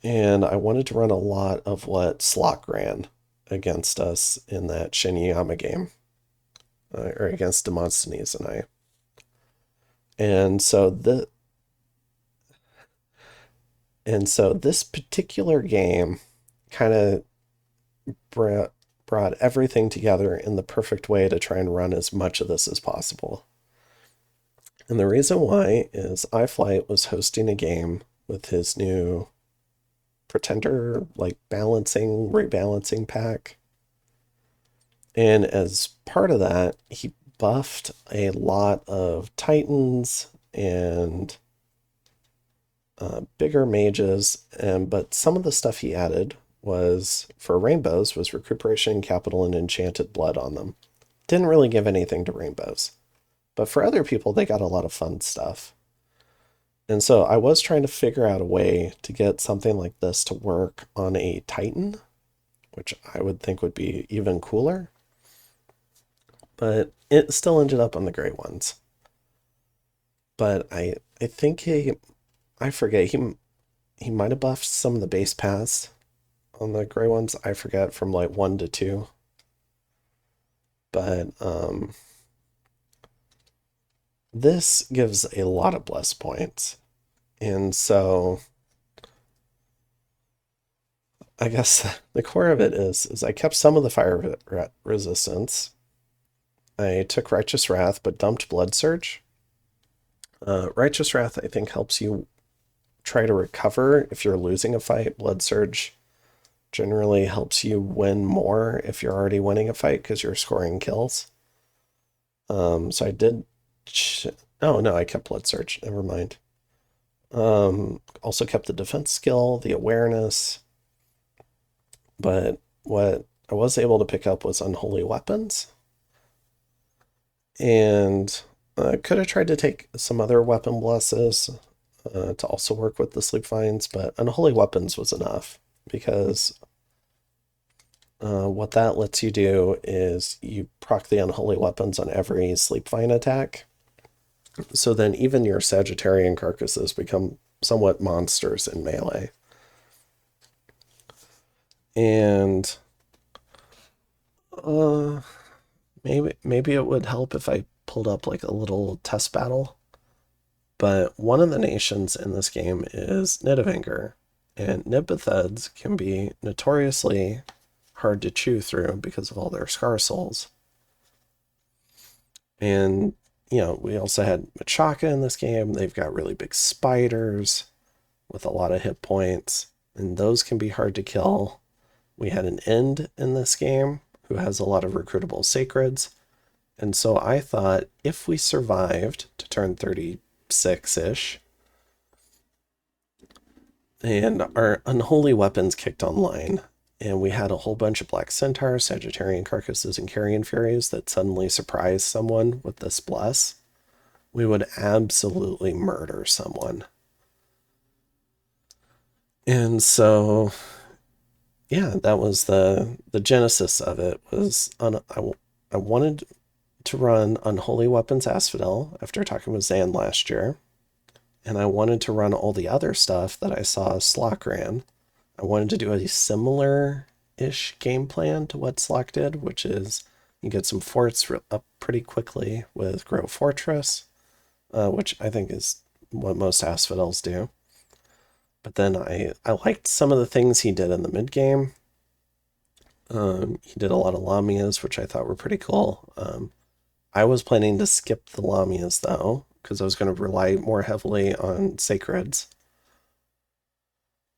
[SPEAKER 1] And I wanted to run a lot of what Slock ran against us in that Shinyama game, or against Demosthenes and I. And so this particular game kind of brought everything together in the perfect way to try and run as much of this as possible. And the reason why is iFlight was hosting a game with his new Pretender, like rebalancing pack. And as part of that, he buffed a lot of Titans and bigger mages, but some of the stuff he added was, for rainbows, was recuperation, capital, and enchanted blood on them. Didn't really give anything to rainbows. But for other people, they got a lot of fun stuff. And so I was trying to figure out a way to get something like this to work on a Titan, which I would think would be even cooler. But it still ended up on the gray ones. But I think I forget, he might have buffed some of the base paths on the gray ones. I forget, from like 1 to 2. But this gives a lot of bless points. And so I guess the core of it is I kept some of the fire resistance. I took Righteous Wrath, but dumped Blood Surge. Righteous Wrath, I think, helps you try to recover if you're losing a fight. Blood Surge generally helps you win more if you're already winning a fight because you're scoring kills. So I did... Oh, no, I kept Blood Surge. Never mind. Also kept the defense skill, the awareness. But what I was able to pick up was Unholy Weapons. And I could have tried to take some other weapon blesses to also work with the Sleep Vines, but Unholy Weapons was enough because what that lets you do is you proc the Unholy Weapons on every Sleep Vine attack. So then even your Sagittarian carcasses become somewhat monsters in melee. And maybe it would help if I pulled up like a little test battle. But one of the nations in this game is Nidavellir, and Nibetheds can be notoriously hard to chew through because of all their Scar Souls. And, you know, we also had Machaka in this game. They've got really big spiders with a lot of hit points, and those can be hard to kill. We had an End in this game who has a lot of recruitable sacreds. And so I thought if we survived to turn 36-ish, and our Unholy Weapons kicked online, and we had a whole bunch of Black Centaurs, Sagittarian Carcasses, and Carrion Furies that suddenly surprised someone with this bless, we would absolutely murder someone. And so, yeah, that was the genesis of it. Was I wanted to run Unholy Weapons Asphodel after talking with Zan last year, and I wanted to run all the other stuff that I saw Slock ran. I wanted to do a similar-ish game plan to what Slack did, which is you get some forts up pretty quickly with Grow Fortress, which I think is what most Asphodels do. But then I liked some of the things he did in the mid game. He did a lot of Lamias, which I thought were pretty cool. I was planning to skip the Lamias though, because I was going to rely more heavily on Sacreds.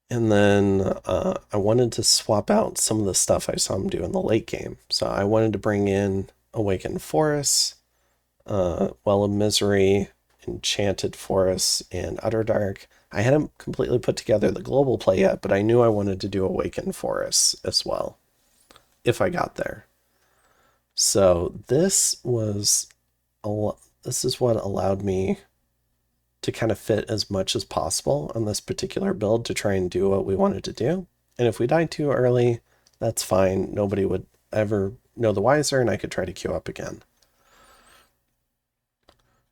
[SPEAKER 1] And then I wanted to swap out some of the stuff I saw him do in the late game. So I wanted to bring in Awakened Forests, Well of Misery, Enchanted Forests, and Utterdark. I hadn't completely put together the global play yet, but I knew I wanted to do Awakened Forests as well, if I got there. So this is what allowed me to kind of fit as much as possible on this particular build to try and do what we wanted to do. And if we died too early, that's fine. Nobody would ever know the wiser, and I could try to queue up again.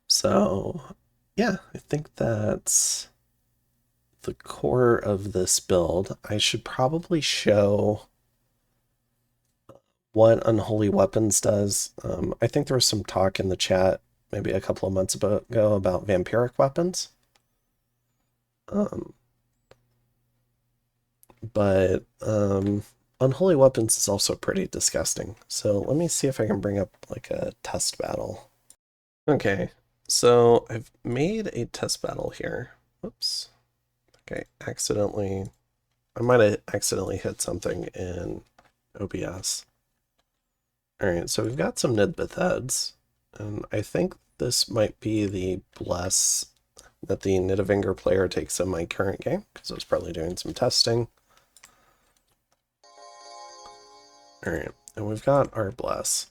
[SPEAKER 1] So yeah, I think that's the core of this build. I should probably show what Unholy Weapons does. I think there was some talk in the chat maybe a couple of months ago about vampiric weapons. But Unholy Weapons is also pretty disgusting. So let me see if I can bring up like a test battle. Okay, so I've made a test battle here. Whoops. Okay, I might have accidentally hit something in OBS. All right, so we've got some Nidbith heads, and I think this might be the bless that the Nidavellir player takes in my current game, because I was probably doing some testing. All right, and we've got our bless.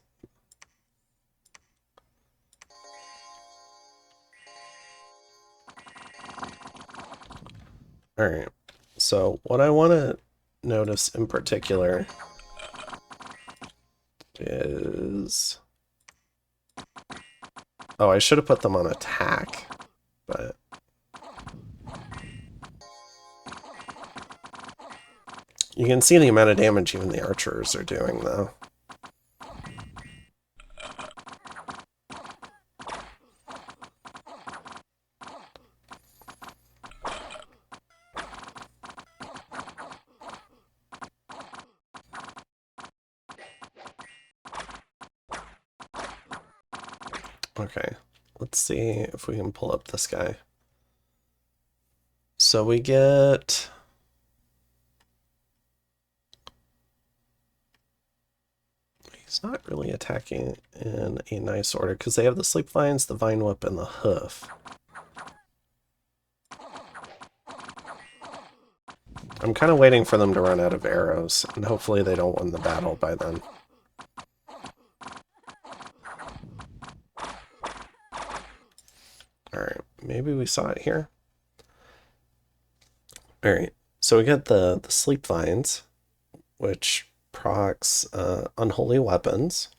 [SPEAKER 1] All right, so what I want to notice in particular is... Oh, I should have put them on attack, but... You can see the amount of damage even the archers are doing, though. Okay, let's see if we can pull up this guy. So we get... He's not really attacking in a nice order, because they have the Sleep Vines, the Vine Whip, and the Hoof. I'm kind of waiting for them to run out of arrows, and hopefully they don't win the battle by then. Alright, maybe we saw it here. Alright, so we get the Sleep Vines, which procs Unholy Weapons,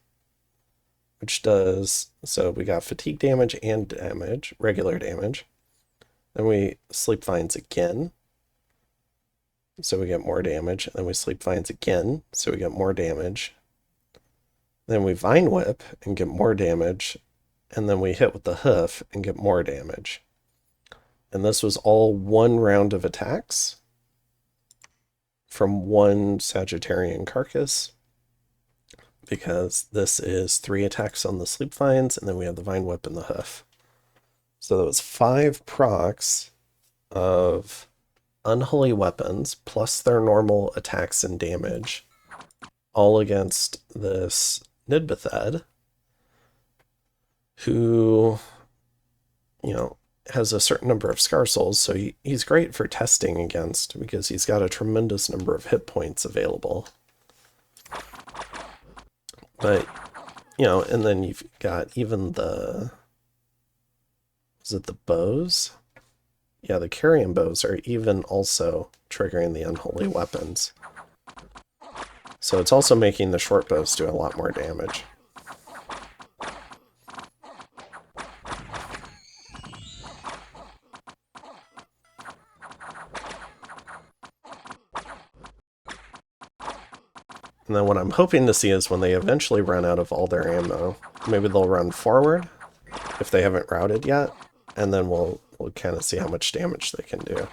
[SPEAKER 1] which does... So we got fatigue damage and damage, regular damage. Then we Sleep Vines again, so we get more damage. And then we Sleep Vines again, so we get more damage. Then we Vine Whip and get more damage. And then we hit with the Hoof and get more damage. And this was all one round of attacks from one Sagittarian carcass, because this is 3 attacks on the Sleep Vines, and then we have the Vine Whip and the Hoof. So that was 5 procs of Unholy Weapons, plus their normal attacks and damage, all against this Nidbith, who, you know, has a certain number of Scar Souls, so he's great for testing against, because he's got a tremendous number of hit points available. But, you know, and then you've got even the... Is it the bows? Yeah, the Carrion bows are even also triggering the Unholy Weapons. So it's also making the short bows do a lot more damage. And then what I'm hoping to see is when they eventually run out of all their ammo, maybe they'll run forward if they haven't routed yet, and then we'll kind of see how much damage they can do.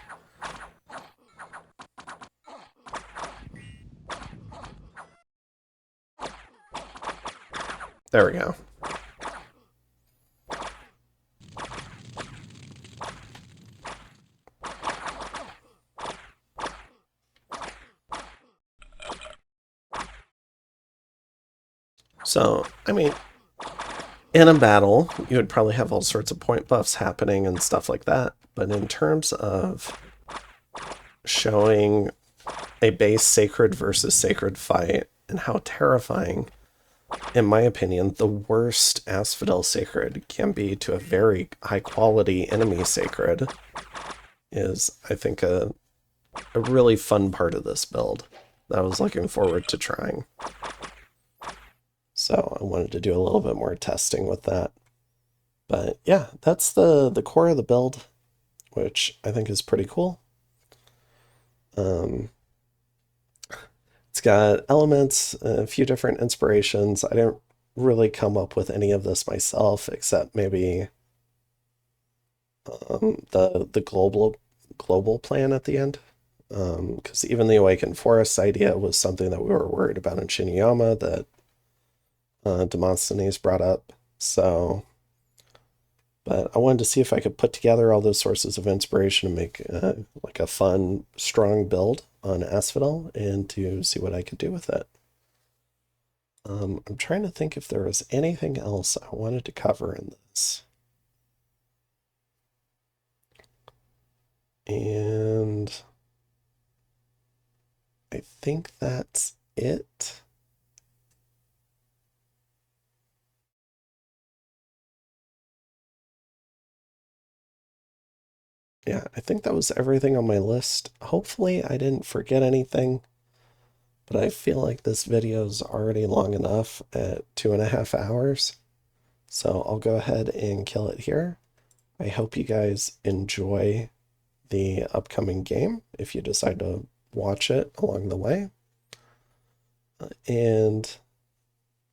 [SPEAKER 1] There we go. So, I mean, in a battle, you would probably have all sorts of point buffs happening and stuff like that. But in terms of showing a base sacred versus sacred fight and how terrifying, in my opinion, the worst Asphodel sacred can be to a very high quality enemy sacred is, I think, a really fun part of this build that I was looking forward to trying. So I wanted to do a little bit more testing with that. But yeah, that's the core of the build, which I think is pretty cool. It's got elements, a few different inspirations. I didn't really come up with any of this myself, except maybe the global plan at the end. Because even the Awakened Forests idea was something that we were worried about in Shiniyama that Demosthenes brought up. So, but I wanted to see if I could put together all those sources of inspiration and make like a fun, strong build on Asphodel and to see what I could do with it. I'm trying to think if there was anything else I wanted to cover in this. And I think that's it. Yeah, I think that was everything on my list. Hopefully I didn't forget anything, but I feel like this video is already long enough at 2.5 hours. So I'll go ahead and kill it here. I hope you guys enjoy the upcoming game if you decide to watch it along the way. And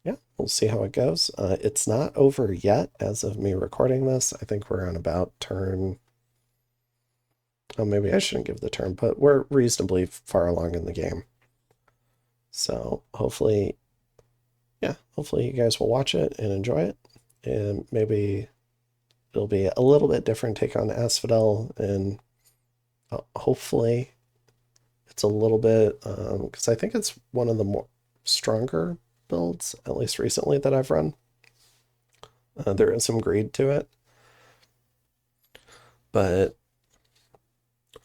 [SPEAKER 1] yeah, we'll see how it goes. It's not over yet as of me recording this. I think we're on about turn. Oh, maybe I shouldn't give the turn, but we're reasonably far along in the game. So hopefully, yeah, hopefully you guys will watch it and enjoy it. And maybe it'll be a little bit different take on Asphodel, and hopefully it's a little bit, because I think it's one of the more stronger builds, at least recently, that I've run. There is some greed to it, but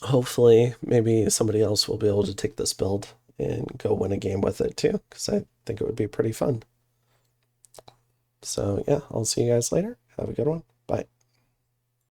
[SPEAKER 1] hopefully maybe somebody else will be able to take this build and go win a game with it too, because I think it would be pretty fun. So yeah, I'll see you guys later. Have a good one. Bye.